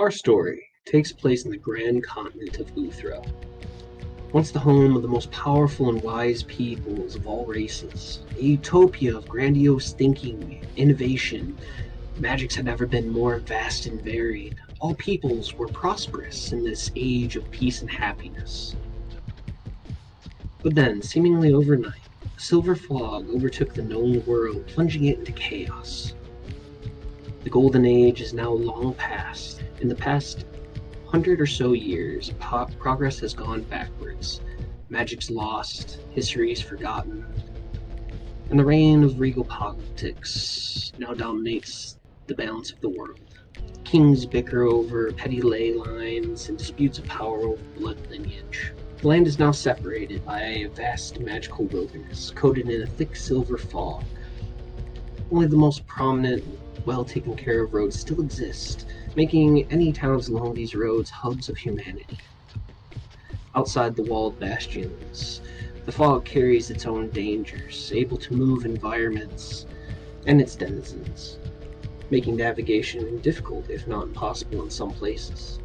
Our story takes place in the grand continent of Uthra, once the home of the most powerful and wise peoples of all races. A utopia of grandiose thinking, innovation. Magics had never been more vast and varied. All peoples were prosperous in this age of peace and happiness. But then, seemingly overnight, a silver fog overtook the known world, plunging it into chaos. The Golden Age is now long past. In the past 100 or so years, progress has gone backwards. Magic's lost, history is forgotten, and the reign of regal politics now dominates the balance of the world. Kings bicker over petty ley lines and disputes of power over blood lineage. The land is now separated by a vast magical wilderness, coated in a thick silver fog. Only the most prominent, well taken care of roads still exist, making any towns along these roads hubs of humanity. Outside the walled bastions, the fog carries its own dangers, able to move environments and its denizens, making navigation difficult, if not impossible, in some places.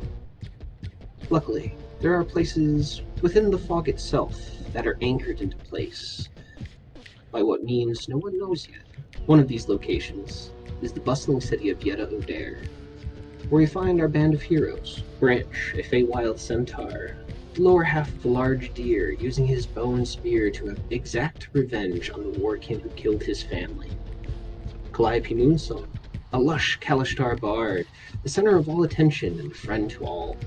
Luckily, there are places within the fog itself that are anchored into place by what means no one knows yet. One of these locations is the bustling city of Yetta O'Dare, where we find our band of heroes. Branch, a Feywild centaur, the lower half of a large deer, using his bow and spear to exact revenge on the warkin who killed his family. Calliope Moonsong, a lush Kalashtar bard, the center of all attention and friend to all.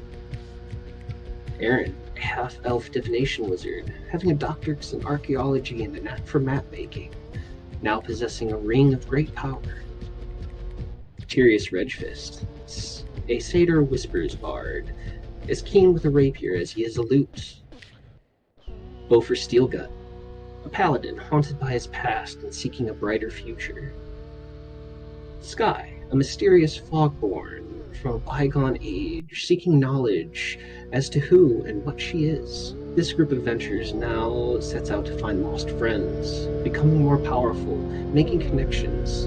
Aaron, a half-elf divination wizard, having a doctorate in archaeology and a knack for map-making, now possessing a ring of great power. Tirius Redfist, a satyr whispers bard, as keen with a rapier as he is a lute. Beaufort Steelgut, a paladin haunted by his past and seeking a brighter future. Sky, a mysterious fogborn from a bygone age, seeking knowledge as to who and what she is. This group of adventurers now sets out to find lost friends, becoming more powerful, making connections,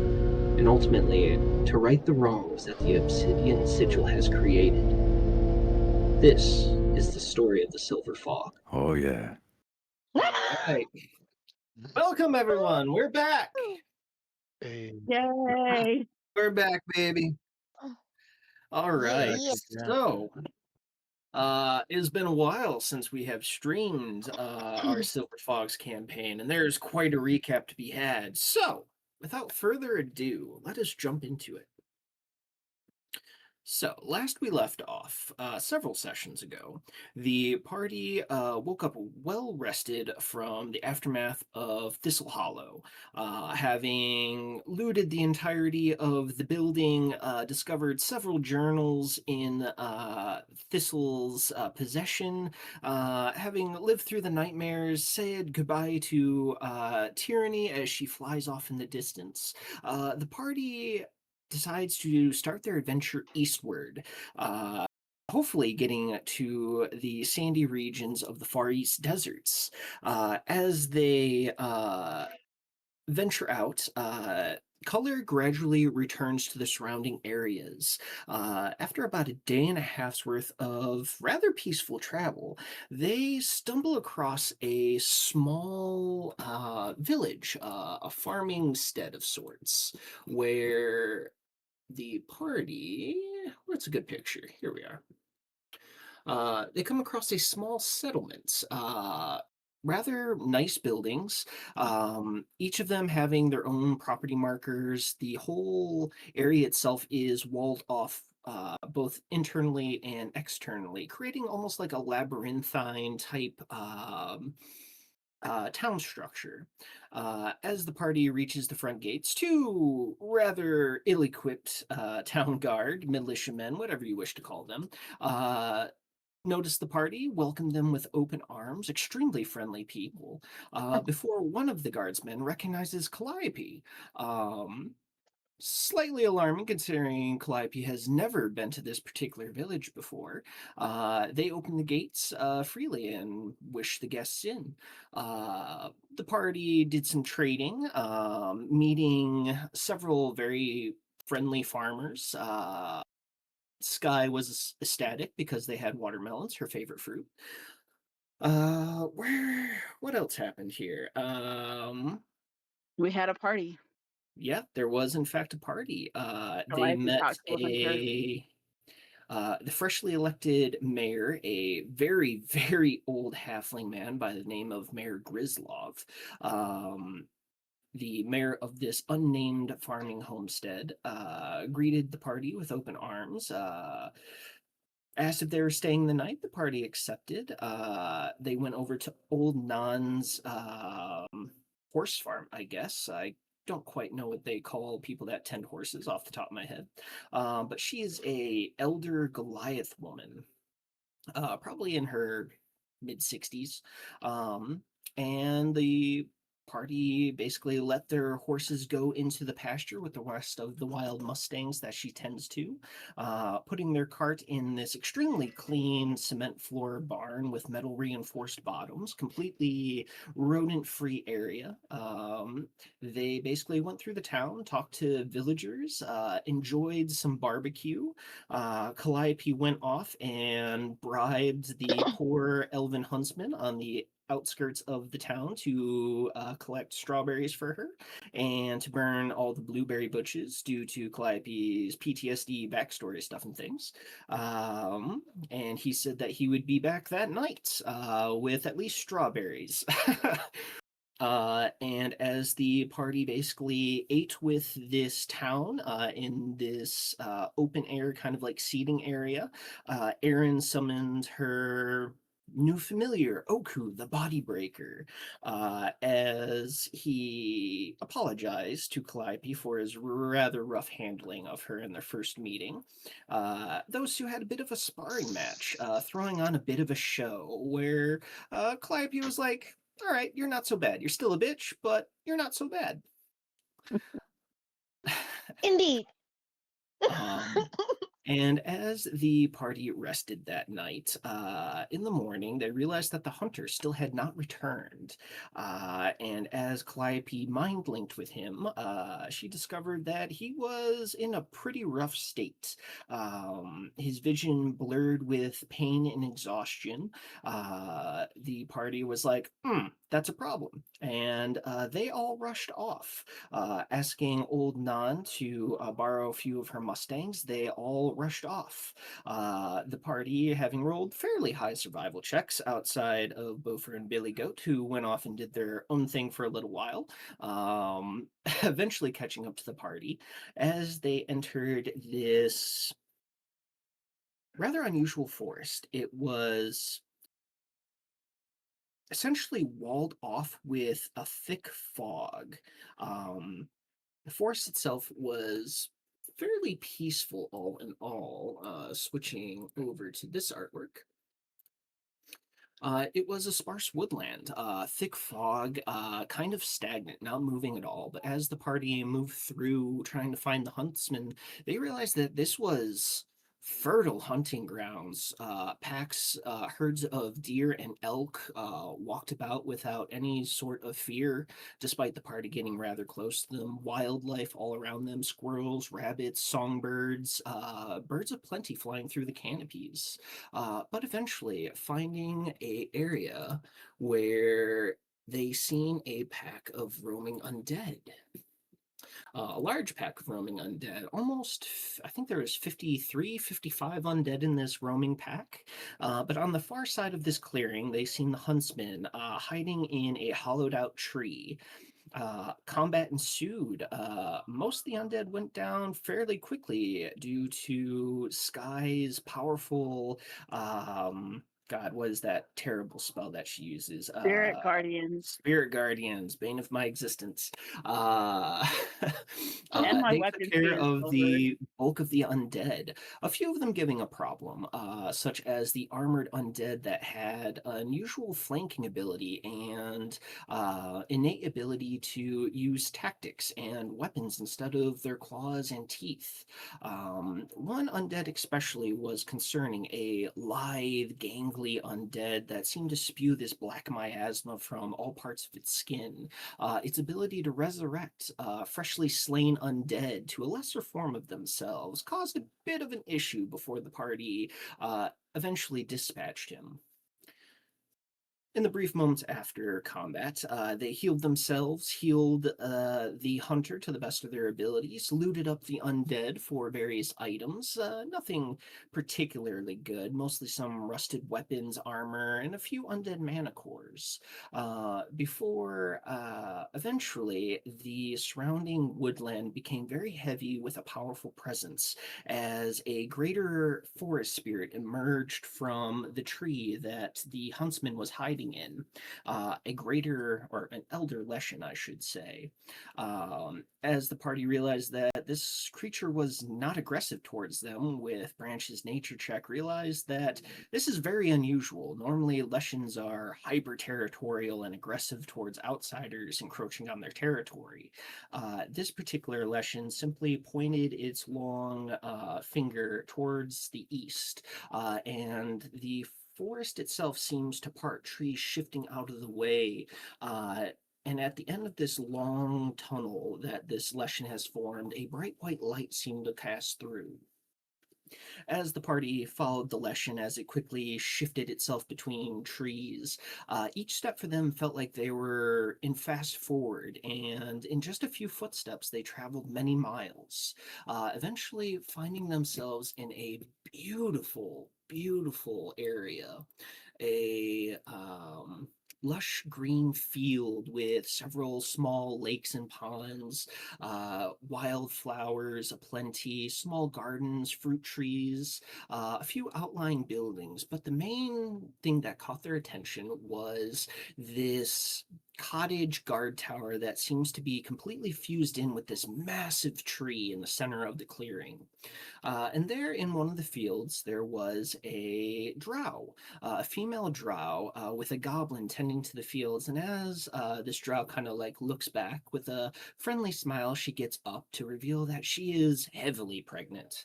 and ultimately to right the wrongs that the Obsidian Sigil has created. This is the story of the Silver Fog. Oh, yeah. All right. Welcome, everyone. We're back. Yay! We're back, baby. All right. Yeah. So, it has been a while since we have streamed our Silver Fogs campaign, and there's quite a recap to be had. So, without further ado, let us jump into it. So, last we left off, several sessions ago, the party woke up well rested from the aftermath of Thistle Hollow, having looted the entirety of the building, discovered several journals in Thistle's possession, having lived through the nightmares, said goodbye to Tyranny as she flies off in the distance. The party decides to start their adventure eastward, hopefully getting to the sandy regions of the Far East deserts. As they venture out, color gradually returns to the surrounding areas. After about a day and a half's worth of rather peaceful travel, they stumble across a small village, a farming stead of sorts, where the party, what's a good picture? Here we are. They come across a small settlement, rather nice buildings, each of them having their own property markers. The whole area itself is walled off both internally and externally, creating almost like a labyrinthine type town structure. As the party reaches the front gates, two rather ill-equipped town guard, militiamen, whatever you wish to call them, notice the party, welcome them with open arms, extremely friendly people, before one of the guardsmen recognizes Calliope. Slightly alarming considering Calliope has never been to this particular village before. They open the gates freely and wish the guests in. The party did some trading, meeting several very friendly farmers, Sky was ecstatic because they had watermelons, her favorite fruit. What else happened here? We had a party. Yeah, there was in fact a party. They Calliope met thought she was in church. the freshly elected mayor, a very, very old halfling man by the name of Mayor Grizlov. Um, the mayor of this unnamed farming homestead greeted the party with open arms. Asked if they were staying the night. The party accepted. They went over to Old Nan's horse farm, I guess. I don't quite know what they call people that tend horses off the top of my head. But she is a elder Goliath woman, probably in her mid 60s. Um, and the party basically let their horses go into the pasture with the rest of the wild mustangs that she tends to, putting their cart in this extremely clean cement floor barn with metal reinforced bottoms, completely rodent free area. They basically went through the town, talked to villagers, enjoyed some barbecue. Calliope went off and bribed the poor elven huntsman on the outskirts of the town to collect strawberries for her and to burn all the blueberry bushes due to Calliope's PTSD backstory stuff and things. And he said that he would be back that night with at least strawberries. And as the party basically ate with this town in this open air kind of like seating area, Erin summoned her new familiar, Oku, the body breaker, as he apologized to Calliope for his rather rough handling of her in their first meeting. Those two had a bit of a sparring match, throwing on a bit of a show where Calliope was like, all right, you're not so bad. You're still a bitch, but you're not so bad. Indeed. um, And as the party rested that night, in the morning, they realized that the hunter still had not returned. And as Calliope mind linked with him, she discovered that he was in a pretty rough state. His vision blurred with pain and exhaustion. The party was like, that's a problem. And they all rushed off, asking old Nan to borrow a few of her Mustangs. They all rushed off. The party, having rolled fairly high survival checks outside of Beaufort and Billy Goat, who went off and did their own thing for a little while, eventually catching up to the party as they entered this rather unusual forest. It was essentially walled off with a thick fog. Um, the forest itself was fairly peaceful, all in all. Switching over to this artwork. It was a sparse woodland, thick fog, kind of stagnant, not moving at all. But as the party moved through trying to find the huntsman, they realized that this was fertile hunting grounds. Packs, herds of deer and elk walked about without any sort of fear, despite the party getting rather close to them. Wildlife all around them, squirrels, rabbits, songbirds, birds of plenty flying through the canopies. But eventually finding a area where they seen a pack of roaming undead. A large pack of roaming undead. I think there was 53, 55 undead in this roaming pack. But on the far side of this clearing, they seen the huntsman hiding in a hollowed out tree. Combat ensued. Most of the undead went down fairly quickly due to Sky's powerful. God, what is that terrible spell that she uses? Spirit guardians. Spirit Guardians, bane of my existence. Uh, And my they took weapon care speed is of over. the bulk of the undead. A few of them giving a problem, such as the armored undead that had unusual flanking ability and innate ability to use tactics and weapons instead of their claws and teeth. One undead especially was concerning, a lithe, gangly ugly undead that seemed to spew this black miasma from all parts of its skin. Its ability to resurrect freshly slain undead to a lesser form of themselves caused a bit of an issue before the party eventually dispatched him. In the brief moments after combat, they healed themselves, healed the hunter to the best of their abilities, looted up the undead for various items. Nothing particularly good, mostly some rusted weapons, armor, and a few undead mana cores. Before eventually the surrounding woodland became very heavy with a powerful presence as a greater forest spirit emerged from the tree that the huntsman was hiding in, a greater, or an elder Leshen, I should say. As the party realized that this creature was not aggressive towards them, with Branch's nature check, realized that this is very unusual. Normally, Leshens are hyper-territorial and aggressive towards outsiders encroaching on their territory. This particular Leshen simply pointed its long finger towards the east, and the forest itself seems to part, trees shifting out of the way. And at the end of this long tunnel that this Leshen has formed, a bright white light seemed to cast through. As the party followed the Leshen as it quickly shifted itself between trees, each step for them felt like they were in fast forward, and in just a few footsteps, they traveled many miles, eventually finding themselves in a beautiful, beautiful area. A lush green field with several small lakes and ponds, wildflowers aplenty, small gardens, fruit trees, a few outlying buildings. But the main thing that caught their attention was this cottage guard tower that seems to be completely fused in with this massive tree in the center of the clearing. And there in one of the fields, there was a drow, a female drow with a goblin tending to the fields. And as this drow kind of like looks back with a friendly smile, she gets up to reveal that she is heavily pregnant.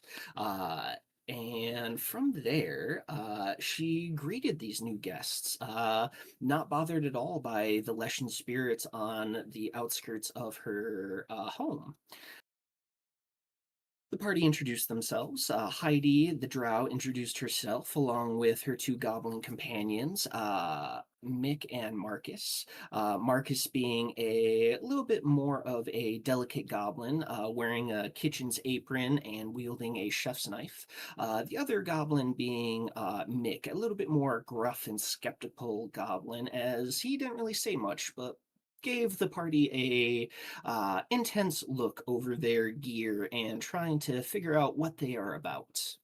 And from there, she greeted these new guests, not bothered at all by the Leshen spirits on the outskirts of her home. The party introduced themselves. Heidi, the drow, introduced herself along with her two goblin companions, Mick and Marcus. Marcus being a little bit more of a delicate goblin, wearing a kitchen's apron and wielding a chef's knife. The other goblin being Mick, a little bit more gruff and skeptical goblin, as he didn't really say much, but gave the party a intense look over their gear and trying to figure out what they are about.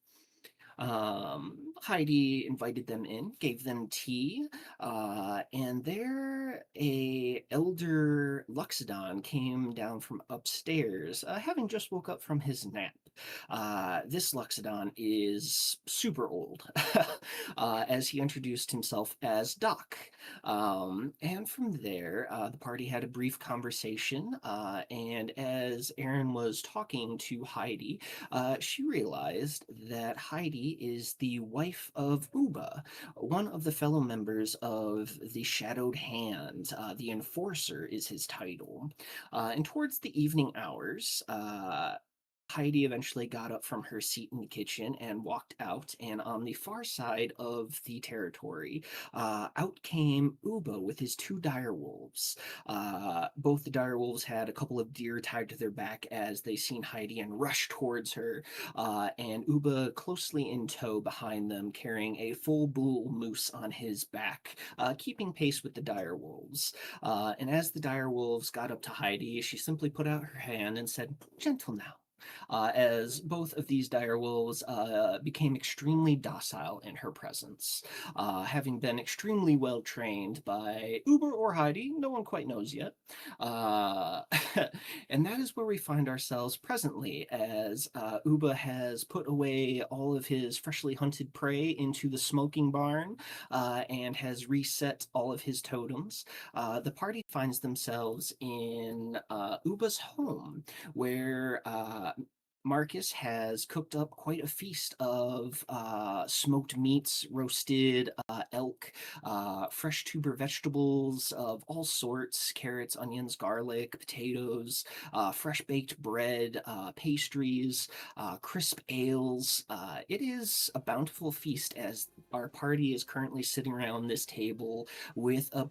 Heidi invited them in, gave them tea, and there a elder Luxodon came down from upstairs, having just woke up from his nap. This Luxodon is super old, as he introduced himself as Doc. And from there, the party had a brief conversation, and as Aaron was talking to Heidi, she realized that Heidi is the wife of Uba, one of the fellow members of the Shadowed Hand. The Enforcer is his title. And towards the evening hours, Heidi eventually got up from her seat in the kitchen and walked out, and on the far side of the territory, out came Uba with his two direwolves. Both the direwolves had a couple of deer tied to their back as they seen Heidi and rushed towards her, and Uba closely in tow behind them, carrying a full bull moose on his back, keeping pace with the direwolves. And as the direwolves got up to Heidi, she simply put out her hand and said, "Gentle now." As both of these direwolves became extremely docile in her presence, having been extremely well trained by Uber or Heidi, no one quite knows yet. And that is where we find ourselves presently, as Uba has put away all of his freshly hunted prey into the smoking barn and has reset all of his totems. The party finds themselves in Uba's home, where Marcus has cooked up quite a feast of smoked meats, roasted elk, fresh tuber vegetables of all sorts, carrots, onions, garlic, potatoes, fresh baked bread, pastries, crisp ales. It is a bountiful feast as our party is currently sitting around this table with a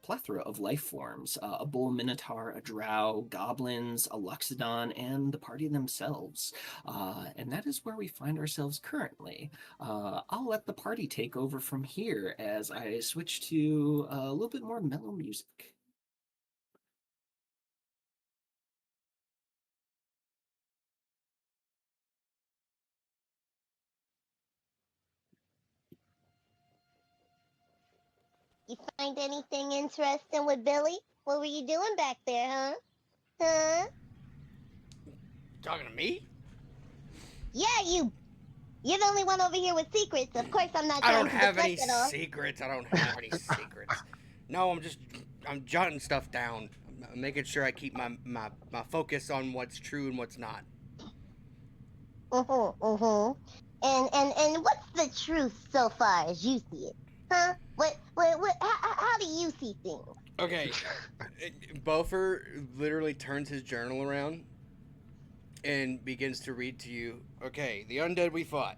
plethora of life forms, a bull minotaur, a drow, goblins, a luxodon, and the party themselves. And that is where we find ourselves currently. I'll let the party take over from here as I switch to a little bit more mellow music. You find anything interesting with Billy? What were you doing back there, huh? Huh? Talking to me? Yeah, you're the only one over here with secrets. Of course, I'm not I trying don't to have deflect any at all. secrets. I don't have any secrets. No, I'm jotting stuff down. I'm making sure I keep my focus on what's true and what's not. And what's the truth so far as you see it? Huh? How do you see things? Okay, Bofer literally turns his journal around and begins to read to you. Okay, the undead we fought.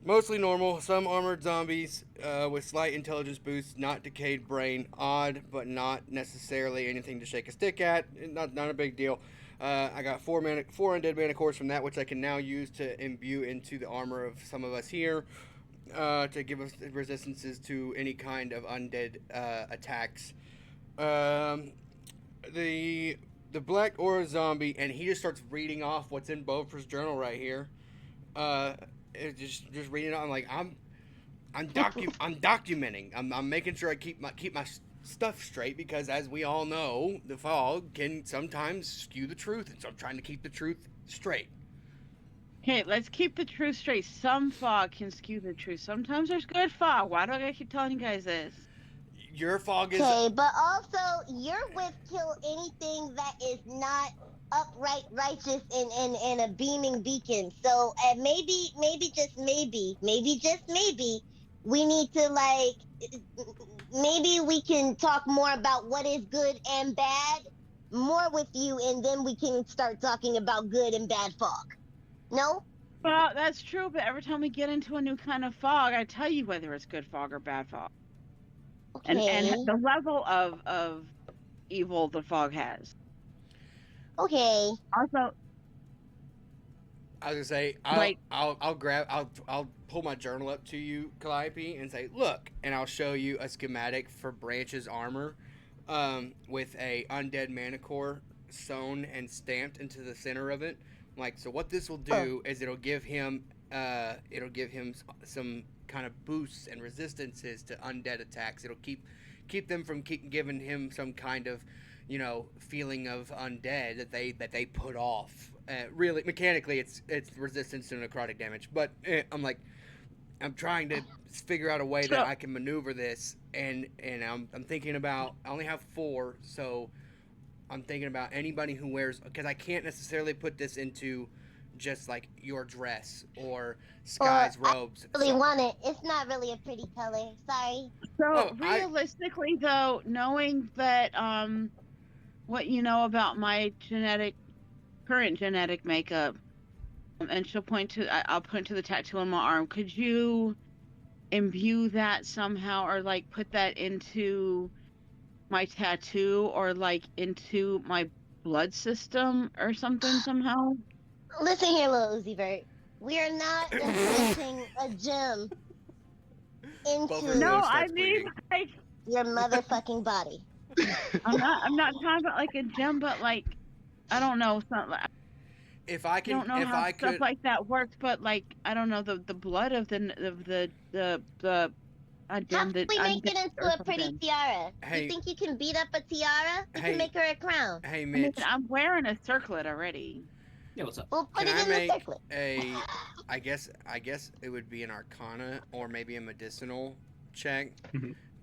Mostly normal, some armored zombies with slight intelligence boosts, not decayed brain, odd, but not necessarily anything to shake a stick at. Not a big deal. I got four undead mana cores from that, which I can now use to imbue into the armor of some of us here to give us resistances to any kind of undead attacks. The black aura zombie, and he just starts reading off what's in Bofer's journal right here. Just reading it. I'm like, I'm documenting. I'm making sure I keep my stuff straight because, as we all know, the fog can sometimes skew the truth, and so I'm trying to keep the truth straight. Okay, let's keep the truth straight. Some fog can skew the truth. Sometimes there's good fog. Why do I keep telling you guys this? Your fog is Okay, but also you're with kill anything that is not upright, righteous, and a beaming beacon. So maybe just maybe we need to maybe we can talk more about what is good and bad more with you, and then we can start talking about good and bad fog. No? Well, that's true, but every time we get into a new kind of fog, I tell you whether it's good fog or bad fog. Okay. And the level of evil the fog has. Okay. Also, I was gonna say, I'll pull my journal up to you, Calliope, and say, look, and I'll show you a schematic for Branch's armor, with a undead mana core sewn and stamped into the center of it. Like, so what this will do is it'll give him some kind of boosts and resistances to undead attacks. It'll keep them from giving him some kind of, feeling of undead that they put off. Really, mechanically, it's resistance to necrotic damage. But I'm trying to figure out a way that I can maneuver this, and I'm thinking about, I only have 4, so I'm thinking about anybody who wears, because I can't necessarily put this into just like your dress or Sky's robes. I really want it. It's not really a pretty color. Sorry. So realistically, though, knowing that what you know about my current genetic makeup, and I'll point to the tattoo on my arm. Could you imbue that somehow, or like put that into my tattoo, or like into my blood system or something somehow? Listen here, little Uzi Vert. We are not implanting a gem into like your motherfucking body. I'm not talking about like a gem, but like, I don't know, something. If I can, I don't know how stuff like that works, but like, I don't know, the blood of the How can we make it into a pretty tiara? Hey, you think you can beat up a tiara? We can make her a crown. Hey, Mitch. I'm wearing a circlet already. Yeah, what's up? Well, put Can it I in make the circlet. I guess it would be an Arcana or maybe a medicinal check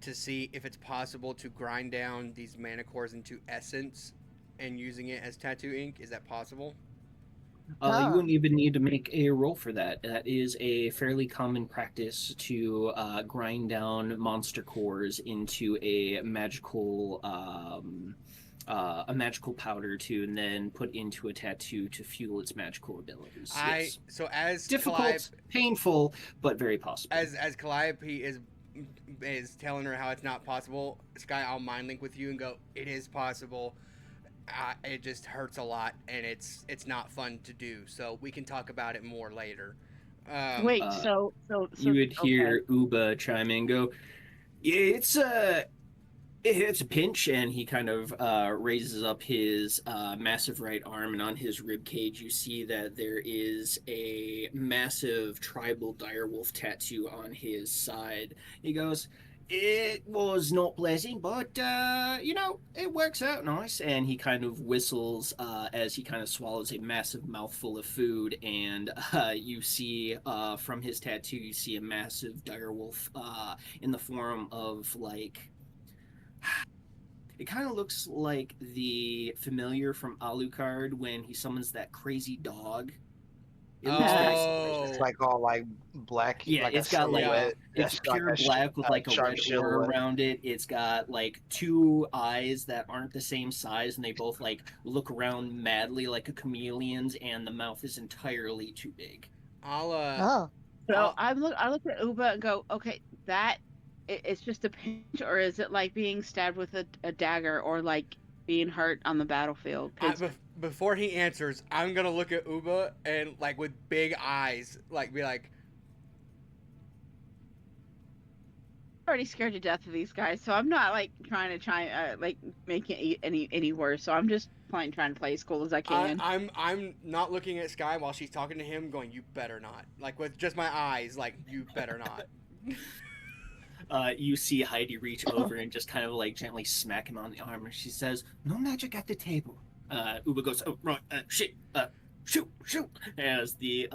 to see if it's possible to grind down these mana cores into essence and using it as tattoo ink. Is that possible? You Oh. wouldn't even need to make a roll for that. That is a fairly common practice to grind down monster cores into a magical powder to, and then put into a tattoo to fuel its magical abilities. Yes, So as difficult, painful, but very possible. as Calliope is telling her how it's not possible, Sky, I'll mind link with you and go, it is possible. It just hurts a lot, and it's not fun to do. So we can talk about it more later. Wait, Uh, so you would okay. hear Uba chime in, and go, "Yeah, it's a pinch," and he kind of raises up his massive right arm, and on his rib cage you see that there is a massive tribal direwolf tattoo on his side. He goes, "It was not pleasant, but it works out nice." And he kind of whistles as he kind of swallows a massive mouthful of food, and you see from his tattoo, you see a massive direwolf in the form of like it kind of looks like the familiar from Alucard when he summons that crazy dog. It looks very similar. It's like all like black, Yeah, like a it's got like Yeah. silhouette. it's Like pure a black with like a sharp red aura silhouette. around it. It's got like two eyes that aren't the same size, and they both like look around madly like a chameleon's, and the mouth is entirely too big. I'll Oh. So I look at Uba and go, okay, it's just a pinch, or is it like being stabbed with a dagger, or like being hurt on the battlefield? 'Cause before he answers, I'm gonna look at Uba and like with big eyes, like be like, I'm already scared to death of these guys, so I'm not like trying to like make it any worse. So I'm just trying to play as cool as I can. I'm not looking at Sky while she's talking to him, going, you better not. Like with just my eyes, like you better not. You see Heidi reach over and just kind of like gently smack him on the arm, and she says, "No magic at the table." Uba goes, "Oh right, shit, shoot!" As the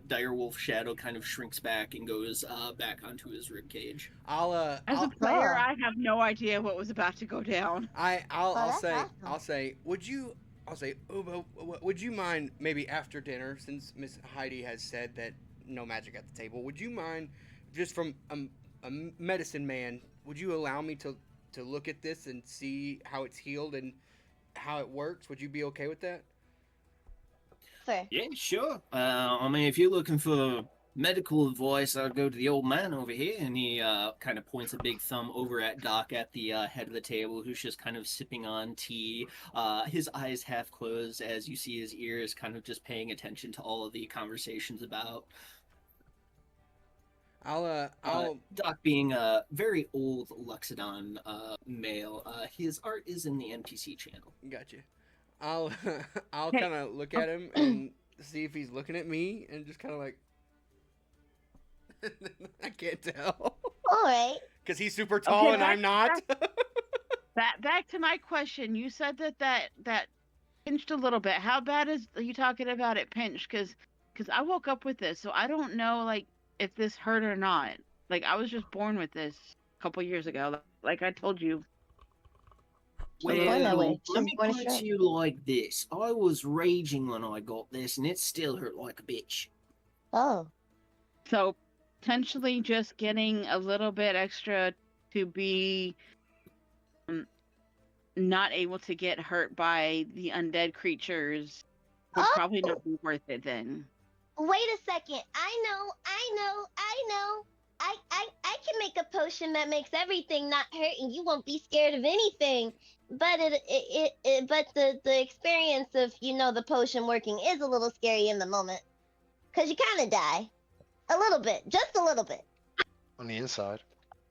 direwolf shadow kind of shrinks back and goes back onto his rib cage. As a player, I have no idea what was about to go down. I'll that's say awesome. Uba, would you mind maybe after dinner, since Miss Heidi has said that no magic at the table, would you mind just from a medicine man, would you allow me to look at this and see how it's healed and how it works? Would you be okay with that? Fair. Yeah, sure. I mean, if you're looking for medical advice, I'll go to the old man over here. And he kind of points a big thumb over at Doc at the head of the table, who's just kind of sipping on tea. His eyes half closed as you see his ears kind of just paying attention to all of the conversations about. Doc being a very old Luxodon male, his art is in the NPC channel. Gotcha. I'll kind of look at him and see if he's looking at me and just kind of like I can't tell. All right. Because he's super tall and I'm not. Back to my question. You said that pinched a little bit. How bad are you talking about it pinched? Because I woke up with this, so I don't know like if this hurt or not. Like I was just born with this a couple years ago. Like I told you. Well, that way. let me Born put it straight. to you like this. I was raging when I got this, and it still hurt like a bitch. Oh. So potentially just getting a little bit extra to be not able to get hurt by the undead creatures would probably not be worth it then. Wait a second. I know. I can make a potion that makes everything not hurt, and you won't be scared of anything. But but the experience of the potion working is a little scary in the moment, cause you kind of die, a little bit, just a little bit. On the inside.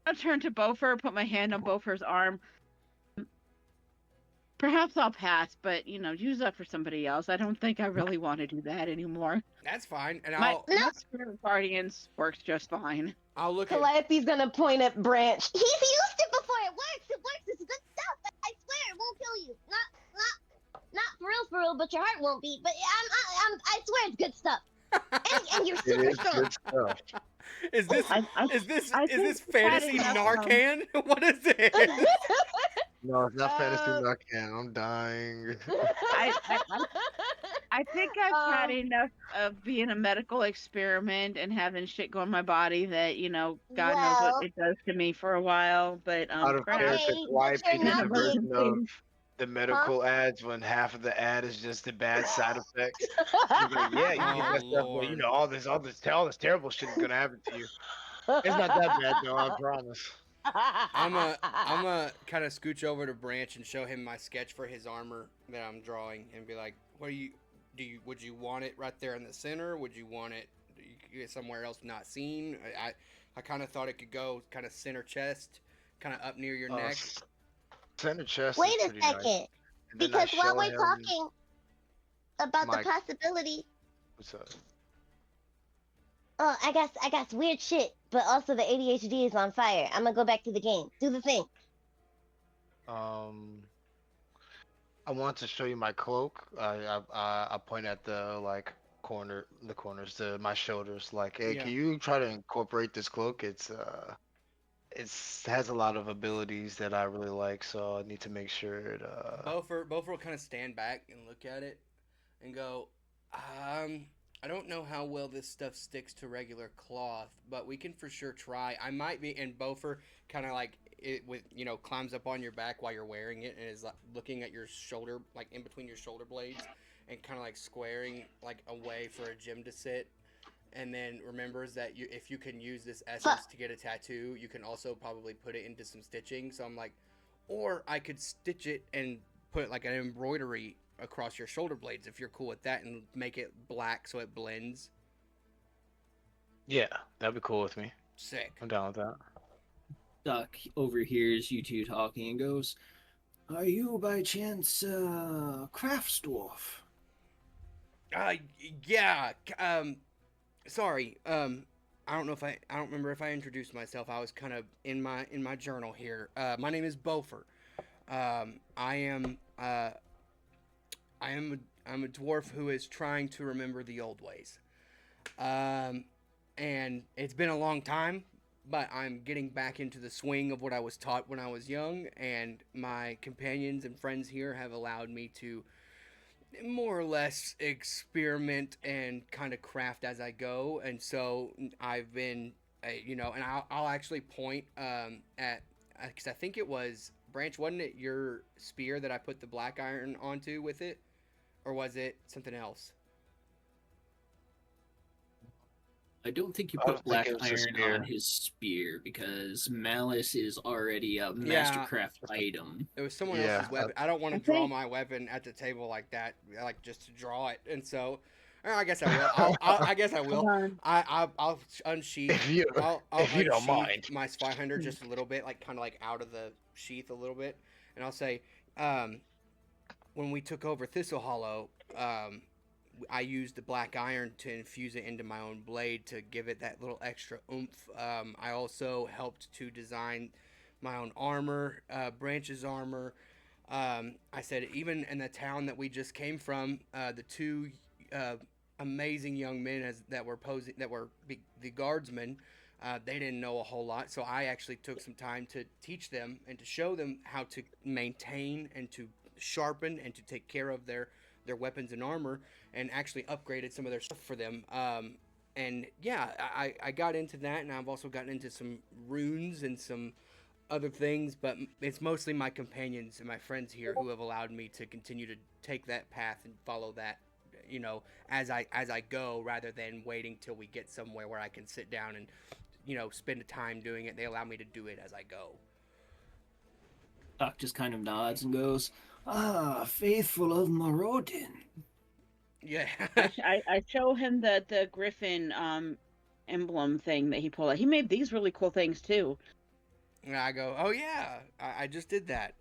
I'll turn to Bofer, put my hand on Bofer's arm. Perhaps I'll pass, but use that for somebody else. I don't think I really want to do that anymore. That's fine, and My Spirit Guardians works just fine. I'll look at. Calliope's gonna point at Branch. He's used it before. It works. It works. It's good stuff. I swear it won't kill you. Not for real, but your heart won't be. But I swear it's good stuff. And you're It super is strong. good stuff. Is this I is this think fantasy that is Narcan? What is it? No, it's not fantasy knockout. I'm dying. I think I've had enough of being a medical experiment and having shit go in my body that, God knows what Well, it does to me for a while. But Out of perhaps character, okay, but you're YP did an the not the version of emergency. the huh? medical ads when half of the ad is just the bad side effects. He's like, yeah, you get Oh that stuff, but Lord. all this terrible shit is gonna happen to you. It's not that bad though, I promise. I'm a kind of scooch over to Branch and show him my sketch for his armor that I'm drawing, and be like, "What would you want it right there in the center? Would you want it somewhere else not seen?" I kind of thought it could go kind of center chest, kind of up near your neck. Center chest Wait is a pretty nice. second, And then I because while show we're him talking about the my possibility, what's up? oh, I got weird shit, but also the ADHD is on fire. I'm gonna go back to the game. Do the thing. Um, I want to show you my cloak. I point at the corners to my shoulders. Like, hey, Yeah. can you try to incorporate this cloak? It's has a lot of abilities that I really like, so I need to make sure it Bofer will kind of stand back and look at it and go, I don't know how well this stuff sticks to regular cloth, but we can for sure try. I might be, and Bofer kind of like it with climbs up on your back while you're wearing it and is like looking at your shoulder, like in between your shoulder blades, and kind of like squaring like a way for a gym to sit. And then remembers that if you can use this But essence to get a tattoo, you can also probably put it into some stitching. So I'm like, or I could stitch it and put like an embroidery across your shoulder blades if you're cool with that, and make it black so it blends. yeah, that'd be cool with me. Sick. I'm down with that. Doc overhears you two talking and goes, "Are you by chance Craftsdorf?" Uh, yeah. Sorry. I don't remember if I introduced myself. I was kind of in my journal here. My name is Bofer. I am I'm a dwarf who is trying to remember the old ways. And it's been a long time, but I'm getting back into the swing of what I was taught when I was young, and my companions and friends here have allowed me to more or less experiment and kind of craft as I go. And so I've been, and I'll actually point at, because I think it was Branch, wasn't it your spear that I put the black iron onto with it? Or was it something else? I don't think you I put don't think black it was a iron on spear. his spear because malice is already a Yeah, mastercraft item. it was someone Yeah, else's weapon. I don't want I to draw think my weapon at the table like that, like just to draw it. And so, I guess I will. I guess I hold will. on. I'll unsheath. if you I'll if you don't unsheath mind. my 500 just a little bit, like kind of like out of the sheath a little bit, and I'll say, um, when we took over Thistle Hollow, I used the black iron to infuse it into my own blade to give it that little extra oomph. I also helped to design my own armor, Branch's armor. I said even in the town that we just came from, the two uh, amazing young men that were the guardsmen. They didn't know a whole lot, so I actually took some time to teach them and to show them how to maintain and to sharpen and to take care of their weapons and armor, and actually upgraded some of their stuff for them. And yeah, I got into that, and I've also gotten into some runes and some other things, but it's mostly my companions and my friends here who have allowed me to continue to take that path and follow that, as I go, rather than waiting till we get somewhere where I can sit down and spend the time doing it. They allow me to do it as I go. Doc just kind of nods and goes, "Ah, faithful of Morodin." Yeah. I show him the griffin emblem thing that he pulled out. He made these really cool things too. And I go, oh yeah, I just did that.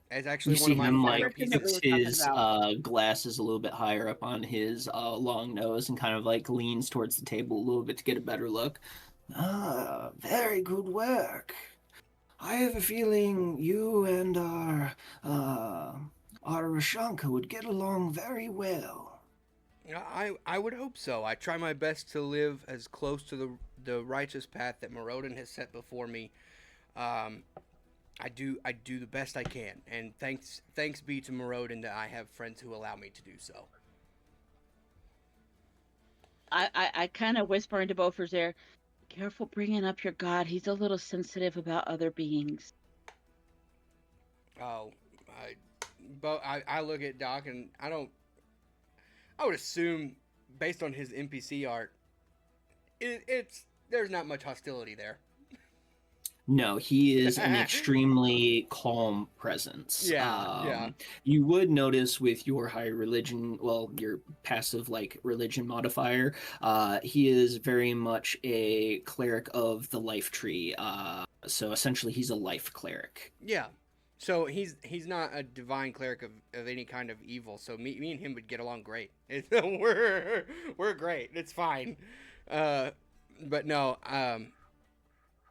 It's You actually one see of my him final like Griffin that we pieces. were talking fix his about. glasses a little bit higher up on his long nose and kind of like leans towards the table a little bit to get a better look. Ah, very good work. I have a feeling you and our Rashanka would get along very well. I would hope so. I try my best to live as close to the righteous path that Morodin has set before me. Um, I do the best I can, and thanks be to Morodin that I have friends who allow me to do so. I kind of whisper into Beaufort's ear, careful bringing up your god. He's a little sensitive about other beings. Oh, I look at Doc and I would assume, based on his NPC art, there's not much hostility there. No, he is an extremely calm presence. Yeah. You would notice with your high religion, well, your passive like religion modifier, he is very much a cleric of the life tree. So essentially, he's a life cleric. Yeah. So he's not a divine cleric of any kind of evil. So me and him would get along great. We're great. It's fine. But no.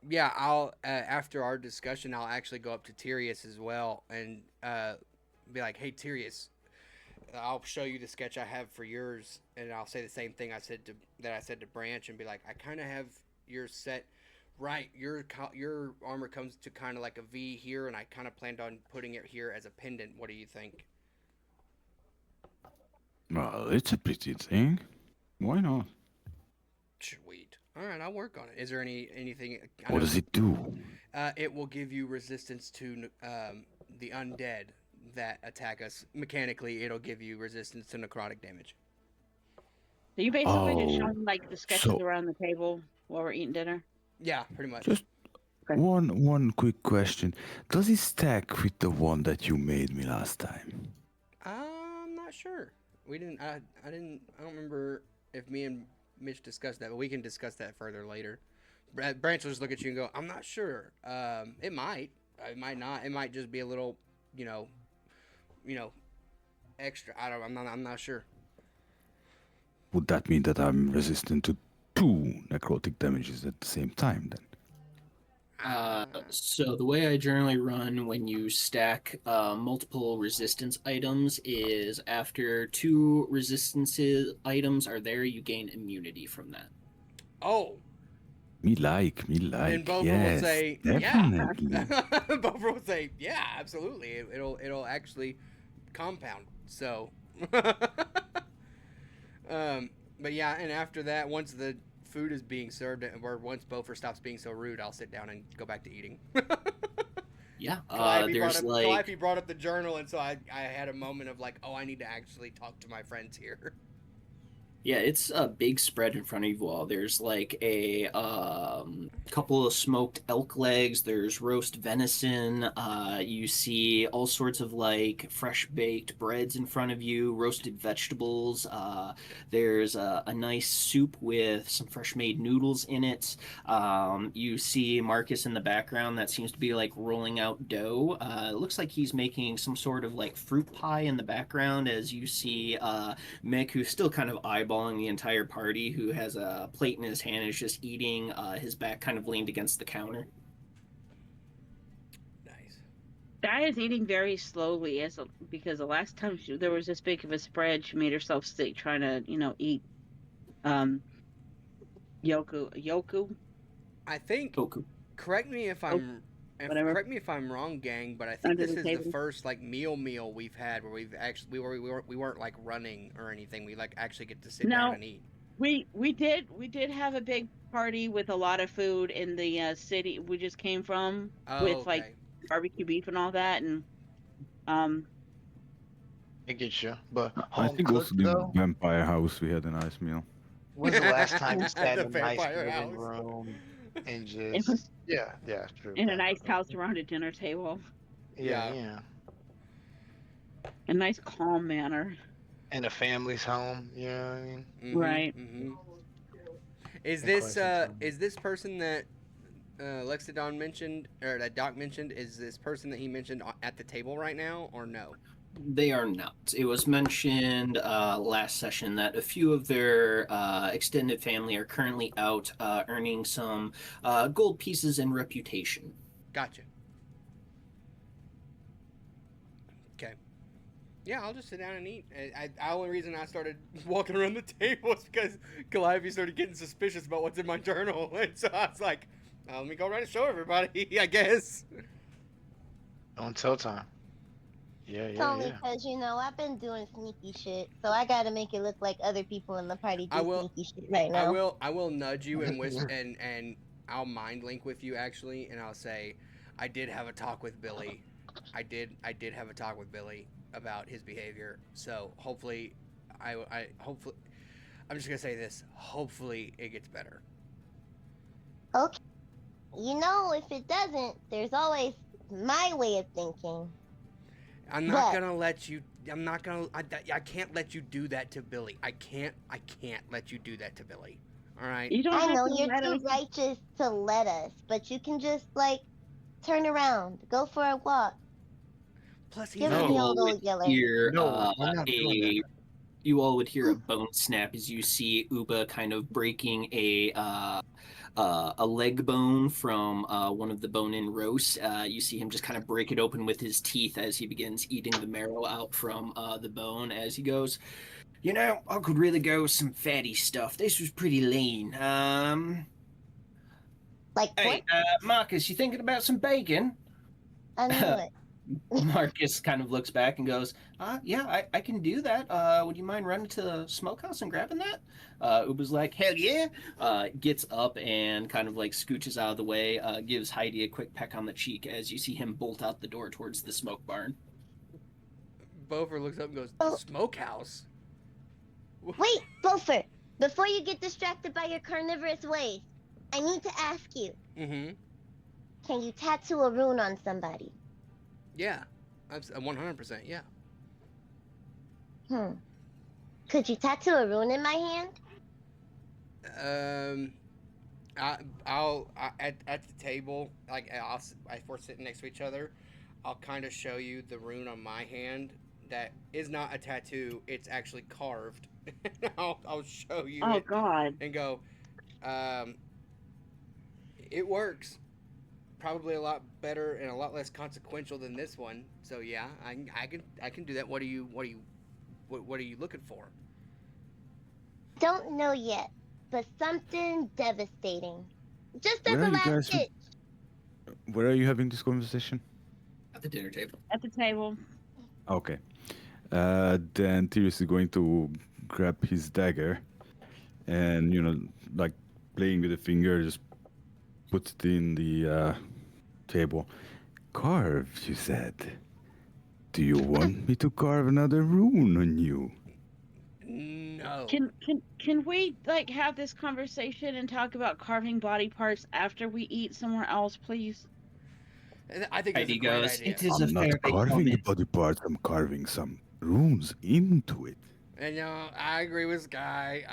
Yeah, I'll after our discussion, I'll actually go up to Tyrius as well and be like, "Hey, Tyrius, I'll show you the sketch I have for yours," and I'll say the same thing I said to Branch, and be like, "I kind of have yours set right. Your armor comes to kind of like a V here, and I kind of planned on putting it here as a pendant. What do you think?" Well, it's a pretty thing. Why not? Sweet. All right, I'll work on it. Is there anything? What does it do? It will give you resistance to the undead that attack us. Mechanically, it'll give you resistance to necrotic damage. So you basically just Oh, showing like the sketches so- around the table while we're eating dinner. Yeah, pretty much. Just Okay. one quick question. Does it stack with the one that you made me last time? I'm not sure. We didn't. I didn't. I don't remember if me and Mitch discussed that, but we can discuss that further later. Branch will just look at you and go, "I'm not sure. It might. It might not. It might just be a little, you know, extra. I don't. I'm not sure." Would that mean that I'm resistant to 2 necrotic damages at the same time then? So the way I generally run when you stack multiple resistance items is after 2 resistance items are there, you gain immunity from that. Oh, Me like. and Bover Yes, will say, definitely. "Yeah." Bover will say, "Yeah, absolutely. It'll actually compound." So, but yeah, and after that, once the food is being served, or once Bofer stops being so rude, I'll sit down and go back to eating. Yeah, Calliope brought up the journal, and so I had a moment of like, oh, I need to actually talk to my friends here. Yeah, it's a big spread in front of you all. There's like a couple of smoked elk legs. There's roast venison. You see all sorts of like fresh baked breads in front of you, roasted vegetables. There's a nice soup with some fresh made noodles in it. You see Marcus in the background that seems to be like rolling out dough. It looks like he's making some sort of like fruit pie in the background as you see Mick, who's still kind of eyeballing the entire party, who has a plate in his hand and is just eating, his back kind of leaned against the counter. Nice. Di is eating very slowly because the last time there was this big of a spread, she made herself sick trying to, eat yoku. I think. Goku. Correct me if I'm. Whatever. Correct me if I'm wrong, gang, but I think Under this the is table. the first like meal we've had where we've actually we weren't like running or anything. We like actually get to sit down and eat. We did have a big party with a lot of food in the city we just came from with okay. like barbecue beef and all that, and I get you, but I home think cooked also the though. vampire house we had a nice meal. When's the last time you sat The in a nice vampire living house. room and It just was yeah, true. in a nice house around a dinner table, Yeah. a nice calm manner. In a family's home, you know what I mean? Right. Mm-hmm. Is In this quite some is this person that Lexidon mentioned or that Doc mentioned? Is this person that he mentioned at the table right now or no? They are not. It was mentioned last session that a few of their extended family are currently out earning some gold pieces and reputation. Gotcha. Okay. Yeah, I'll just sit down and eat. The only reason I started walking around the table is because Calliope started getting suspicious about what's in my journal. And so I was like, let me go around and show everybody, I guess. Until time. Yeah, It's yeah, only yeah. because, I've been doing sneaky shit. So I gotta make it look like other people in the party I do will. sneaky shit right I now. will. I will nudge you and and I'll mind link with you actually, and I'll say, I did have a talk with Billy. I did have a talk with Billy about his behavior. So hopefully, I hopefully, I'm just gonna say this. Hopefully, it gets better. Okay. If it doesn't, there's always my way of thinking. I'm not But gonna let you. I'm not gonna. I can't let you do that to Billy. I can't let you do that to Billy. All right. You don't I have know to you're let too us. righteous to let us, but you can just turn around, go for a walk, Plus, he's give a. us You the No, old all would yeller. hear no, we're not doing that. you all would hear a bone snap as you see Uba kind of breaking a leg bone from one of the bone-in roasts. You see him just kind of break it open with his teeth as he begins eating the marrow out from the bone as he goes. I could really go with some fatty stuff. This was pretty lean. Like pork? Hey, Marcus, you thinking about some bacon? I knew it. Marcus kind of looks back and goes, yeah, I can do that. Would you mind running to the smokehouse and grabbing that? Uba's like, hell yeah. Gets up and kind of like scooches out of the way, gives Heidi a quick peck on the cheek as you see him bolt out the door towards the smoke barn. Bofer looks up and goes, "The Oh. smokehouse." Wait, Bofer, before you get distracted by your carnivorous ways, I need to ask you, Mm-hmm. can you tattoo a rune on somebody? Yeah. That's 100%. Yeah. Could you tattoo a rune in my hand? I'll at the table, like if we're sitting next to each other, I'll kind of show you the rune on my hand that is not a tattoo. It's actually carved. I'll show you Oh it God. and go, it works. Probably a lot better and a lot less consequential than this one. So yeah, I can do that. What are you looking for? Don't know yet, but something devastating. Just as Where are a you last guys? ditch. Where are you having this conversation? At the dinner table. At the table. Okay. Then Tyrius is going to grab his dagger and, like playing with the finger, just puts it in the table. Carve, you said. Do you want me to carve another rune on you? No. Can we have this conversation and talk about carving body parts after we eat somewhere else, please? I think that's a Heidi great goes, idea. it is a I'm not fairly carving the common. body parts, I'm carving some runes into it. And I agree with Sky.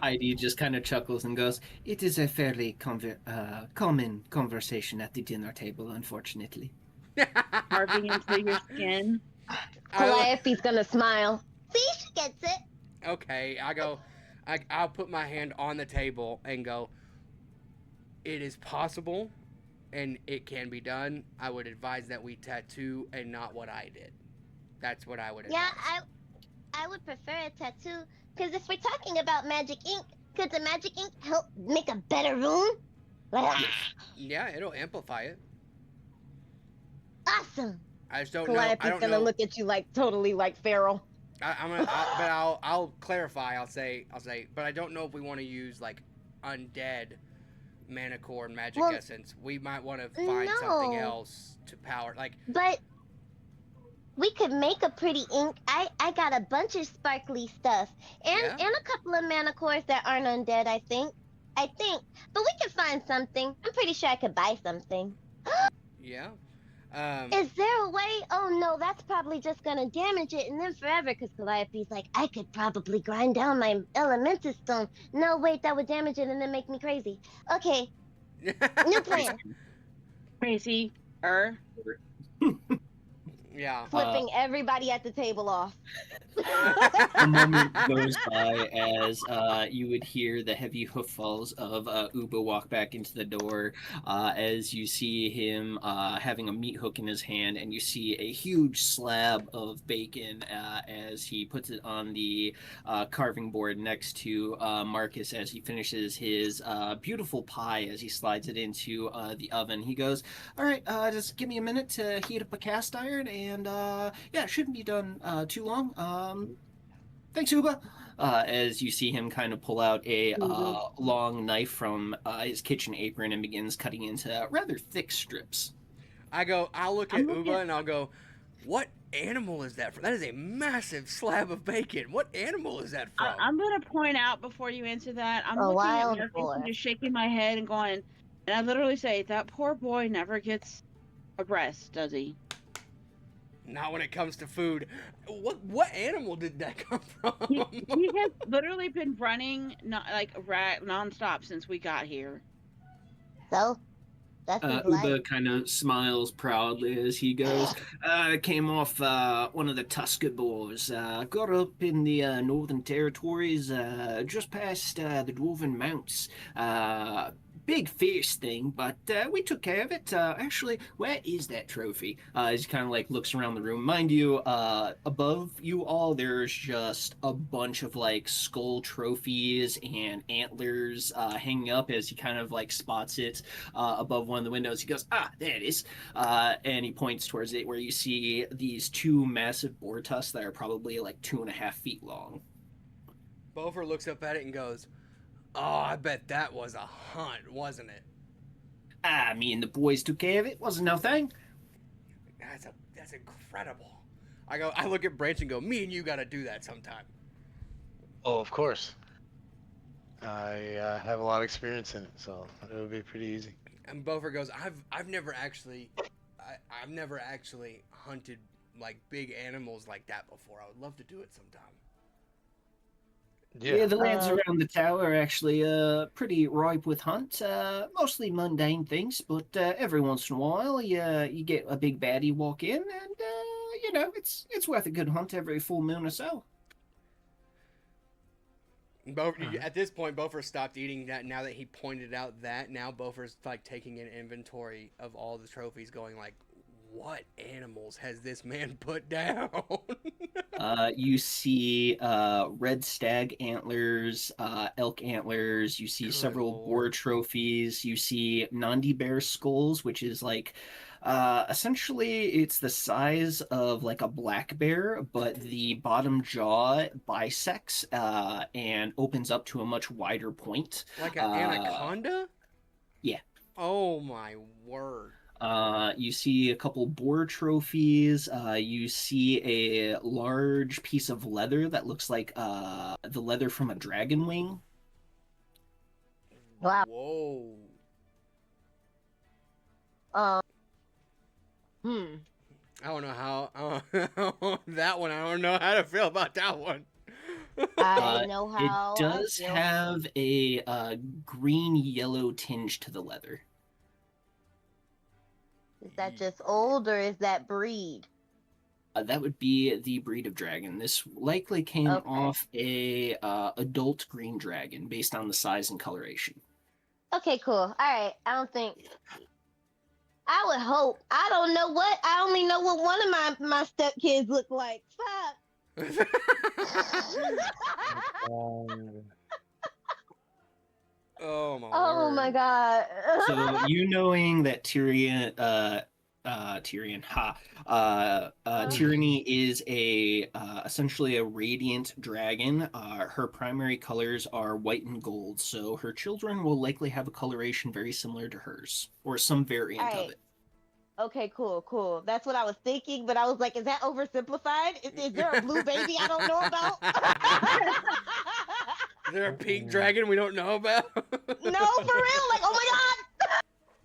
Heidi just kind of chuckles and goes, it is a fairly common conversation at the dinner table, unfortunately. Carving into your skin. Calliope's gonna smile. See, she gets it. Okay, I'll put my hand on the table and go, it is possible and it can be done. I would advise that we tattoo and not what I did. That's what I would advise. Yeah, I would prefer a tattoo, because if we're talking about magic ink, could the magic ink help make a better rune? Yeah, it'll amplify it. Awesome. I just don't know. Calliope's gonna look at you totally like feral. But I'll clarify. I'll say, but I don't know if we want to use undead mana core magic essence. We might want to find something else to power. But we could make a pretty ink. I got a bunch of sparkly stuff and a couple of mana cores that aren't undead. I think, but we can find something. I'm pretty sure I could buy something. Yeah. Is there a way? Oh no, that's probably just gonna damage it and then forever. Because Calliope's like, I could probably grind down my elemental stone. No, wait, that would damage it and then make me crazy. Okay, new plan. Crazy. Yeah. flipping everybody at the table off. A moment goes by as you would hear the heavy hoofballs of Uba walk back into the door as you see him having a meat hook in his hand, and you see a huge slab of bacon as he puts it on the carving board next to Marcus as he finishes his beautiful pie as he slides it into the oven. He goes, all right, just give me a minute to heat up a cast iron, and yeah, it shouldn't be done too long. Thanks, Uba. As you see him kind of pull out a long knife from his kitchen apron and begins cutting into rather thick strips. I'll look at Uba and I'll go, what animal is that from? That is a massive slab of bacon. What animal is that from? I'm going to point out before you answer that, I'm A looking wild at Marcus boar. and just shaking my head and going, and I literally say, that poor boy never gets a breast, does he? Not when it comes to food. What animal did that come from? He has literally been running nonstop since we got here. So, that's his Uba life. kind of smiles proudly as he goes, came off one of the Tusker boars, got up in the Northern Territories, just past the Dwarven Mounts. Big fierce thing, but we took care of it. Actually, where is that trophy? As he kind of like looks around the room. Mind you, above you all, there's just a bunch of like skull trophies and antlers hanging up as he kind of like spots it above one of the windows. He goes, there it is. And he points towards it where you see these two massive boar tusks that are probably like 2.5 feet long. Bofer looks up at it and goes, oh, I bet that was a hunt, wasn't it? Me and the boys took care of it. Wasn't no thing. That's incredible. I look at Branch and go, me and you got to do that sometime. Oh, of course. I have a lot of experience in it, so it would be pretty easy. And Bofer goes, I've never actually hunted like big animals like that before. I would love to do it sometime. Yeah, the lands around the tower are actually pretty ripe with hunt. Mostly mundane things, but every once in a while you get a big baddie walk in, and it's worth a good hunt every full moon or so. At this point, Bofer stopped eating that. Now that he pointed out that, now Bofer's like taking an inventory of all the trophies, going like, what animals has this man put down? You see red stag antlers, elk antlers. You see Good several Lord. boar trophies. You see Nandi bear skulls, which is like essentially it's the size of like a black bear, but the bottom jaw bisects and opens up to a much wider point. Like an anaconda? Yeah. Oh my word. You see a couple boar trophies. You see a large piece of leather that looks like the leather from a dragon wing. Wow. Whoa. I don't know how that one. I don't know how to feel about that one. I know how. It does have a green-yellow tinge to the leather. Is that just old or is that breed? That would be the breed of dragon. This likely came off a adult green dragon based on the size and coloration. Okay, cool. All right. I don't think. I would hope. I don't know what. I only know what one of my stepkids look like. Fuck. Oh my god. So you knowing that Tyrion, Tyranny is a essentially a radiant dragon. Her primary colors are white and gold, so her children will likely have a coloration very similar to hers, or some variant of it. Okay, cool. That's what I was thinking, but I was like, is that oversimplified? Is there a blue baby I don't know about? Is there a pink dragon we don't know about? No, for real? Like, oh my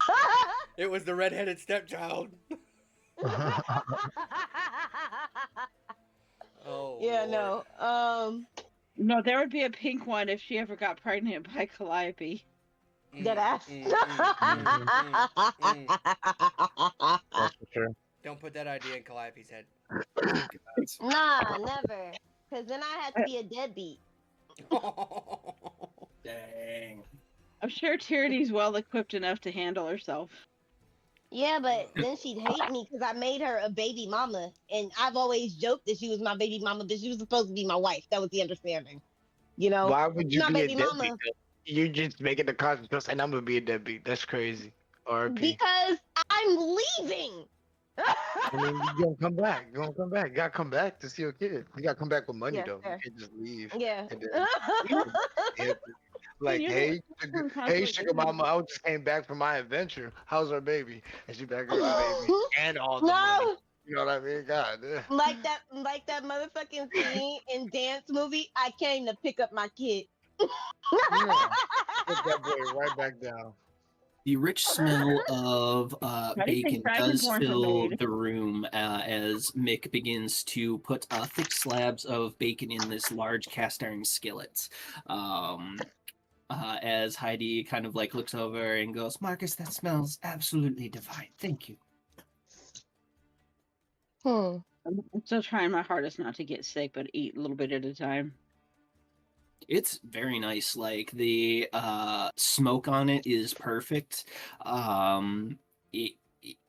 god! It was the redheaded stepchild. Oh. Yeah, Lord. no. No, there would be a pink one if she ever got pregnant by Calliope. Dead ass. That's for sure. Don't put that idea in Calliope's head. Nah, never. Because then I had to be a deadbeat. Dang. I'm sure Tyranny's well equipped enough to handle herself. Yeah, but then she'd hate me because I made her a baby mama. And I've always joked that she was my baby mama, but she was supposed to be my wife. That was the understanding. You know? Why would you My be a baby deadbeat? mama. You just making the consequence, and I'm gonna be a deadbeat. That's crazy. RP. Because I'm leaving. I mean, you gonna come back. You gonna come back. You gotta come back to see your kid. You gotta come back with money Yeah, though. fair. You can't just leave. Yeah. And then, like, you're hey, the- hey, sugar mama, I just came back from my adventure. How's our baby? And she back with the baby and all the money. No, You know what I mean? God. like that motherfucking scene in Dance Movie. I came to pick up my kid. Yeah. Put that boy right back down. The rich smell of do you think bacon dragon does horns are fill made? the room as Mick begins to put thick slabs of bacon in this large cast iron skillet. As Heidi kind of like looks over and goes, "Marcus, that smells absolutely divine. Thank you." Hmm. I'm still trying my hardest not to get sick, but eat a little bit at a time. It's very nice. Like the smoke on it is perfect.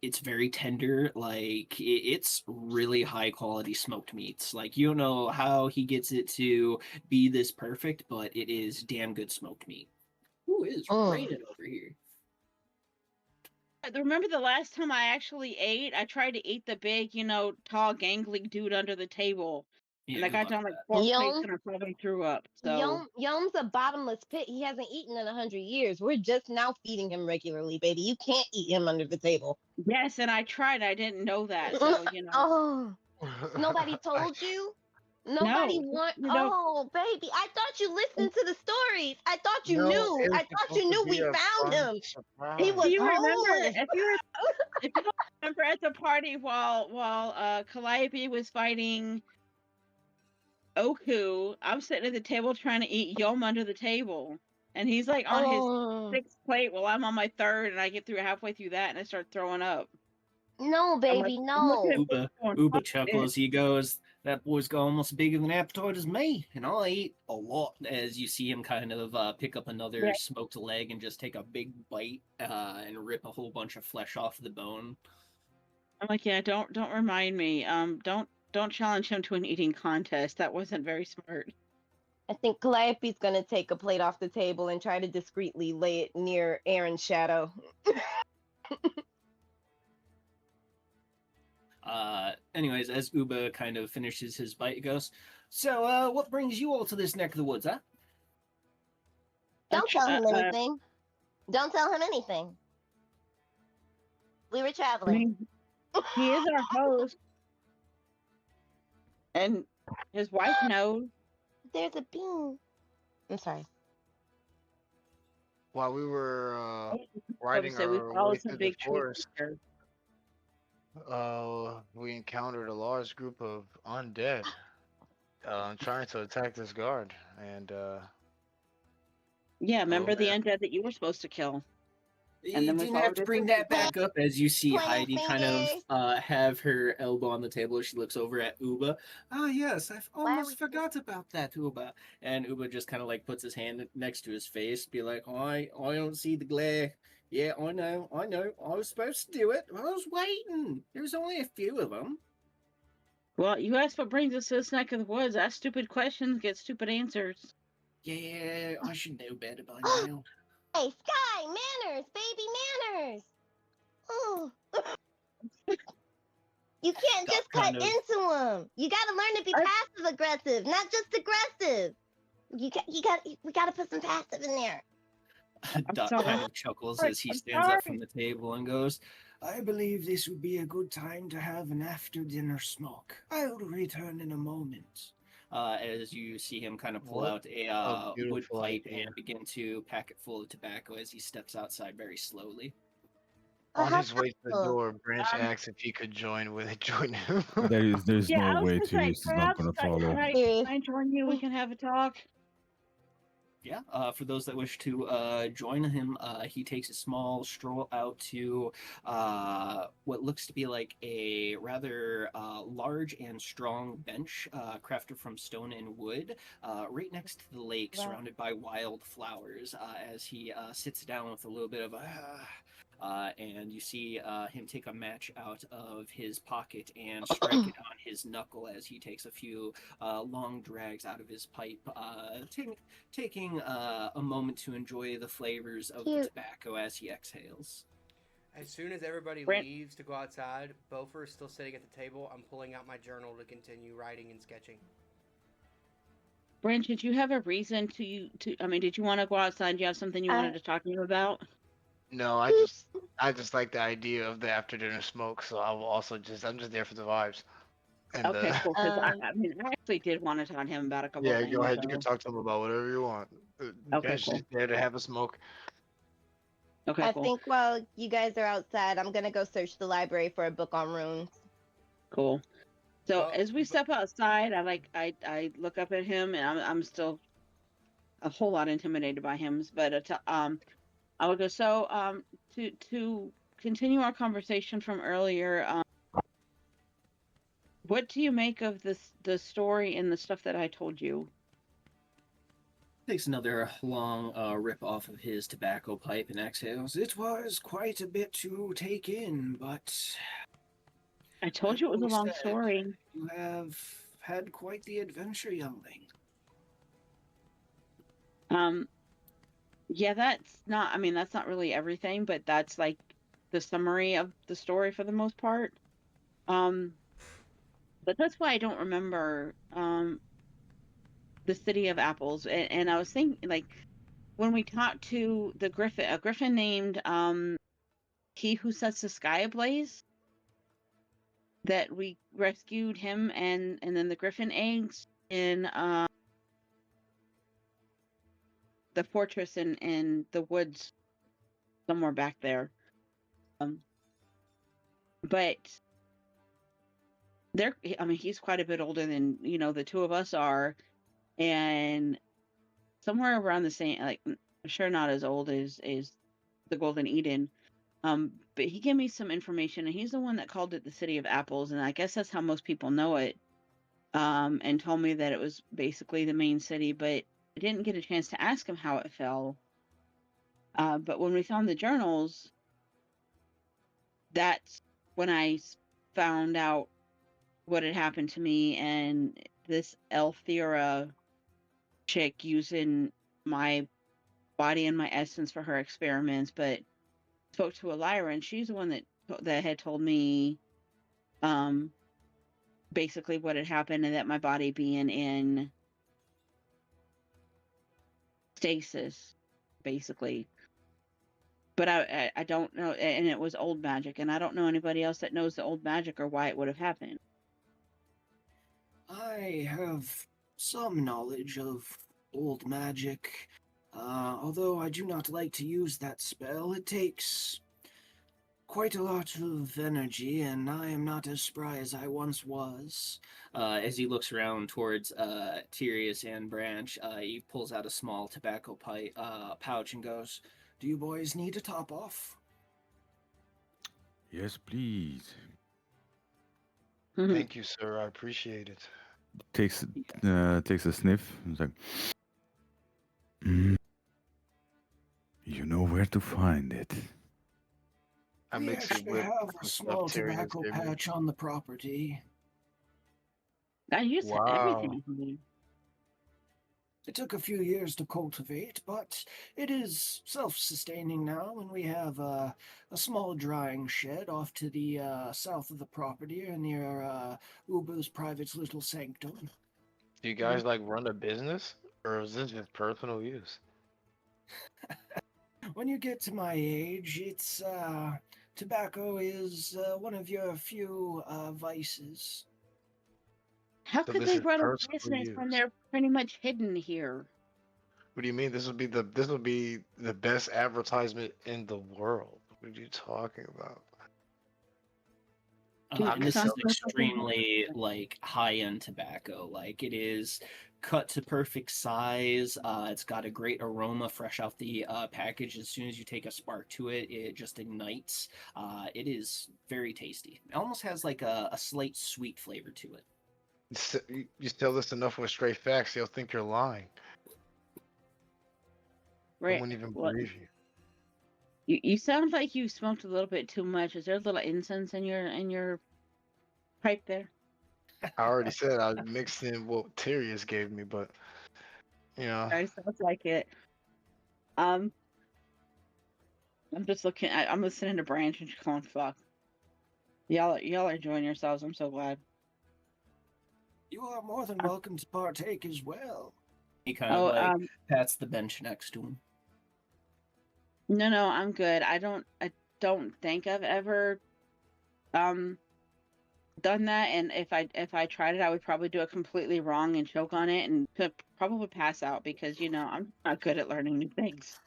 It's very tender. Like it's really high quality smoked meats. Like you don't know how he gets it to be this perfect, but it is damn good smoked meat. Ooh, it is raining over here. Remember the last time I actually ate? I tried to eat the big, tall, gangly dude under the table. Yeah, And I good got luck down with like that. 4 plates Yum. and I probably threw up. So Yom's a bottomless pit. He hasn't eaten in 100 years. We're just now feeding him regularly, baby. You can't eat him under the table. yes, and I tried. I didn't know that. So Oh, nobody told you? Nobody No, want. you don't. Oh, baby, I thought you listened to the stories. I thought you No, knew. it was I thought you supposed to knew be we a found fun him. surprise. He Do was you remember homeless. if you don't remember at the party while Calliope was fighting Oku, I'm sitting at the table trying to eat Yom under the table. And he's like on his Oh 6th plate while I'm on my 3rd, and I get through halfway through that and I start throwing up. no, I'm like, baby, I'm looking at no. people going, Uba "Fuck chuckles. this." He goes, "That boy's got almost as big of an appetite as me, and I eat a lot." As you see him kind of pick up another Yeah. smoked leg and just take a big bite and rip a whole bunch of flesh off the bone. I'm like, yeah, don't remind me. Don't challenge him to an eating contest. That wasn't very smart. I think Calliope's gonna take a plate off the table and try to discreetly lay it near Aaron's shadow. Anyways, as Uba kind of finishes his bite, he goes, "So, what brings you all to this neck of the woods, huh?" Don't tell him anything. Don't tell him anything. We were I traveling. mean, he is our host, and his wife knows. There's a bean. I'm sorry. While we were riding Say we our followed way some through the big trees. forest, we encountered a large group of undead trying to attack this guard. And Yeah, remember the man. undead that you were supposed to kill? You And then we didn't have followed to her bring to- that back up as you see Pointing Heidi kind of fingers. have her elbow on the table. She looks over at Uba. "Ah, yes, I've Why are almost we- forgot about that, Uba." And Uba just kind of like puts his hand next to his face, be like, I don't see the glare. Yeah, I know. I was supposed to do it. I was waiting. There's only a few of them. Well, you asked what brings us to this neck of the woods. Ask stupid questions, get stupid answers. Yeah, I should know better by now. Hey, Sky, manners, baby manners. Ooh. You can't Doc just cut kind of- into them. You gotta learn to be passive aggressive, not just aggressive. We gotta put some passive in there. Doc sorry. kind of chuckles Sorry, as he I'm stands up sorry. from the table and goes, "I believe this would be a good time to have an after-dinner smoke. I'll return in a moment." As you see him kind of pull What out a wood beautiful pipe idea. and begin to pack it full of tobacco as he steps outside very slowly. On his way to the Oh. door, Branch asked if he could join him. There's Yeah, I no was way gonna to. say, He's not perhaps gonna can follow. I join you? We can have a talk. Yeah, for those that wish to join him, he takes a small stroll out to what looks to be like a rather large and strong bench crafted from stone and wood, right next to the lake, Wow. surrounded by wildflowers. As he sits down with a little bit of and you see him take a match out of his pocket and strike it on his knuckle as he takes a few long drags out of his pipe, taking a moment to enjoy the flavors of the Cute. tobacco as he exhales. As soon as everybody Brent- leaves to go outside, Bofer is still sitting at the table. I'm pulling out my journal to continue writing and sketching. Brent, did you have a reason to? I mean, did you want to go outside? Do you have something you wanted to talk to me about? No, I just like the idea of the after dinner smoke, so I'm just there for the vibes. And Okay, cool. Because Um, I mean, I actually did want to talk to him about a couple of yeah, things. go ahead. You can So. talk to him about whatever you want. Okay, Ben's cool. just there to have a smoke. Okay, I cool. think while you guys are outside, I'm gonna go search the library for a book on runes. Cool. So Well, as we step outside, I look up at him, and I'm still a whole lot intimidated by him. But I would go. So to continue our conversation from earlier, what do you make of the story and the stuff that I told you? Takes another long rip off of his tobacco pipe and exhales. It was quite a bit to take in, but I told you it was a always long said, story. you have had quite the adventure, youngling. Yeah, I mean, that's not really everything, but that's like the summary of the story for the most part. But that's why I don't remember the city of apples. And I was thinking, like, when we talked to the griffin, a griffin named He Who Sets the Sky Ablaze, that we rescued him, and then the griffin eggs in the fortress in the woods somewhere back there. But I mean, he's quite a bit older than, the two of us are, and somewhere around the same, like, sure not as old as the Golden Eden. But he gave me some information, and he's the one that called it the City of Apples, and I guess that's how most people know it. And told me that it was basically the main city, but I didn't get a chance to ask him how it fell. But when we found the journals, that's when I found out what had happened to me, and this Elthera chick using my body and my essence for her experiments, but spoke to Elira, and she's the one that had told me basically what had happened, and that my body being in stasis, basically. But I don't know, and it was old magic, and I don't know anybody else that knows the old magic or why it would have happened. I have some knowledge of old magic, although I do not like to use that spell. It takes quite a lot of energy, and I am not as spry as I once was. As he looks around towards Tyrius and Branch, he pulls out a small tobacco pouch and goes, "Do you boys need a top off?" Yes, please. Thank you, sir. I appreciate it. Takes takes a sniff. It's like, "Mm, you know where to find it." I We mix it actually with have a some stuff small Tyrion tobacco gave me. patch on the property. I used Wow. everything to me. It took a few years to cultivate, but it is self-sustaining now, and we have a small drying shed off to the south of the property near Ubu's private little sanctum. Do you guys like run a business, or is this just personal use? When you get to my age, it's tobacco is one of your few vices. How So could this they is run a personal business when use. they're pretty much hidden here? What do you mean? This would be the best advertisement in the world. What are you talking about? Dude, And it this is sounds like something. extremely like high-end tobacco. Like it is cut to perfect size. It's got a great aroma fresh out the package. As soon as you take a spark to it, it just ignites. It is very tasty. It almost has like a slight sweet flavor to it. You tell this enough with straight facts, they'll think you're lying. I Right. wouldn't even What? believe you. You sound like you smoked a little bit too much. Is there a little incense in your pipe there? I already said I mixed in what Tyrius gave me, but you know, It sounds like it. I'm just looking. I'm listening to Branch and she's going, "Fuck, y'all are enjoying yourselves. I'm so glad." You are more than welcome to partake as well. He kind Oh, of like pats the bench next to him. no, I'm good. I don't think I've ever done that, and if I tried it, I would probably do it completely wrong and choke on it and could probably pass out because I'm not good at learning new things.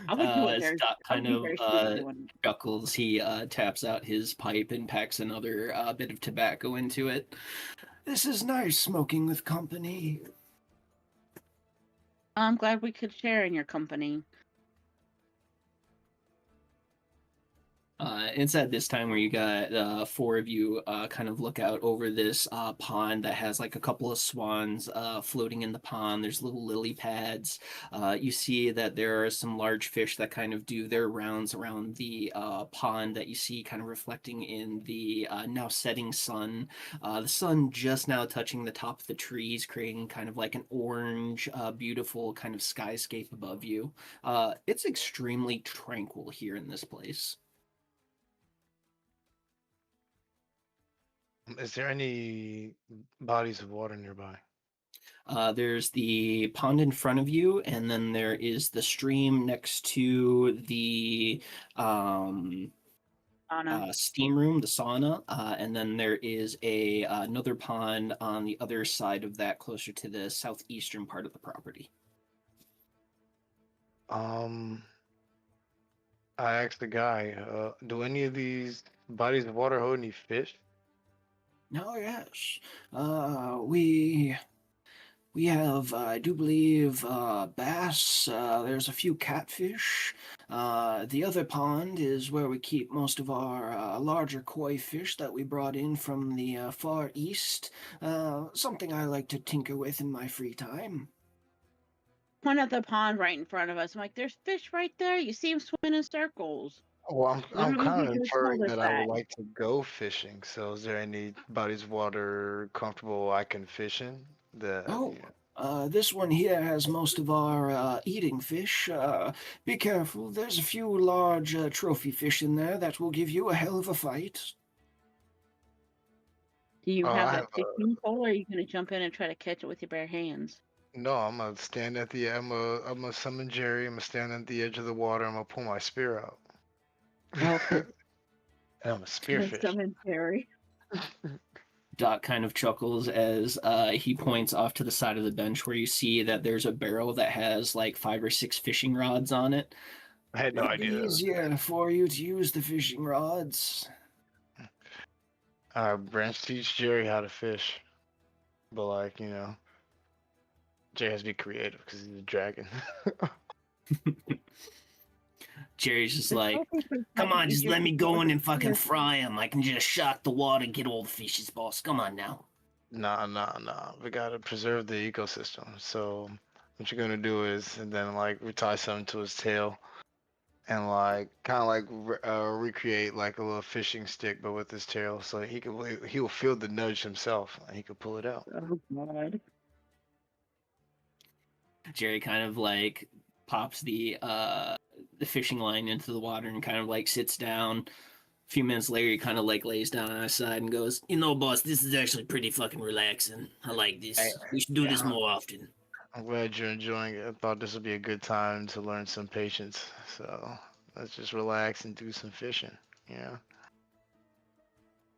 I would do it As very. Dot I would kind be of very stupid doing it. chuckles, he taps out his pipe and packs another bit of tobacco into it. This is nice smoking with company. I'm glad we could share in your company. It's at this time where you got four of you kind of look out over this pond that has like a couple of swans floating in the pond. There's little lily pads. You see that there are some large fish that kind of do their rounds around the pond that you see kind of reflecting in the now setting sun. The sun just now touching the top of the trees, creating kind of like an orange, beautiful kind of skyscape above you. It's extremely tranquil here in this place. is there any bodies of water nearby? There's the pond in front of you, and then there is the stream next to the steam room, the sauna, and then there is another pond on the other side of that, closer to the southeastern part of the property. I asked the guy, do any of these bodies of water hold any fish? Oh yes, we have, I do believe, bass. There's a few catfish. The other pond is where we keep most of our larger koi fish that we brought in from the far east. Something I like to tinker with in my free time. Point at the pond right in front of us. I'm like, there's fish right there. You see them swimming in circles. Well, I'm Literally, kind he of just told inferring us that I would that. like to go fishing. So, is there any bodies of water comfortable I can fish in? Oh, Yeah. this one here has most of our eating fish. Be careful, there's a few large trophy fish in there that will give you a hell of a fight. Do you I have a have fishing pole, or are you gonna jump in and try to catch it with your bare hands? no. I'm gonna stand at the. I'm gonna summon Jerry. I'm gonna stand at the edge of the water. I'm gonna pull my spear out. Okay. And I'm a spearfish. Summon Terry. Doc kind of chuckles as he points off to the side of the bench where you see that there's a barrel that has like 5 or 6 fishing rods on it. I had no It'd be idea. easier for you to use the fishing rods. Branch teach Jerry how to fish, but like Jerry has to be creative because he's a dragon. Jerry's just The like, trophy fish come might on, be just easier let me to go kill in with and a fucking spear. fry him. I can just shock the water and get all the fishes, boss. Come on now. Nah. We gotta preserve the ecosystem. So what you're gonna do is, and then like we tie something to his tail, and like kind of like recreate like a little fishing stick, but with his tail, so he will feel the nudge himself, and he could pull it out. Oh God. Jerry kind of like pops the fishing line into the water and kind of like sits down. A few minutes later, he kind of like lays down on his side and goes, "You know, boss, this is actually pretty fucking relaxing. I like this. Hey, We should do this yeah, more often." I'm glad you're enjoying it. I thought this would be a good time to learn some patience. So let's just relax and do some fishing. Yeah.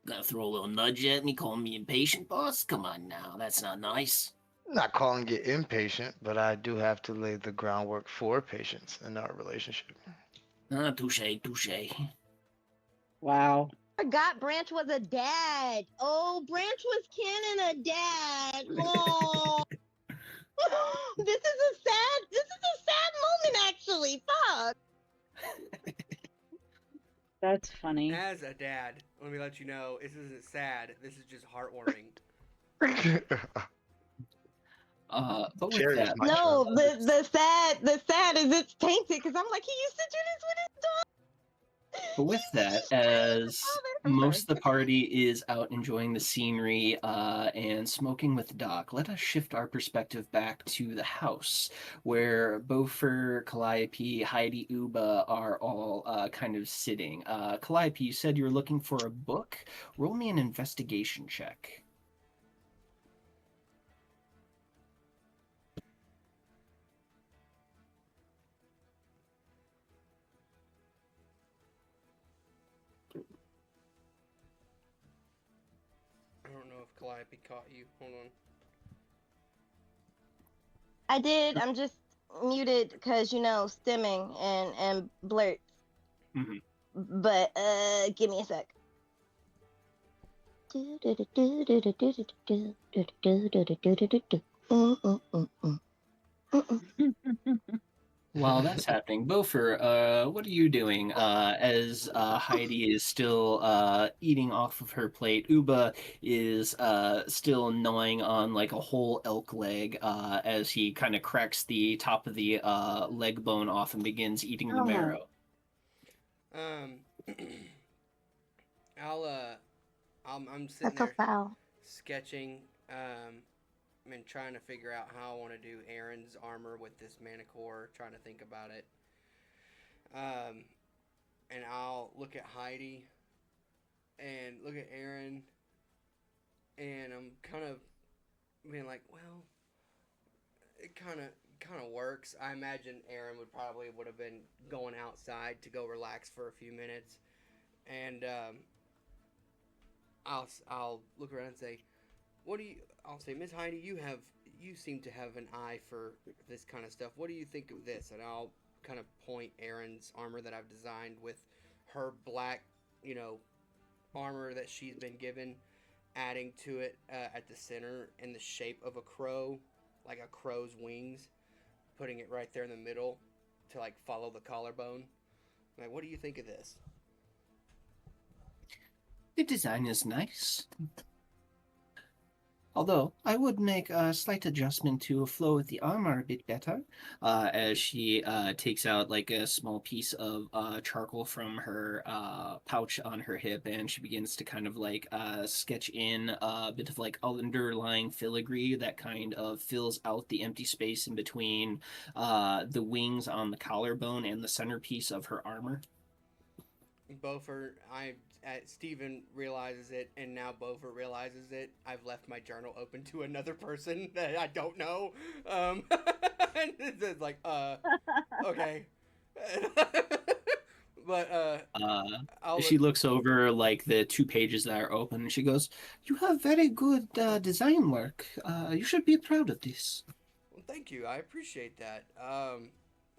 Gotta throw a little nudge at me, calling me impatient, boss? Come on now, that's not nice. Not calling you impatient, but I do have to lay the groundwork for patience in our relationship. Touche. Wow. forgot Branch was a dad. Oh, Branch was canon a dad. Oh, this is a sad moment actually. Fuck. That's funny. As a dad, let me let you know, this isn't sad. This is just heartwarming. But with Cherish that, my No, child. the sad is it's tainted because I'm like he used to do this with his dog. But with that, as most of the party is out enjoying the scenery and smoking with Doc, let us shift our perspective back to the house, where Bofer, Calliope, Heidi, Uba are all kind of sitting. Calliope, you said you were looking for a book. Roll me an investigation check. I don't know if Calliope caught you. Hold on. I did. I'm just muted because stimming and blurts. Mhm. But give me a sec. While that's happening, Bofer, what are you doing? As Heidi is still eating off of her plate, Uba is still gnawing on like a whole elk leg as he kind of cracks the top of the leg bone off and begins eating the Oh. marrow. I'm sitting That's so there foul. sketching, and trying to figure out how I want to do Aaron's armor with this manicore, trying to think about it. And I'll look at Heidi and look at Aaron, and I'm kind of being like, well, it kind of works. I imagine Aaron would have been going outside to go relax for a few minutes, and I'll look around and say, I'll say, Miss Heidi, you seem to have an eye for this kind of stuff. What do you think of this? And I'll kind of point Aaron's armor that I've designed with her black, armor that she's been given, adding to it at the center in the shape of a crow, like a crow's wings, putting it right there in the middle to like follow the collarbone. Like, what do you think of this? The design is nice. Although I would make a slight adjustment to flow with the armor a bit better, as she takes out like a small piece of charcoal from her pouch on her hip, and she begins to kind of like sketch in a bit of like underlying filigree that kind of fills out the empty space in between the wings on the collarbone and the centerpiece of her armor. Bofer, Steven realizes it, and now Bofer realizes it. I've left my journal open to another person that I don't know. And it's like, okay. But She looks over like the 2 pages that are open, and she goes, "You have very good design work. You should be proud of this." Well, thank you. I appreciate that.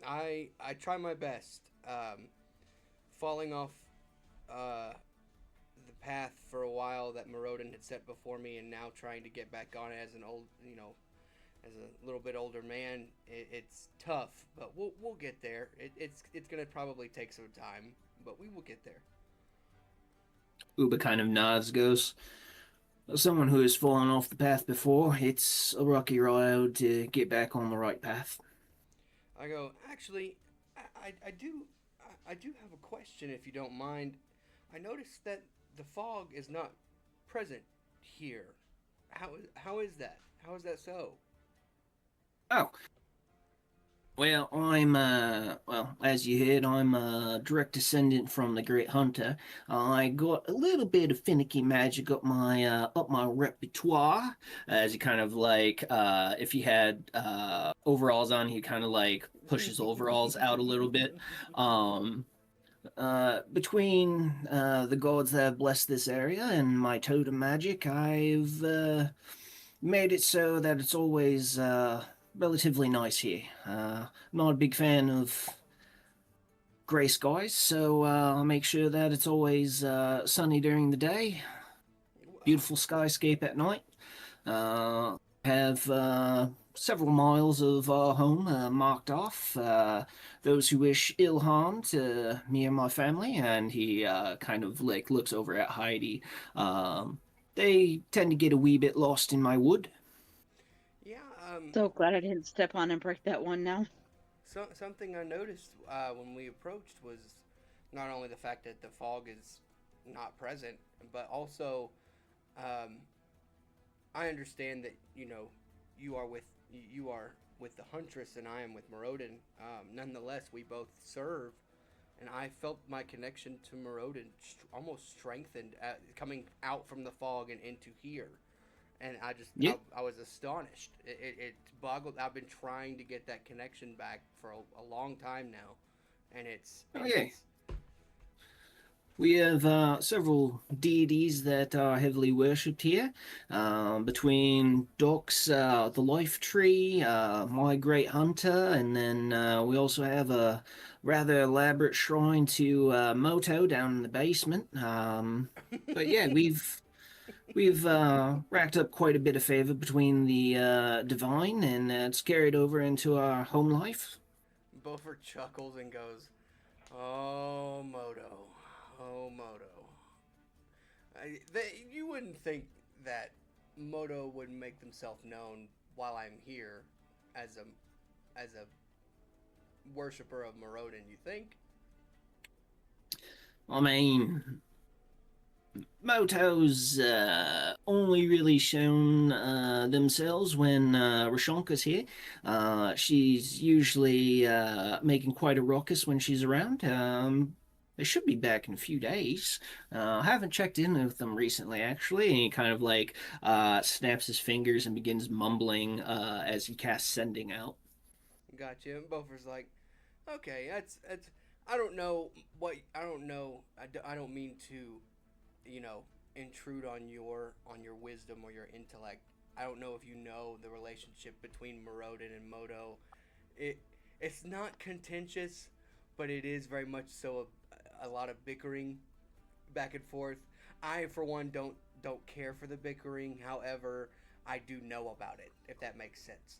I try my best. Falling off the path for a while that Morodin had set before me, and now trying to get back on it as an old, as a little bit older man, it's tough, but we'll get there. It's gonna probably take some time, but we will get there. Uba kind of nods, goes, "Someone who has fallen off the path before, it's a rocky road to get back on the right path." I go, actually, I do have a question, if you don't mind. I noticed that the fog is not present here. How is that? How is that so? Oh, well, as you heard, I'm a direct descendant from the Great Hunter. I got a little bit of finicky magic up my repertoire, as he kind of like, if he had overalls on, he kind of like pushes overalls out a little bit. Between the gods that have blessed this area and my totem magic, I've made it so that it's always relatively nice here. Not a big fan of grey skies, so I'll make sure that it's always sunny during the day. Beautiful skyscape at night. Have several miles of our home marked off. Those who wish ill harm to me and my family, and he kind of like looks over at Heidi. They tend to get a wee bit lost in my wood. Yeah. So glad I didn't step on and break that one now. Something I noticed when we approached was not only the fact that the fog is not present, but also I understand that you are with the Huntress and I am with Morodin. Nonetheless, we both serve, and I felt my connection to Morodin almost strengthened coming out from the fog and into here. And I was astonished. It boggled. I've been trying to get that connection back for a long time now, and it's We have several deities that are heavily worshipped here. Between Doc's the Life Tree, my Great Hunter, and then we also have a rather elaborate shrine to Moto down in the basement. But yeah, we've racked up quite a bit of favor between the divine, and it's carried over into our home life. Bofer chuckles and goes, "Oh, Moto. Oh, Moto. You wouldn't think that Moto would make themselves known while I'm here as a worshiper of Morodin, you think?" I mean, Moto's only really shown themselves when Rashonka's here. She's usually making quite a ruckus when she's around. They should be back in a few days. I haven't checked in with them recently, actually. And he kind of like snaps his fingers and begins mumbling as he casts Sending out. Gotcha. And Bofer's like, "Okay, that's. I don't know what. I don't know. I don't mean to, intrude on your wisdom or your intellect. I don't know if you know the relationship between Morodin and Moto. It's not contentious, but it is very much so a lot of bickering back and forth. I, for one, don't care for the bickering. However, I do know about it, if that makes sense."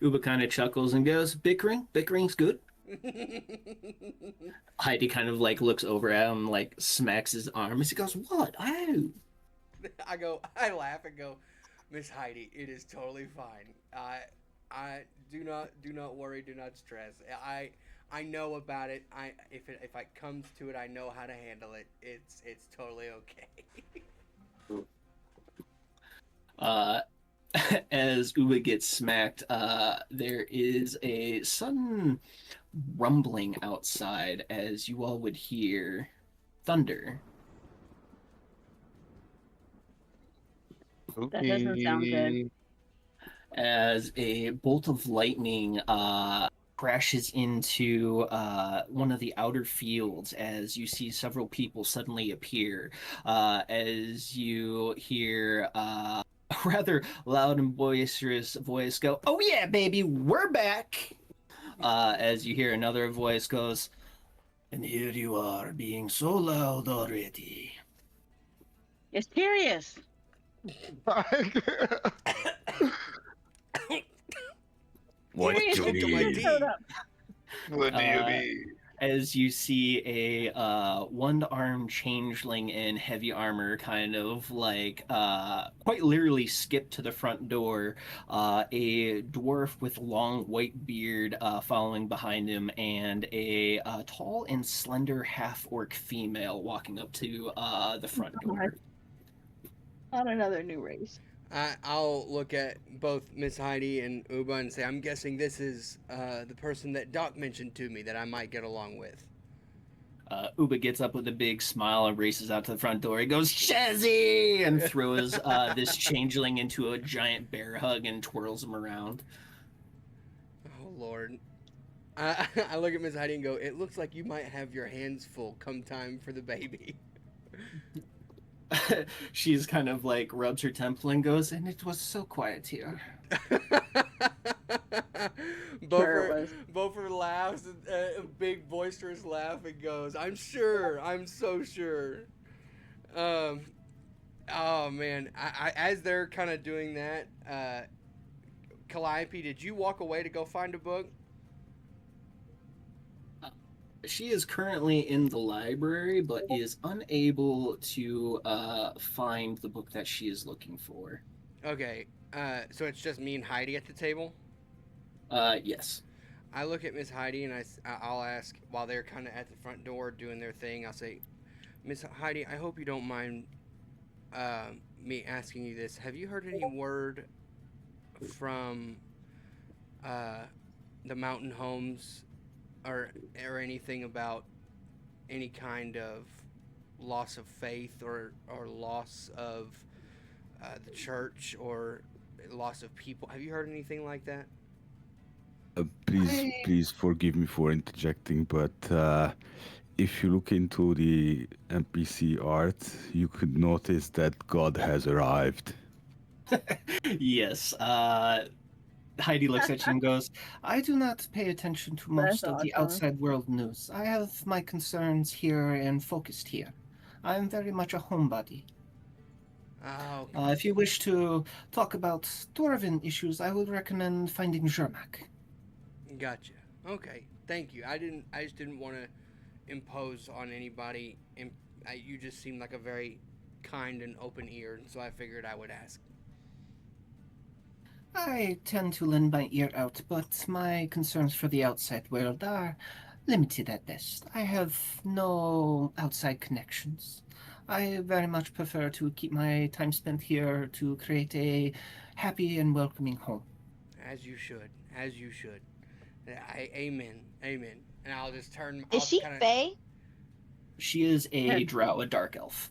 Uba kind of chuckles and goes, Bickering's good. Heidi kind of like looks over at him, like smacks his arm as he goes, "What? Oh." I laugh and go, "Miss Heidi, it is totally fine. I do not worry, do not stress. I know about it. If it comes to it, I know how to handle it. It's totally okay." As Uba gets smacked, there is a sudden rumbling outside as you all would hear thunder. That doesn't sound good. As a bolt of lightning crashes into one of the outer fields as you see several people suddenly appear as you hear a rather loud and boisterous voice go, "Oh yeah, baby, we're back." As you hear another voice goes, "And here you are being so loud already." It's serious. What Serious, do it's you my serious, tea. hold up. What do you mean? As you see a one-armed changeling in heavy armor kind of like quite literally skip to the front door, a dwarf with long white beard following behind him, and a tall and slender half-orc female walking up to the front door. Not another new race. I'll look at both Miss Heidi and Uba and say, "I'm guessing this is the person that Doc mentioned to me that I might get along with." Uba gets up with a big smile and races out to the front door. He goes, "Chazzy!" and throws this changeling into a giant bear hug and twirls him around. Oh, Lord. I look at Miss Heidi and go, "It looks like you might have your hands full come time for the baby." She's kind of like rubs her temple and goes, "And it was so quiet here." Sure it was. Bofer laughs, a big boisterous laugh, and goes, "I'm sure. I'm so sure." Um, oh man, as they're kind of doing that, Calliope, did you walk away to go find a book? She is currently in the library, but is unable to find the book that she is looking for. Okay, so it's just me and Heidi at the table. Yes. I look at Miss Heidi and I'll ask while they're kind of at the front door doing their thing. I'll say, Miss Heidi, I hope you don't mind me asking you this. Have you heard any word from uh, the mountain homes or anything about any kind of loss of faith or loss of the church or loss of people? Have you heard anything like that? Please, I please forgive me for interjecting, but if you look into the NPC art, you could notice that God has arrived. yes. Heidi looks at you and goes, I do not pay attention to That's most of the awesome. outside world news. I have my concerns here and focused here. I am very much a homebody. Oh, If you wish to talk about Dwarven issues, I would recommend finding Zermak. gotcha. Okay, thank you. I just didn't want to impose on anybody. And you just seem like a very kind and open ear, and so I figured I would ask. I tend to lend my ear out, but my concerns for the outside world are limited at best. I have no outside connections. I very much prefer to keep my time spent here to create a happy and welcoming home. As you should. As you should. Amen. Amen. And I'll just turn. Is I'll she kind of. Faye? She is a drow, a dark elf.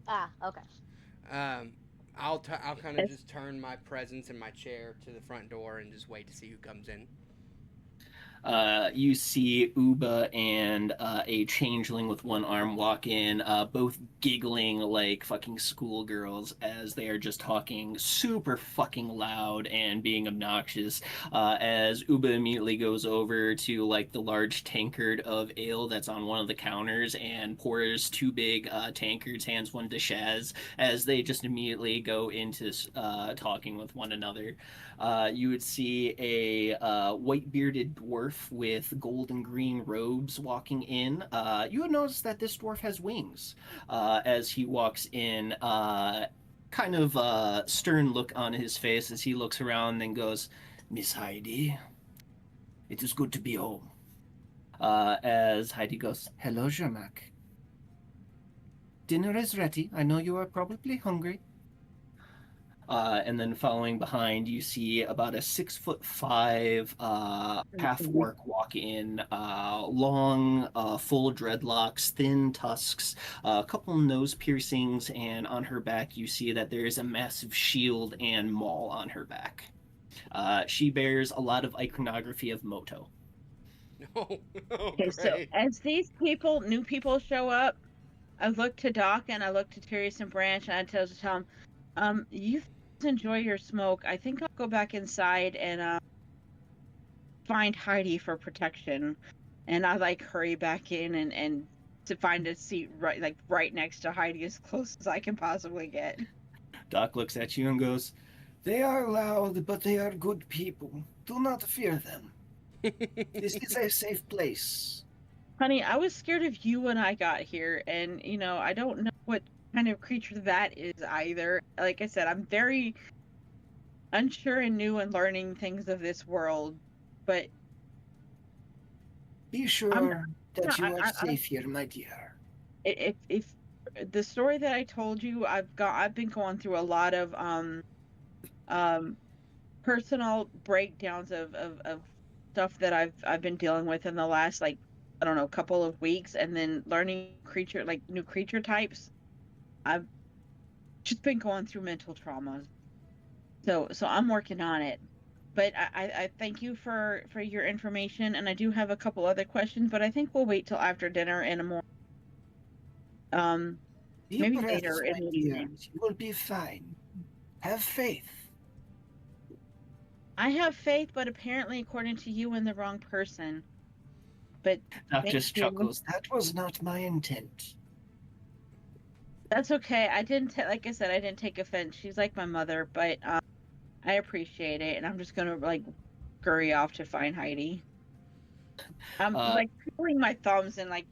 Ah, okay. Um, I'll kind of just turn my presence in my chair to the front door and just wait to see who comes in. You see Uba and a changeling with one arm walk in, both giggling like fucking schoolgirls as they are just talking super fucking loud and being obnoxious. As Uba immediately goes over to like the large tankard of ale that's on one of the counters and pours two big tankards, hands one to Shaz, as they just immediately go into talking with one another. You would see a white bearded dwarf with gold and green robes walking in. You would notice that this dwarf has wings as he walks in. Kind of stern look on his face as he looks around and goes, Miss Heidi, it is good to be home. As Heidi goes, Hello, Jermak. Dinner is ready. I know you are probably hungry. And then following behind, you see about a 6'5" half orc walk in, long, full dreadlocks, thin tusks, a couple nose piercings, and on her back, you see that there is a massive shield and maul on her back. She bears a lot of iconography of Moto. Oh, Okay, so great. as these new people show up, I look to Doc and I look to Tirius and Branch and I tell them, you enjoy your smoke. I think I'll go back inside and find Heidi for protection. And I like hurry back in and to find a seat right next to Heidi as close as I can possibly get. Doc looks at you and goes, They are loud, but they are good people. Do not fear them. This is a safe place. Honey, I was scared of you when I got here, and I don't know what kind of creature that is either. Like I said, I'm very unsure and new and learning things of this world, but Be I'm sure that you are I, safe here, my dear. if the story that I told you, I've been going through a lot of personal breakdowns of stuff that I've been dealing with in the last like I don't know couple of weeks, and then learning new creature types. I've just been going through mental traumas, so I'm working on it. But I thank you for your information, and I do have a couple other questions, but I think we'll wait till after dinner and a more um Deep maybe breaths, later in my the dear. evening. You will be fine. Have faith. I have faith, but apparently, according to you, in the wrong person. But Doc thank just you. chuckles. That was not my intent. That's okay. I didn't like I said, I didn't take offense. She's like my mother, but I appreciate it, and I'm just gonna like scurry off to find Heidi. I'm like twiddling my thumbs and like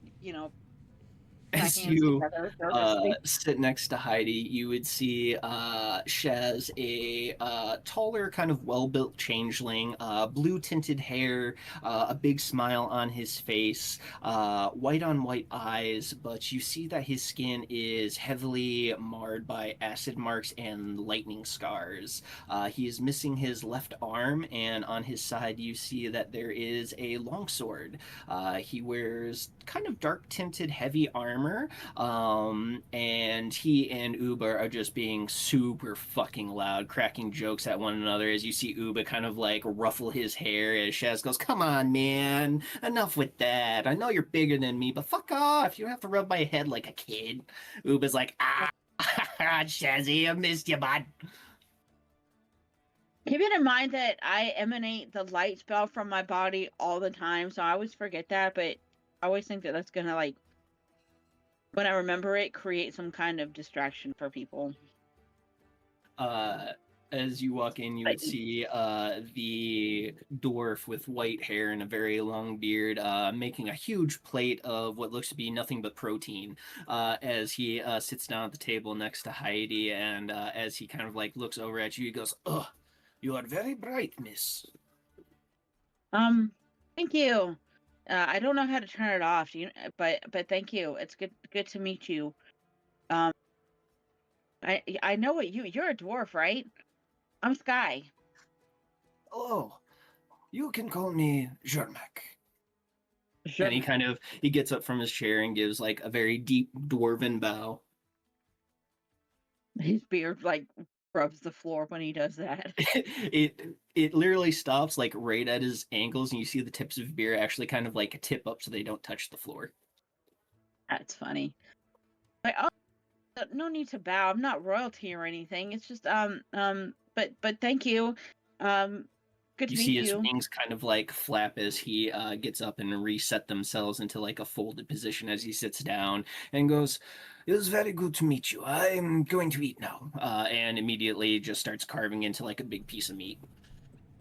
my As hands you together. So just sit next to Heidi, you would see Shaz, a taller, kind of well-built changeling, blue tinted hair, a big smile on his face, white on white eyes, but you see that his skin is heavily marred by acid marks and lightning scars. He is missing his left arm, and on his side, you see that there is a longsword. He wears kind of dark tinted heavy armor, and he and Uba are just being super fucking loud, cracking jokes at one another as you see Uba kind of like ruffle his hair as Shaz goes, "Come on, man, enough with that. I know you're bigger than me, but fuck off. You don't have to rub my head like a kid." Uba's like, "Ah, Shazzy, I missed you, bud." keeping in mind that I emanate the light spell from my body all the time, so I always forget that. But I always think that that's gonna like when I remember it, create some kind of distraction for people. As you walk in, you would see the dwarf with white hair and a very long beard making a huge plate of what looks to be nothing but protein as he sits down at the table next to Heidi. And as he kind of like looks over at you, he goes, "Ugh, you are very bright, miss." Thank you. I don't know how to turn it off, but thank you. It's good to meet you. I know what you're a dwarf, right? I'm Sky. "Oh, you can call me Jermak." Sure. And he gets up from his chair and gives like a very deep dwarven bow. His beard like rubs the floor when he does that. it literally stops like right at his ankles, and you see the tips of beer actually kind of like tip up so they don't touch the floor. That's funny. Like, oh, no need to bow. I'm not royalty or anything. It's just but thank you. Good to You meet see his you. wings kind of like flap as he gets up and reset themselves into like a folded position as he sits down and goes, "It was very good to meet you. I'm going to eat now." And immediately just starts carving into like a big piece of meat.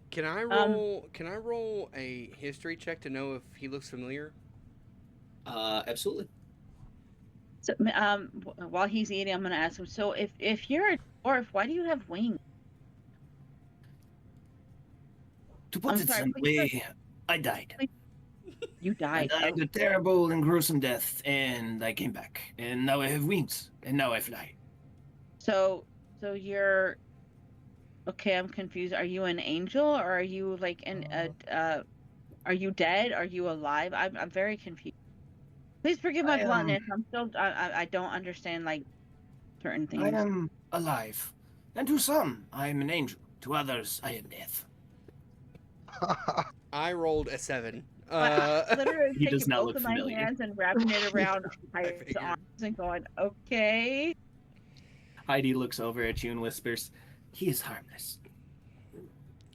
Can I roll? Can I roll a history check to know if he looks familiar? Absolutely. So, while he's eating, I'm gonna ask him. So, if you're a dwarf, why do you have wings? To put it simply, I died. You I died. died a terrible and gruesome death, and I came back, and now I have wings, and now I fly. So you're okay. I'm confused. Are you an angel, or are you like are you dead? Are you alive? I'm very confused. Please forgive my bluntness. I'm still I don't understand like certain I things. am alive, and to some, I am an angel. To others, I am death. I rolled a 7. Literally He taking does not both look of my familiar. hands and wrapping it around my figured. arms and going, okay. Heidi looks over at you and whispers, "He is harmless."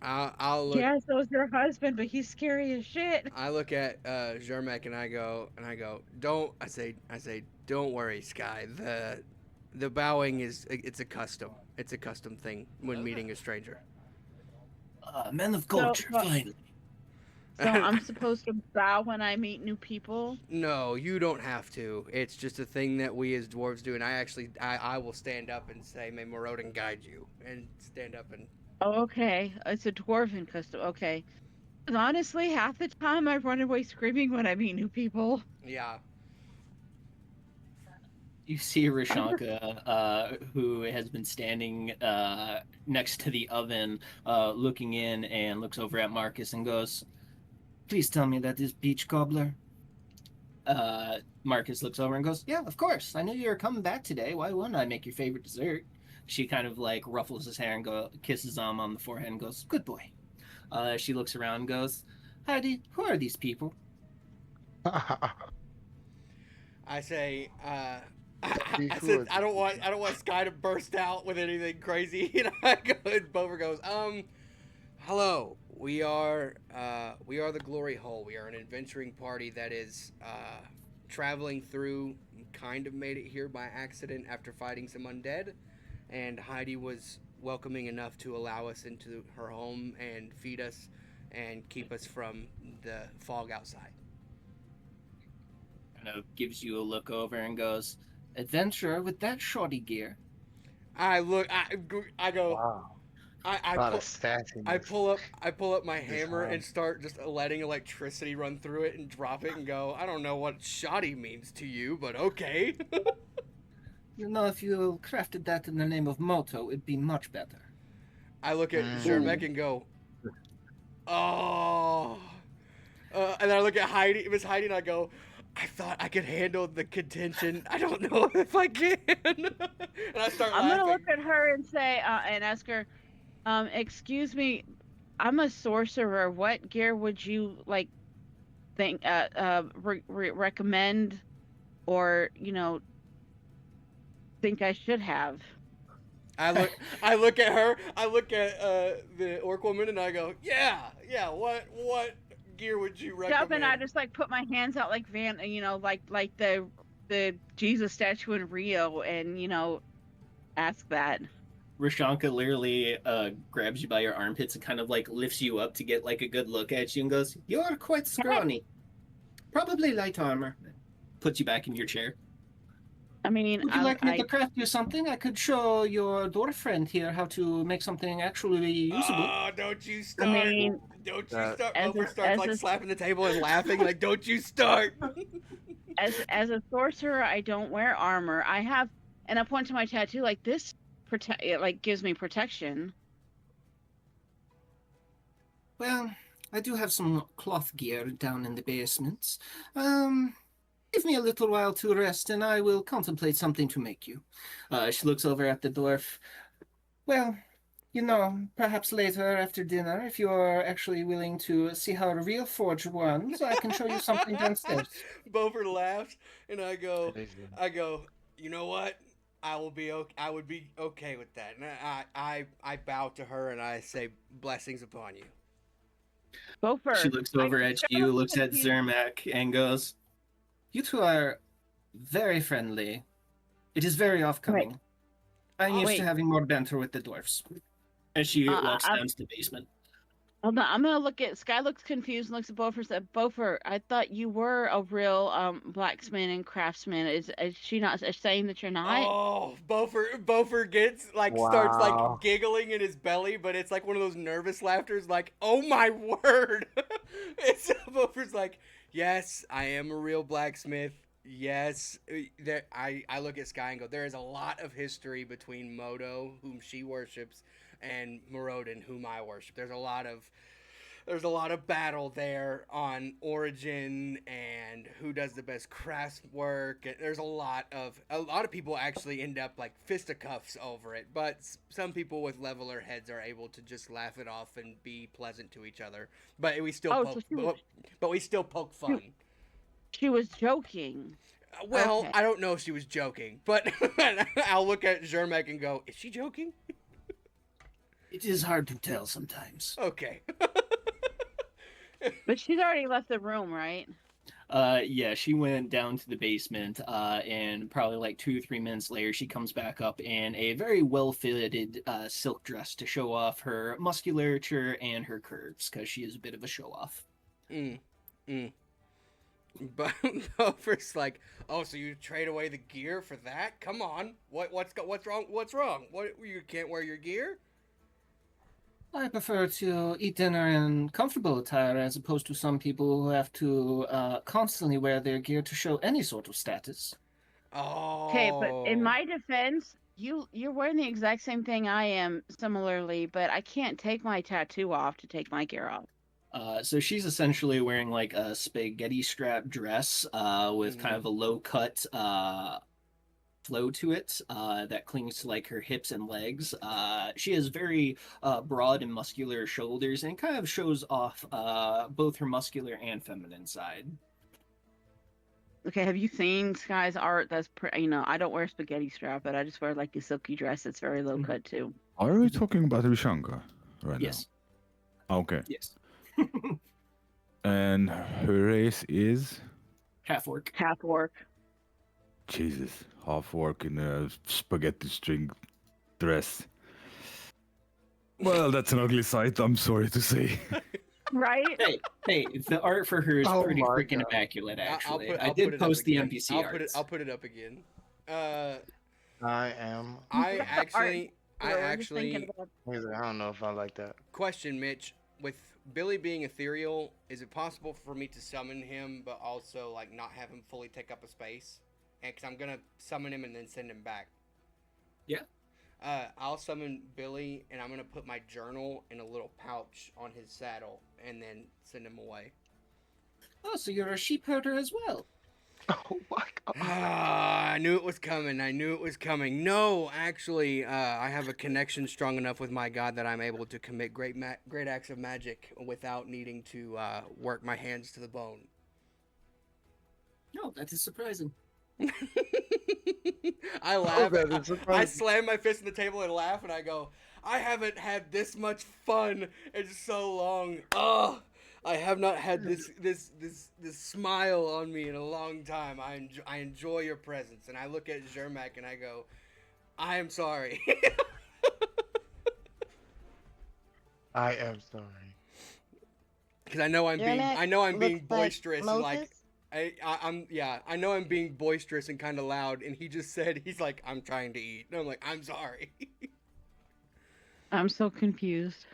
I'll look. Yeah, so is your husband, but he's scary as shit. I look at Jermek and I go, don't. I say, don't worry, Sky. The bowing it's a custom. It's a custom thing when meeting a stranger. Men of culture, finally. So I'm supposed to bow when I meet new people? No, you don't have to. It's just a thing that we as dwarves do, and I will stand up and say, "May Morodin guide you," and stand up and. Oh, okay. It's a dwarven custom. Okay. Honestly, half the time I run away screaming when I meet new people. Yeah. You see Rashanka, who has been standing next to the oven, looking in, and looks over at Marcus and goes, "Please tell me that is peach cobbler." Marcus looks over and goes, "Yeah, of course. I knew you were coming back today. Why wouldn't I make your favorite dessert?" She kind of like ruffles his hair and kisses him on the forehead and goes, "Good boy." She looks around and goes, "Heidi, who are these people?" I say, I said, I don't want Sky to burst out with anything crazy. And Bover goes, Hello, we are the Glory Hole. We are an adventuring party that is traveling through. Kind of made it here by accident after fighting some undead, and Heidi was welcoming enough to allow us into her home and feed us and keep us from the fog outside. Kind of gives you a look over and goes, "Adventurer with that shoddy gear." I look. I go. Wow. I A lot of pull. sassiness. I pull up my This hammer hard. and start just letting electricity run through it and drop it and go. I don't know what shoddy means to you, but okay. You know, if you crafted that in the name of Moto, it'd be much better. I look at Mm. Zermek and go, oh. And then I look at Heidi, Miss Heidi, and I go, I thought I could handle the contention. I don't know if I can. And I start I'm laughing. gonna look at her and say, and ask her, excuse me, I'm a sorcerer. What gear would you think, recommend, or think I should have? I look at her. I look at the orc woman, and I go, yeah. What gear would you Up and I recommend? just put my hands out like like the Jesus statue in Rio, and ask that. Rashanka literally grabs you by your armpits and kind of lifts you up to get a good look at you and goes, "You're quite scrawny. Probably light armor." Puts you back in your chair. I mean, Would you like me to craft you something? I could show your dwarf friend here how to make something actually usable. Oh, don't you start. I mean, don't you start. as Bofer a- starts as a- slapping the table and laughing like, don't you start. as a sorcerer, I don't wear armor. I have, and I point to my tattoo, like this it gives me protection. Well, I do have some cloth gear down in the basements. Give me a little while to rest, and I will contemplate something to make you. She looks over at the dwarf. Well, perhaps later after dinner, if you're actually willing to see how a real forge runs, I can show you something downstairs. Bofer laughs, and I go, you know what? I would be okay with that. And I bow to her and I say blessings upon you. Bofer. She looks over at you, looks at Zermak, and goes, "You two are very friendly. It is very off-coming. I'm used to having more banter with the dwarfs." And she walks down to the basement. Hold on, I'm gonna look at Sky. Looks confused and looks at Bofer. Said, "Bofer, I thought you were a real blacksmith and craftsman. Is she not saying that you're not?" Oh, Bofer gets starts giggling in his belly, but it's like one of those nervous laughters, like, oh my word. And so Bofer's like, yes, I am a real blacksmith. Yes, I look at Sky and go, there is a lot of history between Moto, whom she worships, and Morodin, whom I worship. There's a lot of battle there on origin and who does the best crafts work. There's a lot of people actually end up like fisticuffs over it, but some people with leveler heads are able to just laugh it off and be pleasant to each other. But we still poke fun. She was joking. Well, Okay. I don't know if she was joking, but I'll look at Zermek and go, is she joking? It is hard to tell sometimes. Okay. But she's already left the room, right? Yeah, she went down to the basement, and probably 2-3 minutes later, she comes back up in a very well-fitted silk dress to show off her musculature and her curves, because she is a bit of a show-off. But Bofer's like, oh, so you trade away the gear for that? Come on, what's wrong? What's wrong? What, you can't wear your gear? I prefer to eat dinner in comfortable attire as opposed to some people who have to constantly wear their gear to show any sort of status. Oh. Okay, but in my defense, you're wearing the exact same thing I am, similarly, but I can't take my tattoo off to take my gear off. So she's essentially wearing a spaghetti strap dress with kind of a low cut flow to it that clings to her hips and legs. She has very broad and muscular shoulders and kind of shows off both her muscular and feminine side. Okay, have you seen Sky's art? That's I don't wear spaghetti strap, but I just wear a silky dress that's very low cut too. Are we talking about Rishanka right yes. Okay. Yes. And her race is Half orc. Half orc. Jesus, half orc in a spaghetti string dress. Well, that's an ugly sight. I'm sorry to say. Right? Hey, the art for her is Oh pretty my freaking God. immaculate. Actually, I'll I put did it up post the again. NPC arts. I'll put it up again. I am. I Look at the art. We're just thinking actually about He's like, I don't know if I like that. question, Mitch. With Billy being ethereal, is it possible for me to summon him, but also like not have him fully take up a space? And because I'm gonna summon him and then send him back. Yeah. I'll summon Billy, and I'm gonna put my journal in a little pouch on his saddle, and then send him away. Oh, so you're a sheep herder as well? Oh my God. I knew it was coming. No, actually, I have a connection strong enough with my god that I'm able to commit great acts of magic without needing to work my hands to the bone. No, that is surprising. I laugh. that is I surprising. slam my fist on the table and laugh, and I go, I haven't had this much fun in so long. Oh, I have not had this smile on me in a long time. I enjoy your presence, and I look at Zermac and I go, I am sorry. I am sorry. Because I know I'm being looks like boisterous and like Moses. I know I'm being boisterous and kind of loud, and he just said he's like, I'm trying to eat, and I'm like, I'm sorry. I'm so confused.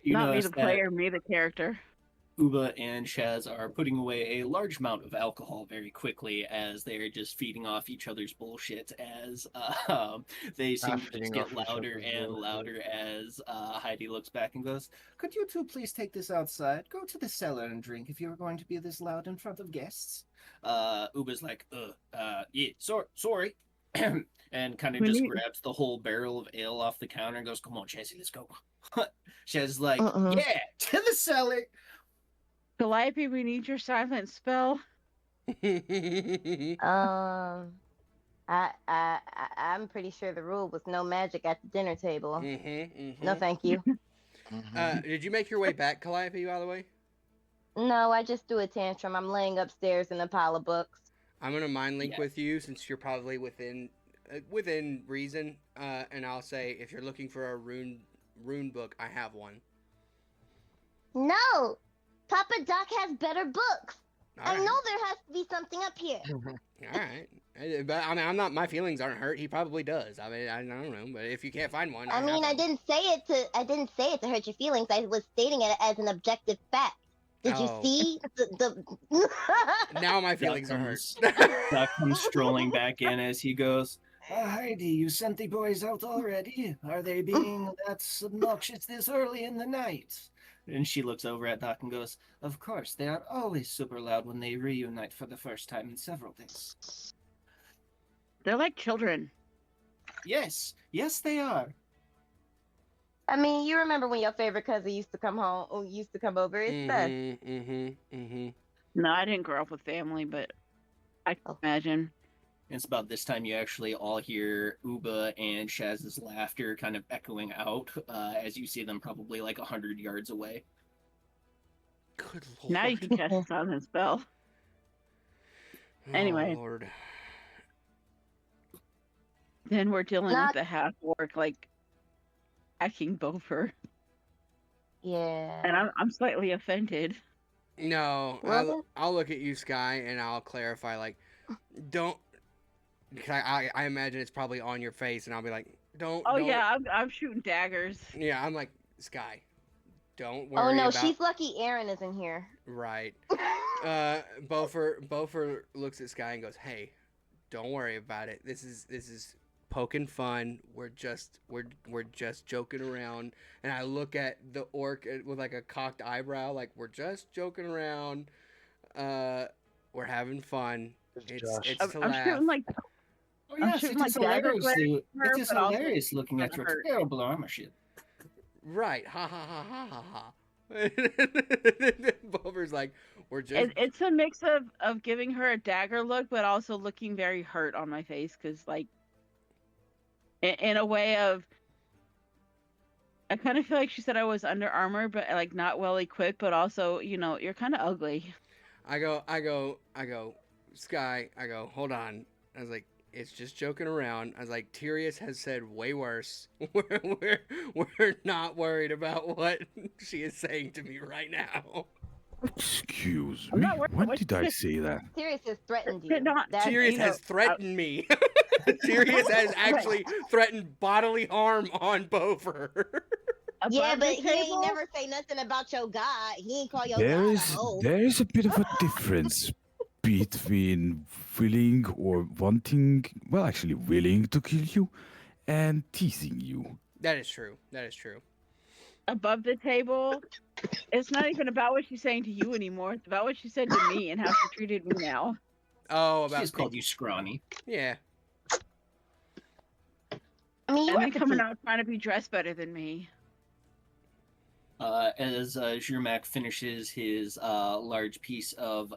You Not me notice the that player, me the character. Uba and Shaz are putting away a large amount of alcohol very quickly as they're just feeding off each other's bullshit as they seem to just feeding get off each louder other's and bullshit. louder as Heidi looks back and goes, "Could you two please take this outside? Go to the cellar and drink if you're going to be this loud in front of guests." Uba's like, yeah, sorry. And kind of We just need- grabs the whole barrel of ale off the counter and goes, "Come on, Chazzy, let's go." Shaz's like, Mm-mm. "Yeah, to the cellar." Calliope, we need your silent spell. I'm pretty sure the rule was no magic at the dinner table. Mm-hmm. No, thank you. Did you make your way back, Calliope, by the way? No, I just do a tantrum. I'm laying upstairs in a pile of books. I'm gonna mind link Yeah. with you since you're probably within reason, and I'll say if you're looking for a rune book, I have one. No, Papa Doc has better books. All I right. know there has to be something up here. All right, but I mean, I'm not. My feelings aren't hurt. He probably does. I mean, I don't know, but if you can't find one, I mean, I didn't say it to hurt your feelings. I was stating it as an objective fact. Did you Oh. see the Now my feelings are hurt. Doc comes strolling back in as he goes, Heidi, you sent the boys out already? Are they being that obnoxious this early in the night? And she looks over at Doc and goes, Of course, they are always super loud when they reunite for the first time in several days. They're like children. Yes, they are. I mean, you remember when your favorite cousin used to come over? It's best. No, I didn't grow up with family, but I can imagine. It's about this time you actually all hear Uba and Shaz's laughter kind of echoing out as you see them probably like 100 yards away. Good lord. Now you can cast a silent spell. Anyway. Oh, Lord. Then we're dealing Not- with the half orc, like hacking Bofer, Yeah. and I'm slightly offended. No, Well, I'll look at you, Sky, and I'll clarify. Like, don't. Cause I imagine it's probably on your face, and I'll be like, don't. Oh don't. yeah, I'm shooting daggers. Yeah, I'm like, Sky, don't worry. Oh no, about... she's lucky Aaron isn't here. Right. Bofer looks at Sky and goes, "Hey, don't worry about it. This is poking fun. We're just joking around." And I look at the orc with like a cocked eyebrow, like we're just joking around. We're having fun. It's to I'm laugh. shooting like Oh I'm yes, shooting it is like dagger hilarious. flares at her, It is but also hilarious looking at your hurt. terrible armor ship. Right. Ha ha ha ha ha ha. Bover's like, we're just. It's a mix of giving her a dagger look, but also looking very hurt on my face, because like in a way of I kind of feel like she said I was under armor, but like not well equipped, but also, you're kind of ugly. I go, Sky, hold on. I was like, it's just joking around. I was like, Tyrius has said way worse. We're not worried about what she is saying to me right now. Excuse I'm me. not worried When what did she I did. say that? Sirius has threatened you. Did not. That's, Tyrius has threatened me. Tyrius has actually threatened bodily harm on Bover. yeah, Above but the he table? ain't never say nothing about your God. He ain't call your There God a is hoe. there is a bit of a difference between willing or wanting, well, actually willing to kill you, and teasing you. That is true. That is true. Above the table. It's not even about what she's saying to you anymore. It's about what she said to me and how she treated me now. Oh, She about just called you scrawny. Yeah. I mean, you And are then coming petite. out trying to be dressed better than me. As Zermac finishes his large piece of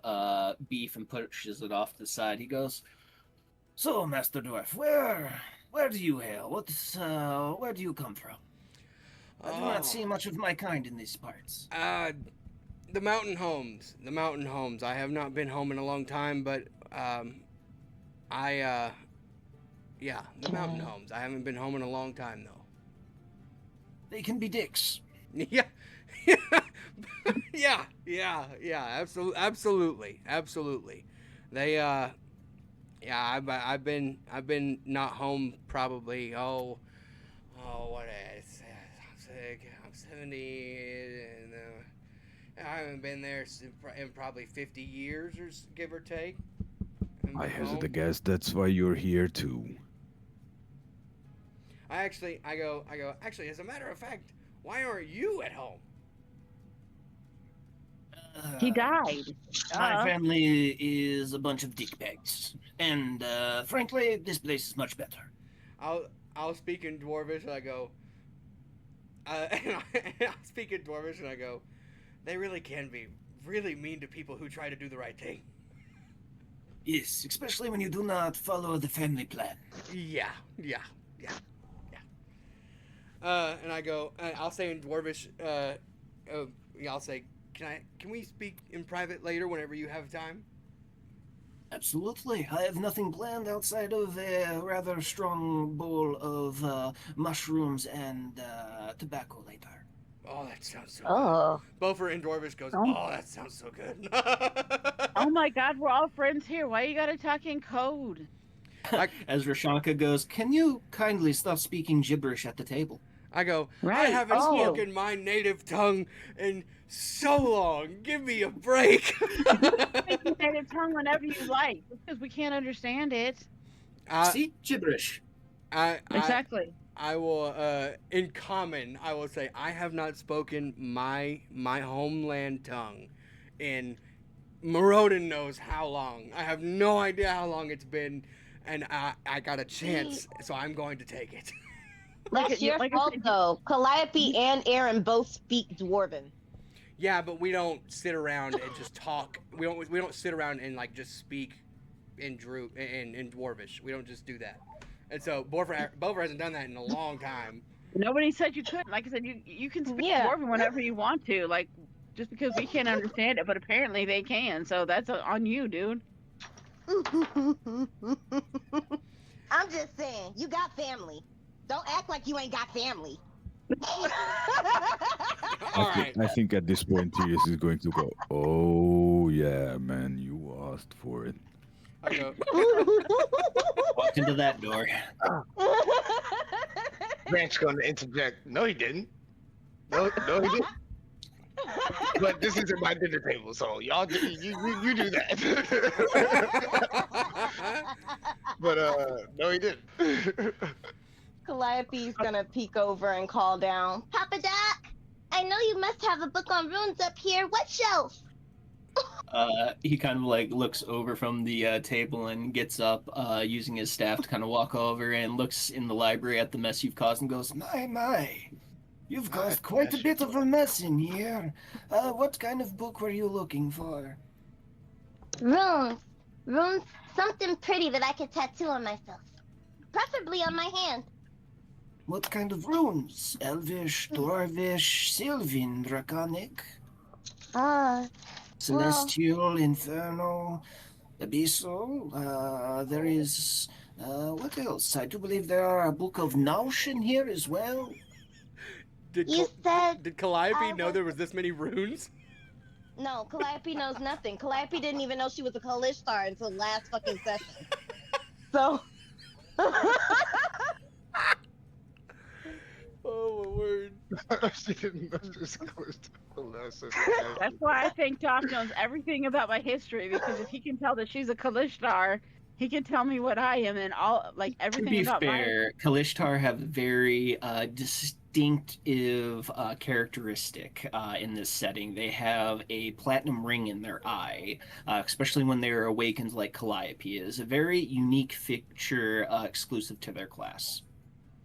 beef and pushes it off to the side, he goes, "So, Master Dwarf, where do you hail? Where do you come from? I do not see much of my kind in these parts." The mountain homes. The mountain homes. I have not been home in a long time, but yeah, the mountain homes. I haven't been home in a long time though. They can be dicks. Yeah. yeah, absolutely. They yeah, I've been not home probably what is I'm 70 and I haven't been there in probably 50 years or give or take. I hazard a guess that's why you're here too. I go, actually, as a matter of fact, why aren't you at home? He died. My family is a bunch of dickbags, and frankly, this place is much better. I'll speak in Dwarvish and I go, and I'll speak in Dwarvish and I go, they really can be really mean to people who try to do the right thing. Yes, especially when you do not follow the family plan. Yeah. And I go, I'll say in Dwarvish, I'll say, can we speak in private later whenever you have time? Absolutely. I have nothing planned outside of a rather strong bowl of mushrooms and tobacco later. Oh, that sounds so Oh. good. Bofer in Dwarvish goes, oh, that sounds so good. Oh my God, we're all friends here. Why you gotta talk in code? As Rashanka goes, "Can you kindly stop speaking gibberish at the table?" I go, Right. I haven't spoken my native tongue in so long. Give me a break. Speak your native tongue whenever you like, because we can't understand it. See? Gibberish. Exactly. I will, in common, I will say, I have not spoken my homeland tongue in Morodin knows how long. I have no idea how long it's been, and I got a chance, so I'm going to take it. That's your fault, though. Calliope and Aaron both speak Dwarven. Yeah, but we don't sit around and just talk. We don't sit around and like just speak in Dwarvish. We don't just do that. And so Bover hasn't done that in a long time. Nobody said you couldn't. Like I said, you can speak Dwarven whenever you want to. Like, just because we can't understand it, but apparently they can. So that's on you, dude. I'm just saying, you got family. Don't act like you ain't got family. I think at this point Tyrius is going to go, oh yeah, man, you asked for it. I go. Walked into that door. Grant's going to interject. No, he didn't. No, he didn't. But this isn't my dinner table, so y'all you do that. But no, he didn't. Calliope's gonna peek over and call down, Papa Doc, I know you must have a book on runes up here. What shelf? He kind of like looks over from the table and gets up, using his staff to kind of walk over and looks in the library at the mess you've caused and goes, My, you've caused quite a bit of a mess in here. What kind of book were you looking for? Runes, something pretty that I could tattoo on myself, preferably on my hand. What kind of runes? Elvish, Dwarvish, Sylvan, Draconic, Ah, Celestial, Infernal, Abyssal. There is. What else? I do believe there are a book of Naush in here as well. Did You said did Calliope I know was- there was this many runes? no. Calliope knows nothing. Calliope didn't even know she was a Kalishtar until last fucking session. So. Oh my word! She didn't know she was close to the last of That's why I think Doc knows everything about my history, because if he can tell that she's a Kalishtar, he can tell me what I am and all, like, To everything be about fair, Kalishtar have a very distinctive characteristic in this setting. They have a platinum ring in their eye, especially when they're awakened like Calliope is. A very unique feature exclusive to their class.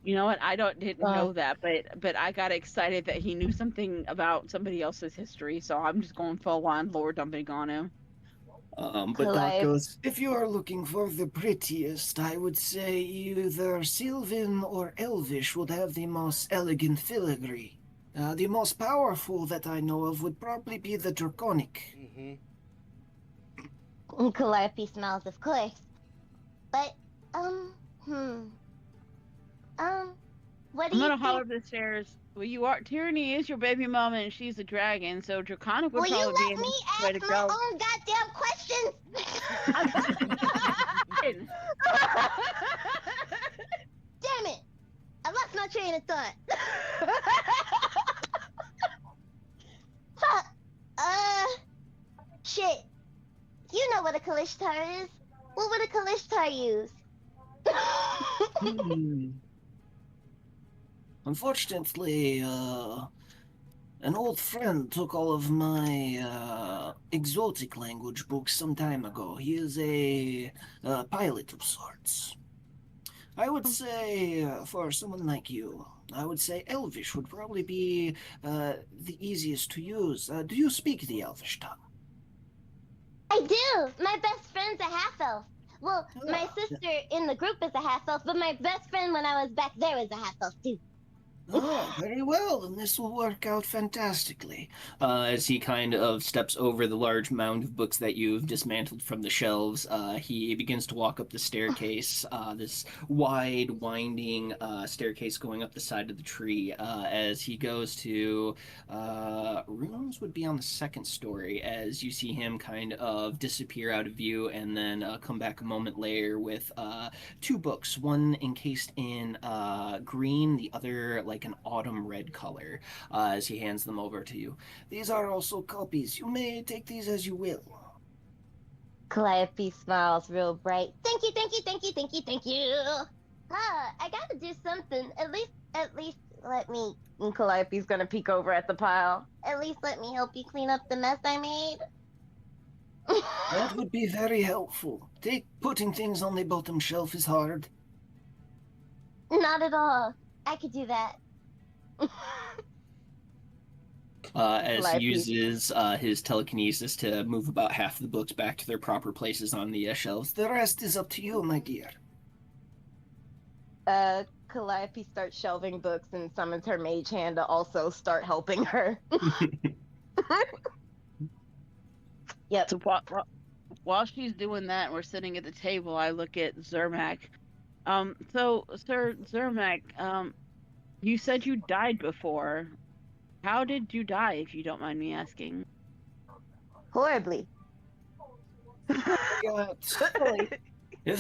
You know what? Didn't know that, but I got excited that he knew something about somebody else's history, so I'm just going full on lore dumping on him. But Doc goes, if you are looking for the prettiest, I would say either Sylvan or Elvish would have the most elegant filigree. The most powerful that I know of would probably be the Draconic. Calliope smiles, of course. But what do I'm you gonna think? holler up the stairs. Well, Tyranny is your baby mama, and she's a dragon, so Draconic would Will you probably be let a me way to ask my go. own goddamn questions? Damn it! I lost my train of thought. Shit. You know what a Kalishtar is. What would a Kalishtar use? Unfortunately, an old friend took all of my exotic language books some time ago. He is a pilot of sorts. I would say, for someone like you, I would say Elvish would probably be the easiest to use. Do you speak the Elvish tongue? I do. My best friend's a half elf. Well, my sister in the group is a half elf, but my best friend when I was back there was a half elf too. Oh, very well, then this will work out fantastically. As he kind of steps over the large mound of books that you've dismantled from the shelves, he begins to walk up the staircase, this wide, winding staircase going up the side of the tree. As he goes to rooms would be on the second story, as you see him kind of disappear out of view and then come back a moment later with two books, one encased in green, the other like an autumn red color, as he hands them over to you. These are also copies. You may take these as you will. Calliope smiles real bright. Thank you, thank you, thank you, thank you, thank you. I gotta do something. At least let me. And Calliope's gonna peek over at the pile. At least let me help you clean up the mess I made. That would be very helpful. Putting things on the bottom shelf is hard. Not at all. I could do that. As he uses his telekinesis to move about half the books back to their proper places on the shelves. The rest is up to you, my dear. Calliope starts shelving books and summons her mage hand to also start helping her. Yep. So while she's doing that, we're sitting at the table. I look at Zermac. So Sir Zermac, you said you died before. How did you die, if you don't mind me asking? Horribly. If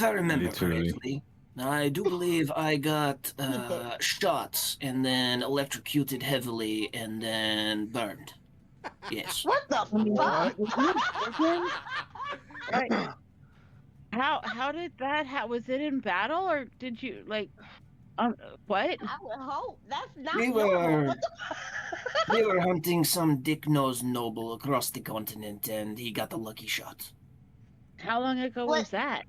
I remember Literally. correctly, I do believe I got shot and then electrocuted heavily and then burned. Yes. What the fuck? Right. How did that? Was it in battle, or did you like? What? I would hope that's not We normal. were- What the We were hunting some dick-nosed noble across the continent and he got a lucky shot. How long ago What? was that?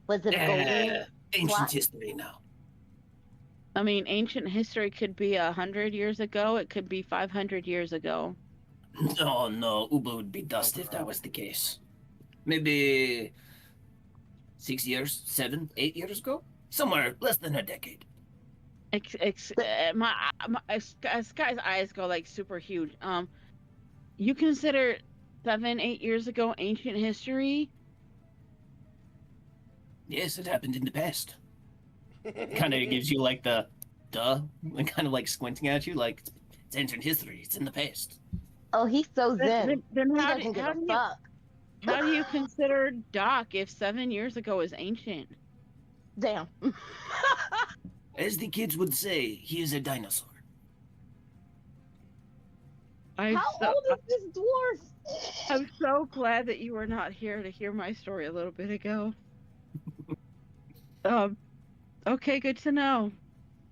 Was it a golden? Ancient What? history now. I mean, ancient history could be 100 years ago. It could be 500 years ago. No, Uba would be dust if that was the case. Maybe 6 years, 7, 8 years ago? Somewhere less than a decade. Sky's eyes go like super huge. You consider 7, 8 years ago ancient history? Yes, it happened in the past. Kind of gives you like the duh, and kind of like squinting at you, like it's ancient history. It's in the past. Oh, he's so zen. Then He doesn't give a fuck. how do you consider Doc if 7 years ago is ancient? Damn. As the kids would say, he is a dinosaur. I'm How so old is this dwarf? I'm so glad that you were not here to hear my story a little bit ago. Okay, good to know.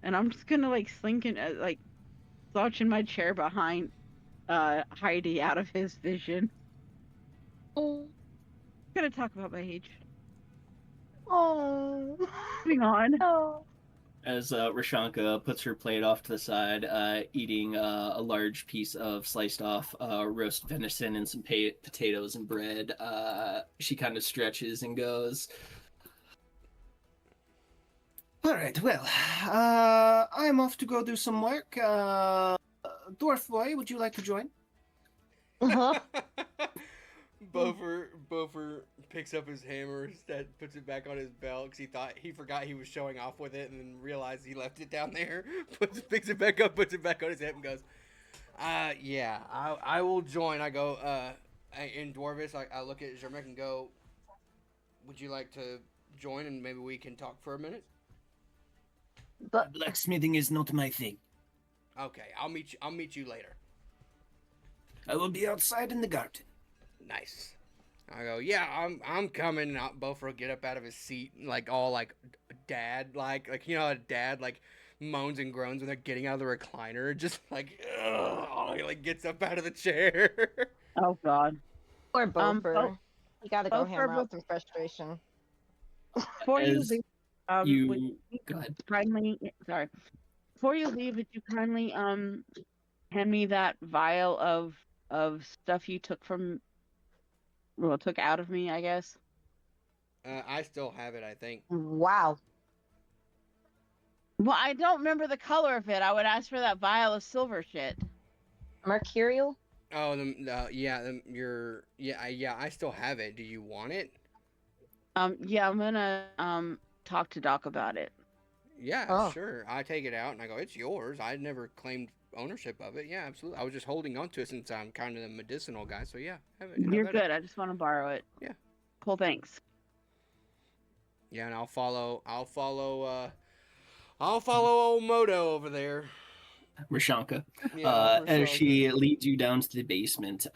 And I'm just gonna like slink in, like slouch in my chair behind Heidi out of his vision. Oh. Gonna talk about my age. Oh. Moving on. Oh. As Rashanka puts her plate off to the side, eating a large piece of sliced off roast venison and some potatoes and bread, she kind of stretches and goes, all right, well, I'm off to go do some work. Dwarf boy, would you like to join? Uh-huh. Bofer picks up his hammer, puts it back on his belt because he forgot he was showing off with it, and then realized he left it down there. Picks it back up, puts it back on his hip, and goes, yeah, I will join. I go, in Dwarvish, I look at Zermek and go, would you like to join, and maybe we can talk for a minute? But Blacksmithing is not my thing. Okay, I'll meet you later. I will be outside in the garden. Nice. I go, yeah, I'm coming. And Bofer will get up out of his seat, like all like dad, like you know, how a dad like moans and groans when they're getting out of the recliner, just like, ugh, he like gets up out of the chair. Oh God. or Bofer. You gotta go Bofer, hammer out some frustration. Before you As leave, would you go ahead. kindly, sorry. Before you leave, would you kindly hand me that vial of stuff you took took out of me, I guess. I still have it, I think. Wow. Well, I don't remember the color of it. I would ask for that vial of silver shit. Mercurial? Oh, I still have it. Do you want it? Yeah, I'm gonna talk to Doc about it. Yeah, Oh. sure. I take it out and I go, it's yours. I never claimed ownership of it. Yeah, absolutely. I was just holding on to it since I'm kind of the medicinal guy. So yeah, have it. You're good. I just want to borrow it. Yeah. Cool. Thanks. Yeah, and I'll follow old Moto over there. Rashanka. Yeah, As she leads you down to the basement,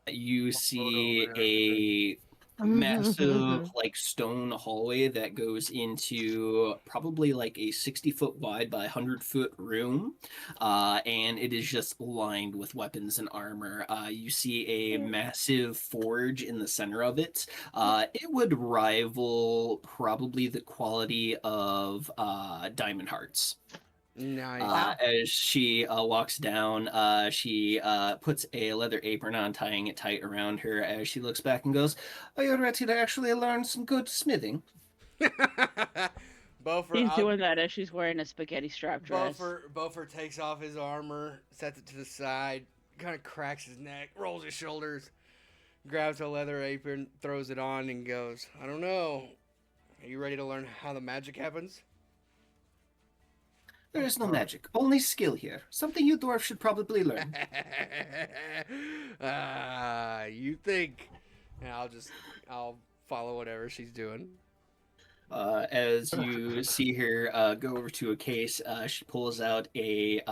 you see a massive like stone hallway that goes into probably like a 60-foot wide by 100-foot room, and it is just lined with weapons and armor. You see a massive forge in the center of it. It would rival probably the quality of diamond hearts. Nice. As she walks down, she puts a leather apron on, tying it tight around her as she looks back and goes, are you ready to actually learn some good smithing? She's doing that as she's wearing a spaghetti strap dress. Bofer takes off his armor, sets it to the side, kind of cracks his neck, rolls his shoulders, grabs a leather apron, throws it on, and goes, I don't know. Are you ready to learn how the magic happens? There is no magic, only skill here. Something you dwarves should probably learn. You think. And I'll follow whatever she's doing. As you see her go over to a case, she pulls out a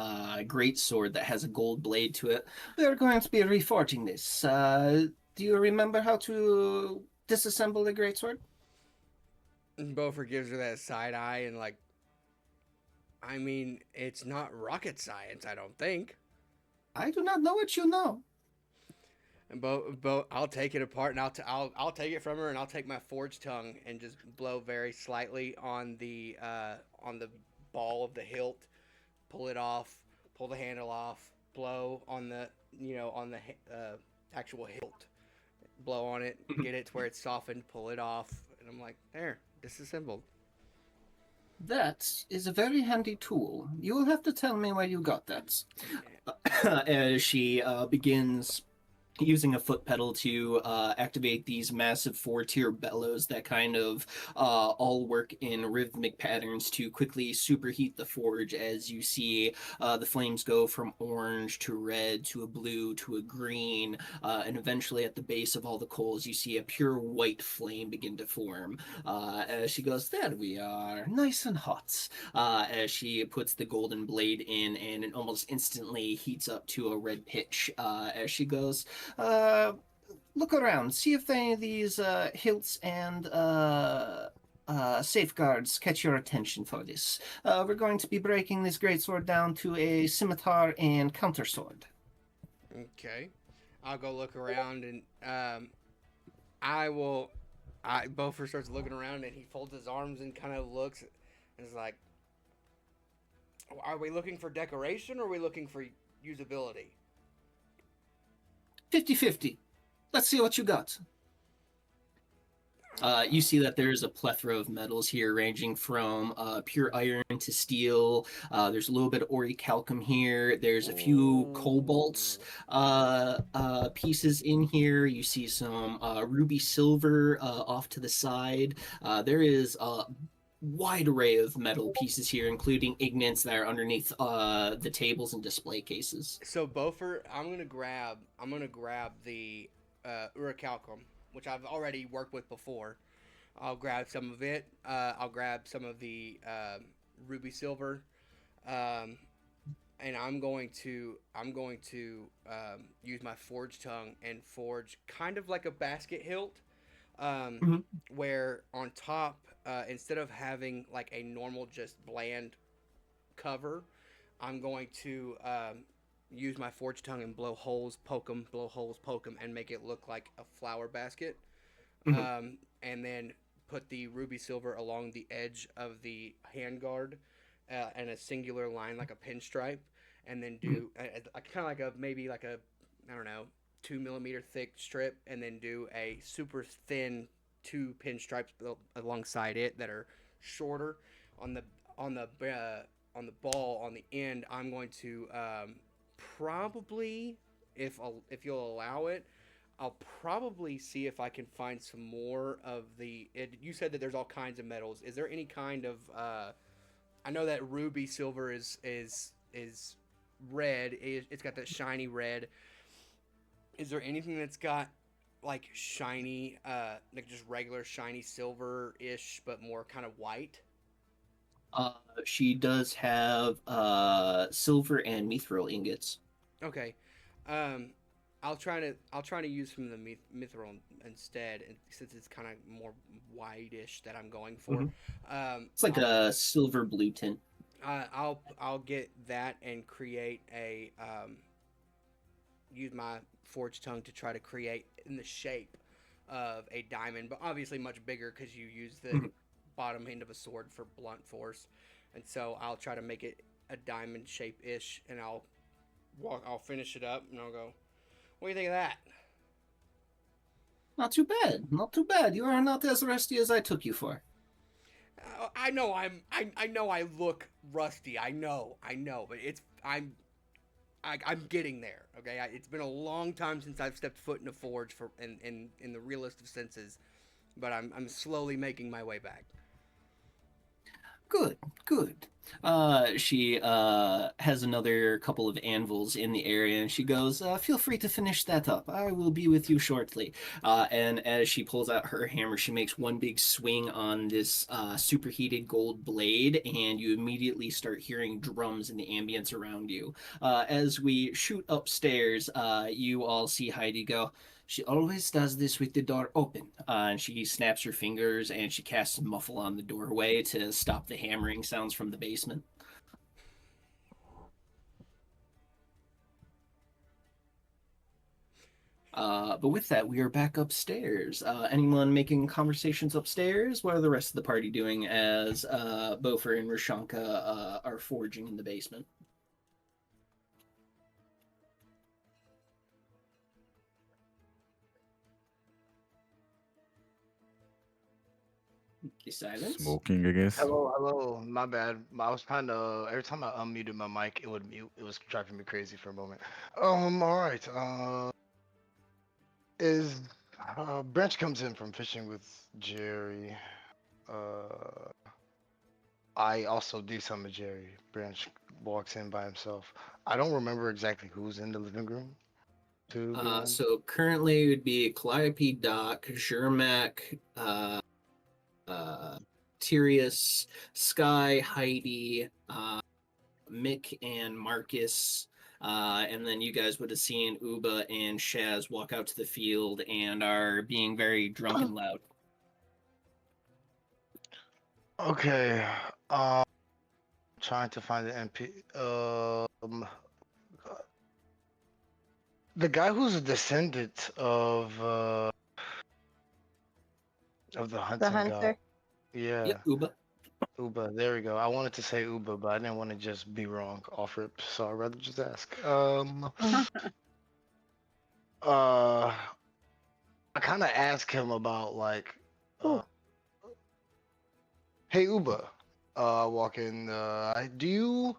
great sword that has a gold blade to it. We are going to be reforging this. Do you remember how to disassemble a great sword? And Bofer gives her that side eye and like, I mean, it's not rocket science, I don't think. I do not know what you know. And I'll take it apart, and I'll take it from her, and I'll take my forged tongue and just blow very slightly on the ball of the hilt, pull it off, pull the handle off, blow on the actual hilt, blow on it, get it to where it's softened, pull it off, and I'm like, there, disassembled. That is a very handy tool. You will have to tell me where you got that. As she begins using a foot pedal to activate these massive 4-tier bellows that kind of all work in rhythmic patterns to quickly superheat the forge as you see the flames go from orange to red to a blue to a green, and eventually at the base of all the coals you see a pure white flame begin to form. As she goes, there we are, nice and hot. As she puts the golden blade in, and it almost instantly heats up to a red pitch. As she goes, uh, look around, see if any of these hilts and safeguards catch your attention for this. We're going to be breaking this greatsword down to a scimitar and countersword. Okay. I'll go look around and Bofer starts looking around and he folds his arms and kind of looks and is like, are we looking for decoration or are we looking for usability? 50-50. Let's see what you got. You see that there's a plethora of metals here, ranging from pure iron to steel. There's a little bit of orichalcum here. There's a few cobalt pieces in here. You see some ruby silver off to the side. There is a wide array of metal pieces here, including ignits that are underneath the tables and display cases. So Bofer, I'm gonna grab the orichalcum, which I've already worked with before. I'll grab some of it. I'll grab some of the ruby silver, and I'm going to use my forge tongue and forge kind of like a basket hilt, where on top, instead of having like a normal just bland cover, I'm going to use my forge tongue and blow holes, poke them, and make it look like a flower basket. And then put the ruby silver along the edge of the handguard and a singular line like a pinstripe, and then do kind of like maybe like a, I don't know, 2 millimeter thick strip, and then do a super thin 2 pinstripes alongside it that are shorter on the ball on the end. I'm going to probably, if you'll allow it, I'll probably see if I can find some more of you said that there's all kinds of metals. Is there any kind of I know that ruby silver is red. It's got that shiny red. Is there anything that's got like shiny, like just regular shiny silver-ish, but more kind of white? She does have silver and mithril ingots. Okay. I'll try to use some of the mithril instead, since it's kind of more whitish that I'm going for. It's like a silver blue tint. I'll get that and create a use my forge tongue to try to create in the shape of a diamond, but obviously much bigger because you use the bottom end of a sword for blunt force, and so I'll try to make it a diamond shape ish, and I'll finish it up and I'll go, what do you think of that? Not too bad. Not too bad. You are not as rusty as I took you for. I know I look rusty. I know, but I'm getting there. Okay, it's been a long time since I've stepped foot in a forge in the realest of senses, but I'm slowly making my way back. Good. She has another couple of anvils in the area, and she goes, feel free to finish that up. I will be with you shortly. And as she pulls out her hammer, she makes one big swing on this superheated gold blade, and you immediately start hearing drums in the ambience around you. As we shoot upstairs, you all see Heidi go, she always does this with the door open. And she snaps her fingers and she casts a muffle on the doorway to stop the hammering sounds from the basement. But with that, we are back upstairs. Anyone making conversations upstairs? What are the rest of the party doing as Bofer and Rashanka are forging in the basement? Silence. Smoking, I guess. Hello. My bad. I was trying to. Every time I unmuted my mic, it would mute. It was driving me crazy for a moment. All right. Is Branch comes in from fishing with Jerry. I also do some of Jerry. Branch walks in by himself. I don't remember exactly who's in the living room. To be honest. So currently it would be Calliope, Doc, Shermac, Tyrius, Sky, Heidi, Mick, and Marcus. And then you guys would have seen Uba and Shaz walk out to the field and are being very drunk and loud. Okay. Trying to find the MP. The guy who's a descendant of the hunting god. hunter. Yeah. Yep, Uba. Uba. There we go. I wanted to say Uba, but I didn't want to just be wrong off rip, so I'd rather just ask. I kind of asked him about like, hey Uba, walk in. Do you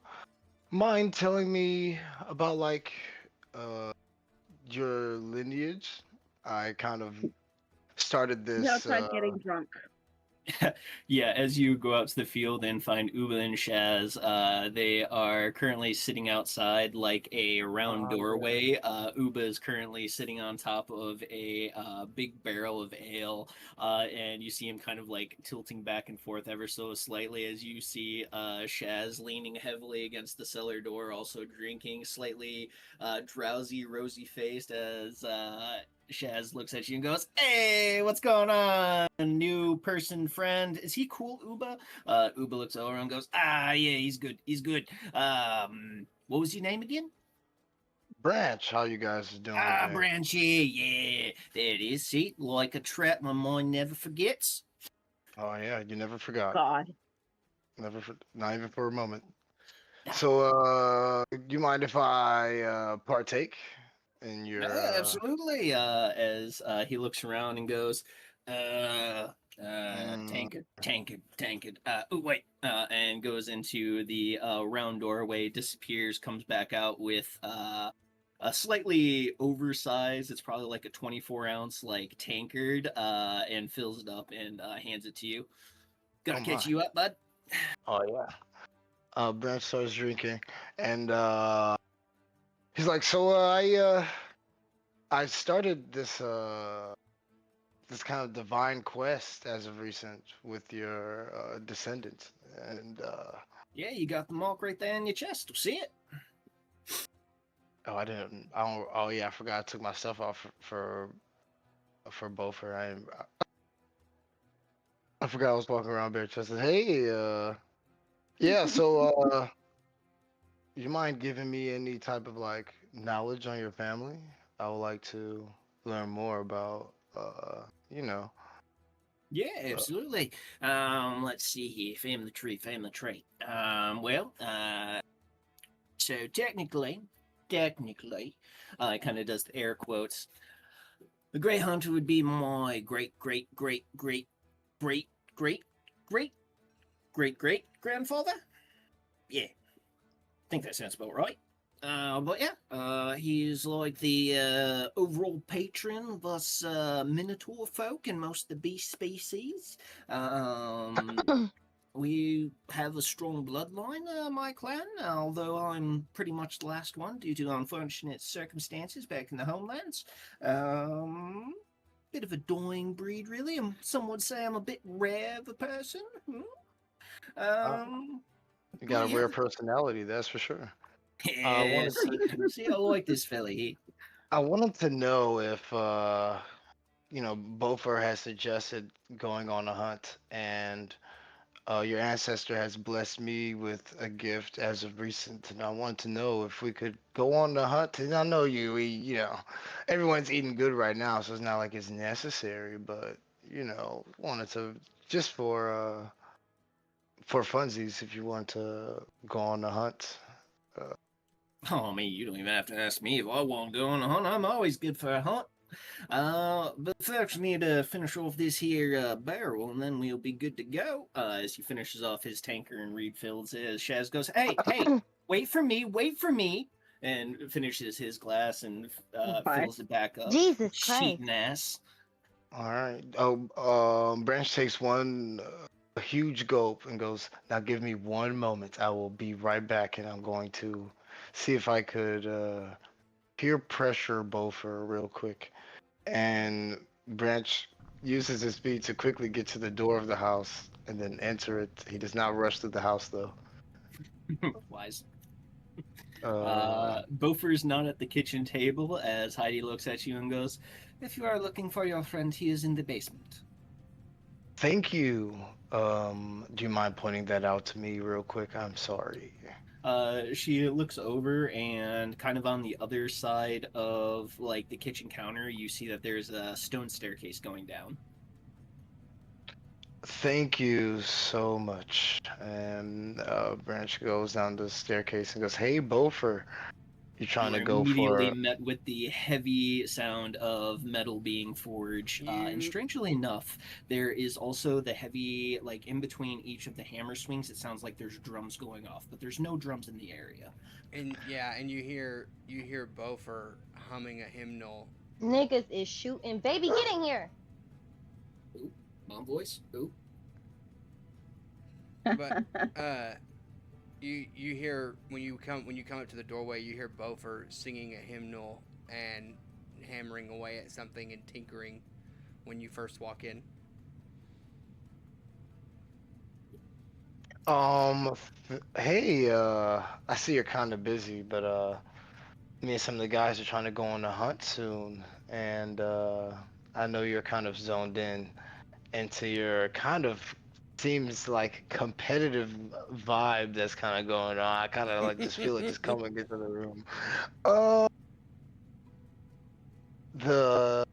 mind telling me about like, your lineage? I kind of started this. Outside getting drunk. Yeah, as you go out to the field and find Uba and Shaz, they are currently sitting outside like a round doorway. Uba is currently sitting on top of a big barrel of ale, and you see him kind of like tilting back and forth ever so slightly as you see Shaz leaning heavily against the cellar door, also drinking, slightly drowsy, rosy-faced as Shaz looks at you and goes, "Hey, what's going on? New person friend? Is he cool, Uba?" Uba looks over and goes, "Ah, yeah, he's good. He's good. What was your name again?" Branch. How you guys doing? Ah, today? Branchy. Yeah, there it is. See, like a trap, my mind never forgets. Oh yeah, you never forgot. God. Not even for a moment. So, do you mind if I partake in your? Absolutely. As he looks around and goes, tankard. Oh wait, and goes into the round doorway, disappears, comes back out with a slightly oversized. It's probably like a 24-ounce like tankard, and fills it up and hands it to you. Gotta Oh, catch my. you up, bud. Oh yeah. Branch starts drinking, and he's like, "So I started this this kind of divine quest as of recent with your descendants, and Yeah, you got the mark right there in your chest. See it? oh, I didn't. I don't. Oh yeah, I forgot. I took my stuff off for Beaufort. I forgot I was walking around bare chested. Hey, yeah. So, you mind giving me any type of like knowledge on your family? I would like to learn more about, you know. Yeah, absolutely. Let's see here. Family tree, family tree. So technically, kind of does the air quotes. The Grey Hunter would be my great grandfather. Yeah, I think that sounds about right. But yeah, he's like the overall patron of us Minotaur folk and most of the beast species. We have a strong bloodline, my clan, although I'm pretty much the last one due to unfortunate circumstances back in the homelands. Bit of a dying breed, really. Some would say I'm a bit rare of a person. You got a rare personality, that's for sure. Yeah, see, I like this fella here. I wanted to know if, Beaufort has suggested going on a hunt, and your ancestor has blessed me with a gift as of recent, and I wanted to know if we could go on the hunt. And I know everyone's eating good right now, so it's not like it's necessary, but wanted to just for funsies, if you want to go on the hunt. Oh, I mean, you don't even have to ask me if I want to go on a hunt. I'm always good for a hunt. But first, we need to finish off this here barrel, and then we'll be good to go. As he finishes off his tanker and refills it, as Shaz goes, "Hey, hey, wait for me," and finishes his glass and Okay. fills it back up. Jesus Cheating Christ. ass. All right. Branch takes one huge gulp and goes, "Now give me 1 moment. I will be right back, and I'm going to see if I could peer pressure Bofer real quick." And Branch uses his speed to quickly get to the door of the house and then enter it. He does not rush through the house though. Wise. Uh, Bofer's not at the kitchen table as Heidi looks at you and goes, "If you are looking for your friend, he is in the basement." Thank you. Do you mind pointing that out to me real quick? I'm sorry. She looks over and kind of on the other side of like the kitchen counter, you see that there's a stone staircase going down. Thank you so much. And Branch goes down the staircase and goes, "Hey, Bofer, you trying You to are go immediately for?" met with the heavy sound of metal being forged. And You strangely enough, there is also the heavy, like in between each of the hammer swings, it sounds like there's drums going off, but there's no drums in the area. and you hear Bofer humming a hymnal. Niggas is shooting. Baby, get in here. Ooh, mom voice. Ooh. But you hear when you come up to the doorway, you hear Bofer singing a hymnal and hammering away at something and tinkering when you first walk in. Hey, I see you're kind of busy, but me and some of the guys are trying to go on a hunt soon, and I know you're kind of zoned in into your kind of seems like competitive vibe that's kind of going on. I kind of like just feel it just coming into the room. Uh, the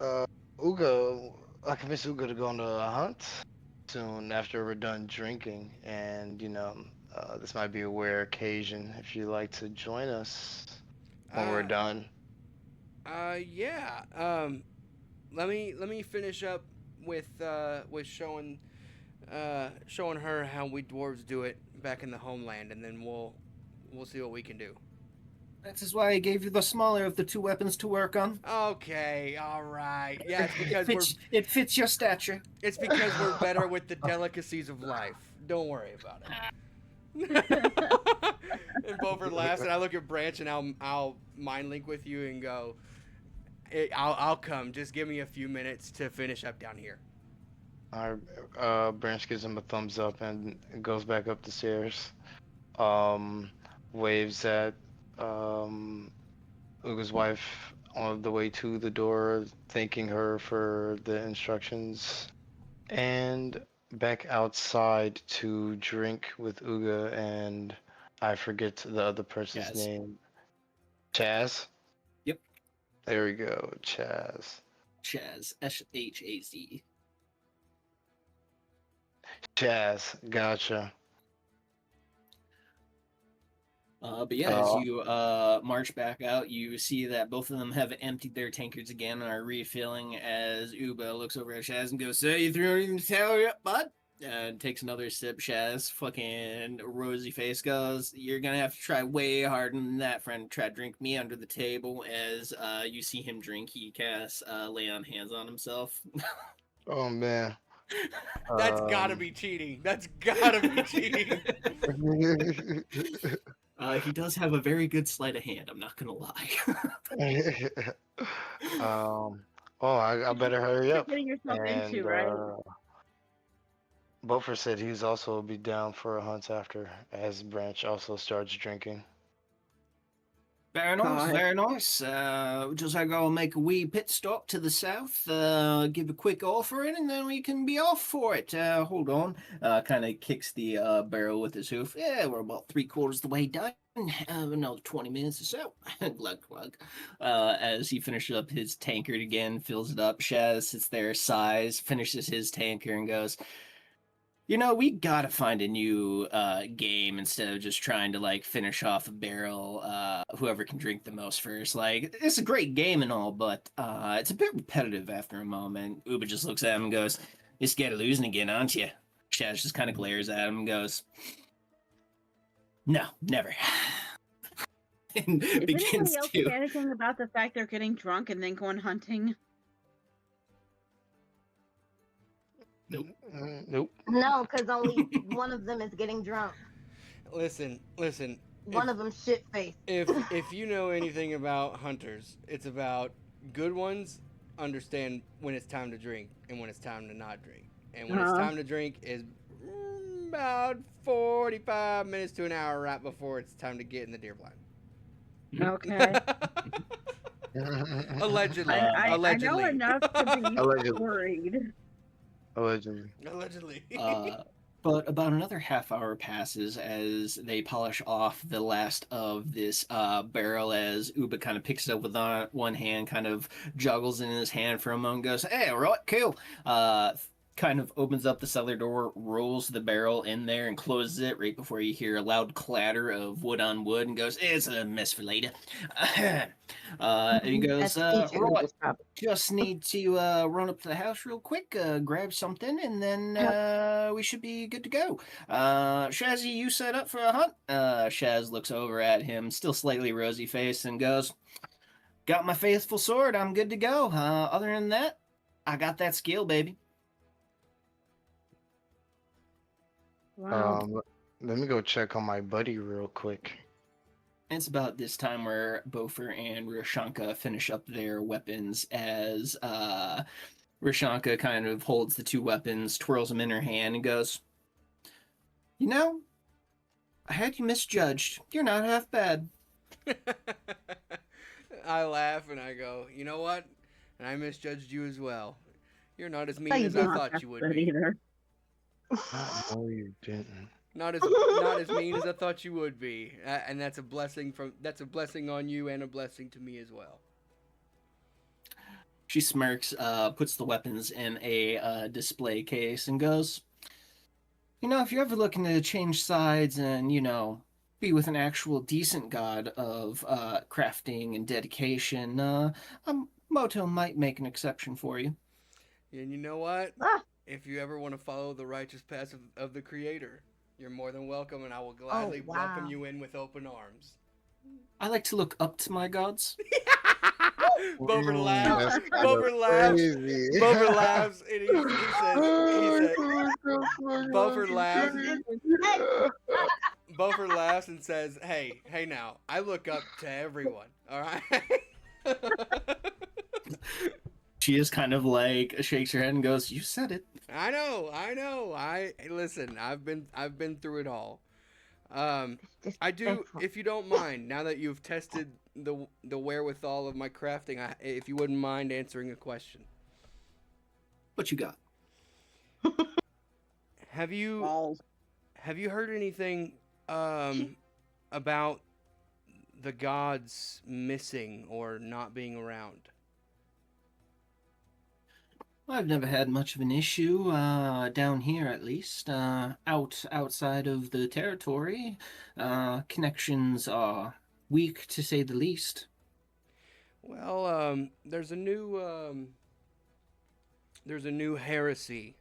uh, Uga, I convinced Uga to go on a hunt soon after we're done drinking, and this might be a rare occasion if you'd like to join us when we're Uh, done. yeah. Let me finish up with showing her how we dwarves do it back in the homeland, and then we'll see what we can do. That is why I gave you the smaller of the two weapons to work on. Okay, all right. Yeah, it's because It fits your stature. we're better with the delicacies of life. Don't worry about it. And Bover laughs, and I look at Branch, and I'll mind link with you and go, I'll come. Just give me a few minutes to finish up down here. Our Branch gives him a thumbs up and goes back up the stairs. Um, Waves at Uga's wife on the way to the door, thanking her for the instructions, and back outside to drink with Uga and I forget the other person's Chaz. name. Chaz? Yep. There we go, Chaz. Chaz. Shaz. Chaz, gotcha. But yeah, as you march back out, you see that both of them have emptied their tankards again and are refilling as Uba looks over at Shaz and goes, "So you threw it in the tower yet, bud?" And takes another sip. Shaz, fucking rosy face, goes, "You're gonna have to try way harder than that, friend. Try to drink me under the table." As you see him drink, he casts lay on hands on himself. Oh man. That's gotta be cheating. That's gotta be cheating. He does have a very good sleight of hand, I'm not gonna lie. I better hurry You're up. getting yourself And into, right? Bofer said he's also be down for a hunt after, as Branch also starts drinking. Very nice, God. very nice. Just I go make a wee pit stop to the south, give a quick offering, and then we can be off for it. Hold on. Kind of kicks the barrel with his hoof. Yeah, we're about 3/4 the way done. Another 20 minutes or so. Glug, glug. As he finishes up his tankard again, fills it up. Shaz sits there, sighs, finishes his tankard, and goes, we gotta find a new game instead of just trying to like finish off a barrel. Whoever can drink the most first. Like, it's a great game and all, but it's a bit repetitive after a moment. Uba just looks at him and goes, "You're scared of losing again, aren't you?" Shaz just kind of glares at him and goes, "No, never." And Is begins anybody else to. panicking about the fact they're getting drunk and then going hunting? Nope. Nope. No, because only one of them is getting drunk. Listen. One of them shit faced. If you know anything about hunters, it's about good ones understand when it's time to drink and when it's time to not drink. And when it's time to drink is about 45 minutes to an hour right before it's time to get in the deer blind. Okay. Allegedly. I know enough to be Allegedly. worried. Allegedly. But about another half hour passes as they polish off the last of this barrel as Uba kind of picks it up with one hand, kind of juggles it in his hand for a moment, goes, "Hey, all right, cool." Kind of opens up the cellar door, rolls the barrel in there, and closes it right before you hear a loud clatter of wood on wood, and goes, "It's a mess for later." And he goes, "Right, just need to run up to the house real quick, grab something, and then we should be good to go. Shazzy, you set up for a hunt?" Shaz looks over at him, still slightly rosy-faced, and goes, "Got my faithful sword, I'm good to go. Other than that, I got that skill, baby." Wow. Let me go check on my buddy real quick. It's about this time where Bofer and Rashanka finish up their weapons as Rashanka kind of holds the two weapons, twirls them in her hand, and goes, "I had you misjudged. You're not half bad." I laugh and I go, "You know what? And I misjudged you as well. You're not as mean No, you as I didn't. thought you would That be. either. No, you didn't. Not as mean as I thought you would be, and that's a blessing on you and a blessing to me as well." She smirks, puts the weapons in a display case, and goes, "If you're ever looking to change sides and, be with an actual decent god of crafting and dedication, Moto might make an exception for you." And you know what? Ah. If you ever want to follow the righteous path of the Creator, you're more than welcome, and I will gladly welcome you in with open arms. I like to look up to my gods. Bover laughs. That's kind Bover of laughs. crazy. Bover laughs, and he says, Bover laughs. Bofer laughs and says, hey now, I look up to everyone, all right? She just kind of like shakes her head and goes, "You said it." I know. Listen, I've been through it all. I do, if you don't mind, now that you've tested the wherewithal of my crafting, if you wouldn't mind answering a question. What you got? Have you Balls. heard anything about the gods missing or not being around? I've never had much of an issue down here, at least. Outside of the territory, connections are weak, to say the least. Well, there's a new heresy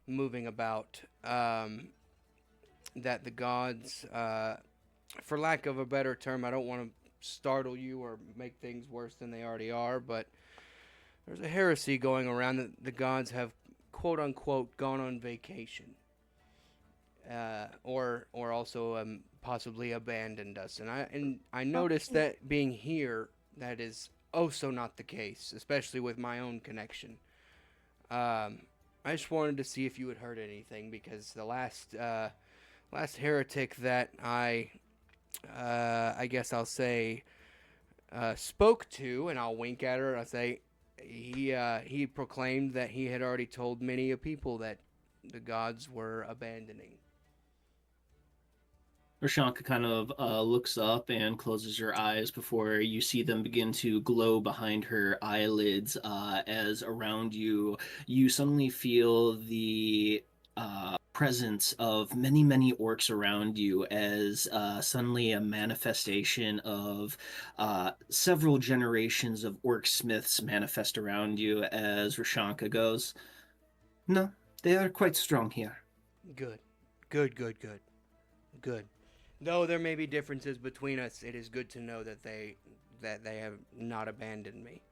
moving about that the gods, for lack of a better term, I don't want to startle you or make things worse than they already are, but there's a heresy going around that the gods have, quote unquote, gone on vacation, or also possibly abandoned us. And I noticed that being here, that is so not the case, especially with my own connection. I just wanted to see if you had heard anything, because the last heretic that I guess I'll say spoke to, and I'll wink at her and I'll say, he proclaimed that he had already told many a people that the gods were abandoning. Rashanka kind of looks up and closes her eyes before you see them begin to glow behind her eyelids as around you, you suddenly feel the presence of many, many orcs around you as suddenly a manifestation of several generations of orc smiths manifest around you as Rashanka goes, "No, they are quite strong here." Good. Good, good, good. Good. Though there may be differences between us, it is good to know that they have not abandoned me.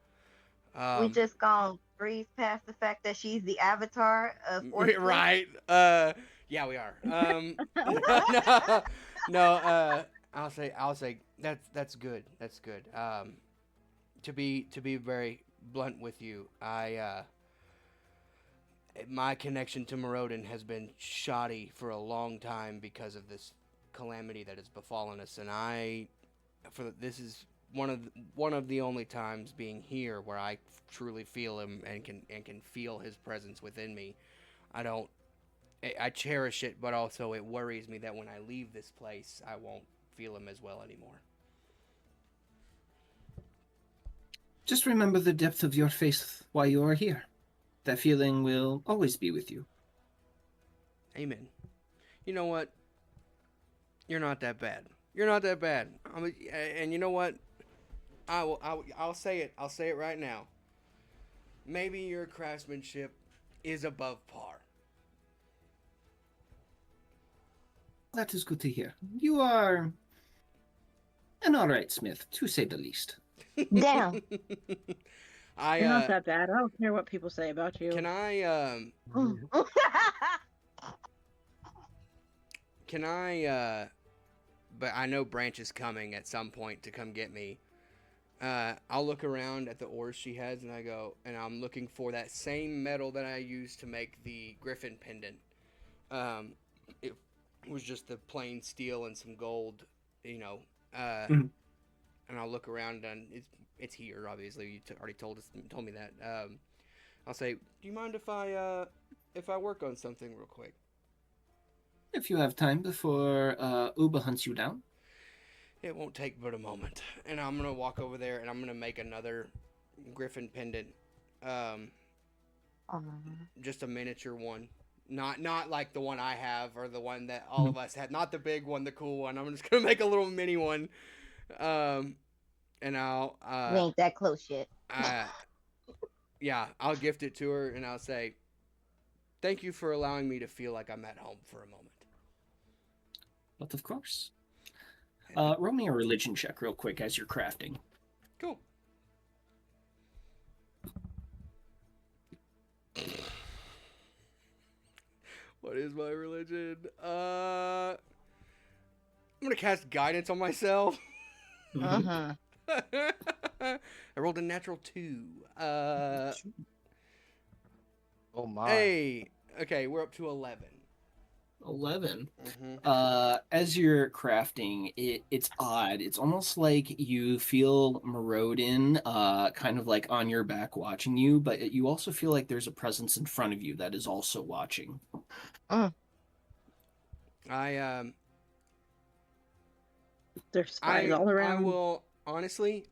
We just gonna breeze past the fact that she's the avatar of Orc. Right. Yeah, we are. No, no. I'll say that's good. That's good. To be very blunt with you, my connection to Morodin has been shoddy for a long time because of this calamity that has befallen us, and this is one of the only times being here where I truly feel him and can feel his presence within me. I cherish it, but also it worries me that when I leave this place, I won't feel him as well anymore. Just remember the depth of your faith while you are here. That feeling will always be with you. Amen. You know what? You're not that bad. You're not that bad. And you know what? I'll say it. I'll say it right now. Maybe your craftsmanship is above par. That is good to hear. You are an alright smith, to say the least. Damn. You're not that bad. I don't care what people say about you. Can I but I know Branch is coming at some point to come get me. I'll look around at the ores she has and I'm looking for that same metal that I used to make the griffin pendant. It was just the plain steel and some gold, and I'll look around and it's here. Obviously, you already told me that. I'll say, do you mind if I work on something real quick? If you have time before Uba hunts you down. It won't take but a moment, and I'm gonna walk over there and I'm gonna make another griffin pendant, just a miniature one. Not like the one I have or the one that all of us had. Not the big one, the cool one. I'm just gonna make a little mini one. And I'll we ain't that close yet. Yeah, I'll gift it to her and I'll say, thank you for allowing me to feel like I'm at home for a moment. But of course. Roll me a religion check real quick as you're crafting. Cool. What is my religion? I'm gonna cast guidance on myself. I rolled a natural 2. Oh my. Hey, okay, we're up to 11. 11. Mm-hmm. As you're crafting, it's odd. It's almost like you feel Morodin kind of like on your back watching you, but you also feel like there's a presence in front of you that is also watching. There's spies all around. I will honestly,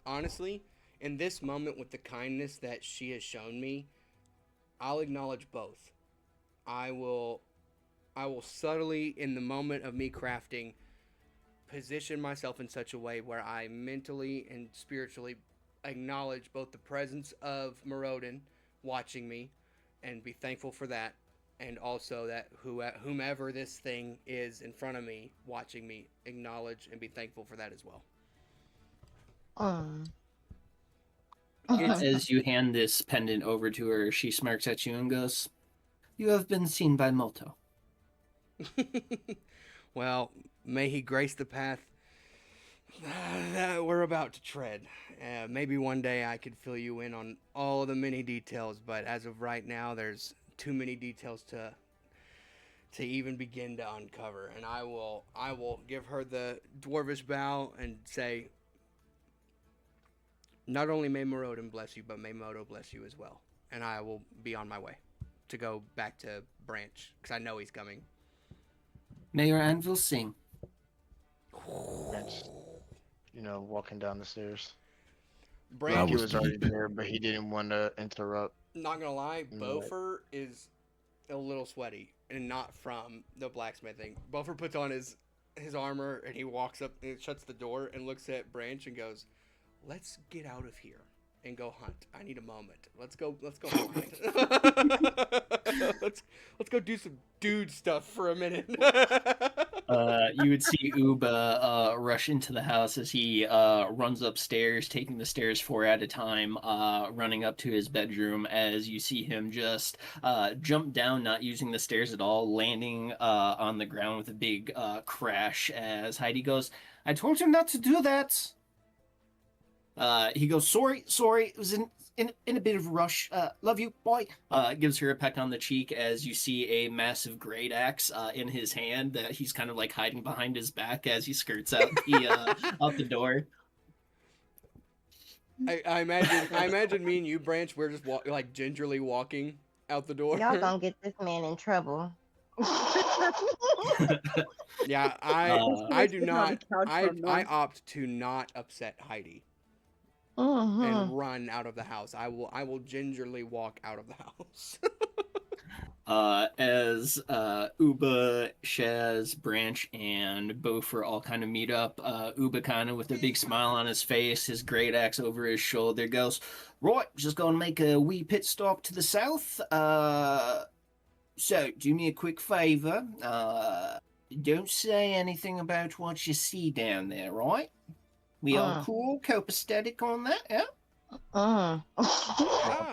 in this moment with the kindness that she has shown me, I'll acknowledge both. I will subtly, in the moment of me crafting, position myself in such a way where I mentally and spiritually acknowledge both the presence of Morodin watching me and be thankful for that, and also that whomever this thing is in front of me watching me, acknowledge and be thankful for that as well. As you hand this pendant over to her, she smirks at you and goes, "You have been seen by Moto." Well, may he grace the path that we're about to tread. Maybe one day I could fill you in on all the many details, but as of right now, there's too many details to even begin to uncover. And I will give her the dwarvish bow and say, not only may Morodin bless you, but may Moto bless you as well. And I will be on my way to go back to Branch, because I know he's coming. May your anvil sing. Branch, walking down the stairs. Branch, He was already there, but he didn't want to interrupt. Not gonna lie, Beaufort is a little sweaty. and not from the blacksmithing. Buffer puts on his armor and he walks up and shuts the door and looks at Branch and goes, "Let's get out of here and go hunt. I need a moment. Let's go hunt. let's go do some dude stuff for a minute." You would see Uba rush into the house as he runs upstairs, taking the stairs 4 at a time, running up to his bedroom as you see him just jump down, not using the stairs at all, landing on the ground with a big crash as Heidi goes, "I told you not to do that." He goes, sorry, it was in a bit of a rush. Love you, boy. Gives her a peck on the cheek as you see a massive great axe in his hand that he's kind of like hiding behind his back as he skirts out the door. I imagine me and you, Branch, we're just like gingerly walking out the door. Y'all gonna get this man in trouble. Yeah, I do not. I opt to not upset Heidi. And run out of the house. I will gingerly walk out of the house. As Uba, Shaz, Branch, and Bofer all kind of meet up, Uba kind of with a big smile on his face, his great axe over his shoulder, goes, "Right, just gonna make a wee pit stop to the south. So do me a quick favor. Don't say anything about what you see down there, right? We all cool, copacetic on that, yeah?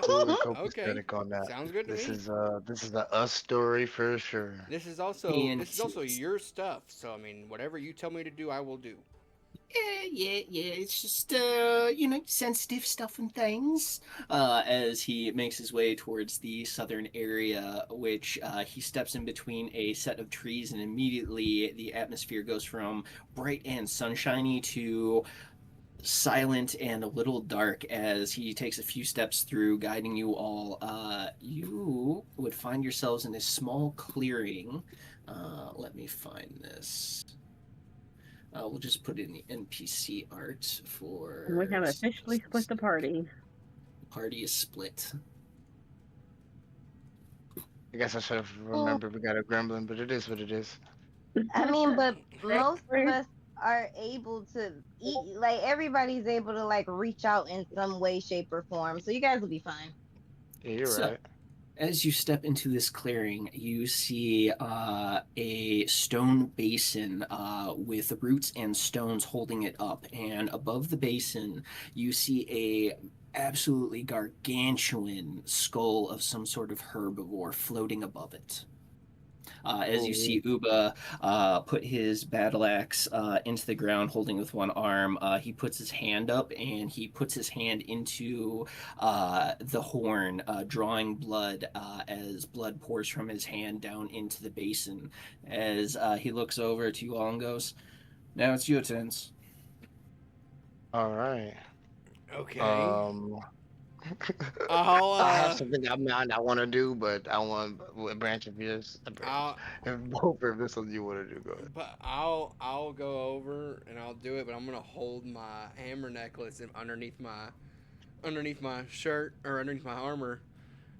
Cool, Okay. on that. Sounds good to This me. is a us story for sure. This is also your stuff. So I mean, whatever you tell me to do, I will do. Yeah. It's just, sensitive stuff and things. As he makes his way towards the southern area, which he steps in between a set of trees, and immediately the atmosphere goes from bright and sunshiny to silent and a little dark as he takes a few steps through, guiding you all. You would find yourselves in a small clearing. Let me find this. We'll just put in the NPC art for... We have officially split the party. The party is split. I guess I should have remembered we got a gremlin, but it is what it is. I mean, but most of us are able to eat. Like, everybody's able to, like, reach out in some way, shape, or form. So you guys will be fine. Yeah, you're right. As you step into this clearing, you see a stone basin with roots and stones holding it up. And above the basin, you see a absolutely gargantuan skull of some sort of herbivore floating above it. As you see Uba put his battle axe into the ground, holding with one arm, he puts his hand up and he puts his hand into the horn, drawing blood as blood pours from his hand down into the basin. As he looks over to you all and goes, "Now it's your turns." All right. Okay. I have something I want to do, but I want a branch of yours. If both of this one you want to do, go ahead. But I'll go over and I'll do it, but I'm gonna hold my hammer necklace underneath my shirt or underneath my armor,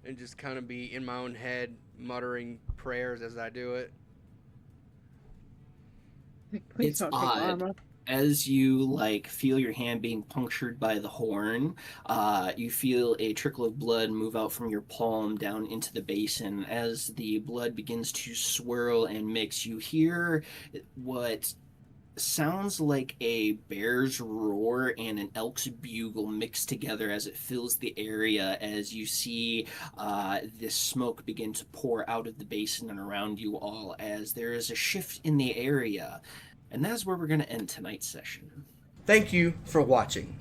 and just kind of be in my own head muttering prayers as I do it. It's odd. As you feel your hand being punctured by the horn, you feel a trickle of blood move out from your palm down into the basin. As the blood begins to swirl and mix, you hear what sounds like a bear's roar and an elk's bugle mixed together as it fills the area, as you see this smoke begin to pour out of the basin and around you all, as there is a shift in the area. And that's where we're going to end tonight's session. Thank you for watching.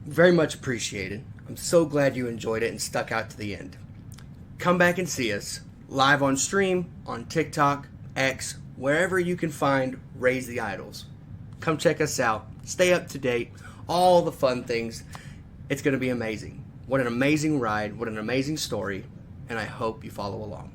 Very much appreciated. I'm so glad you enjoyed it and stuck out to the end. Come back and see us live on stream, on TikTok, X, wherever you can find Raise the Idols. Come check us out. Stay up to date. All the fun things. It's going to be amazing. What an amazing ride. What an amazing story. And I hope you follow along.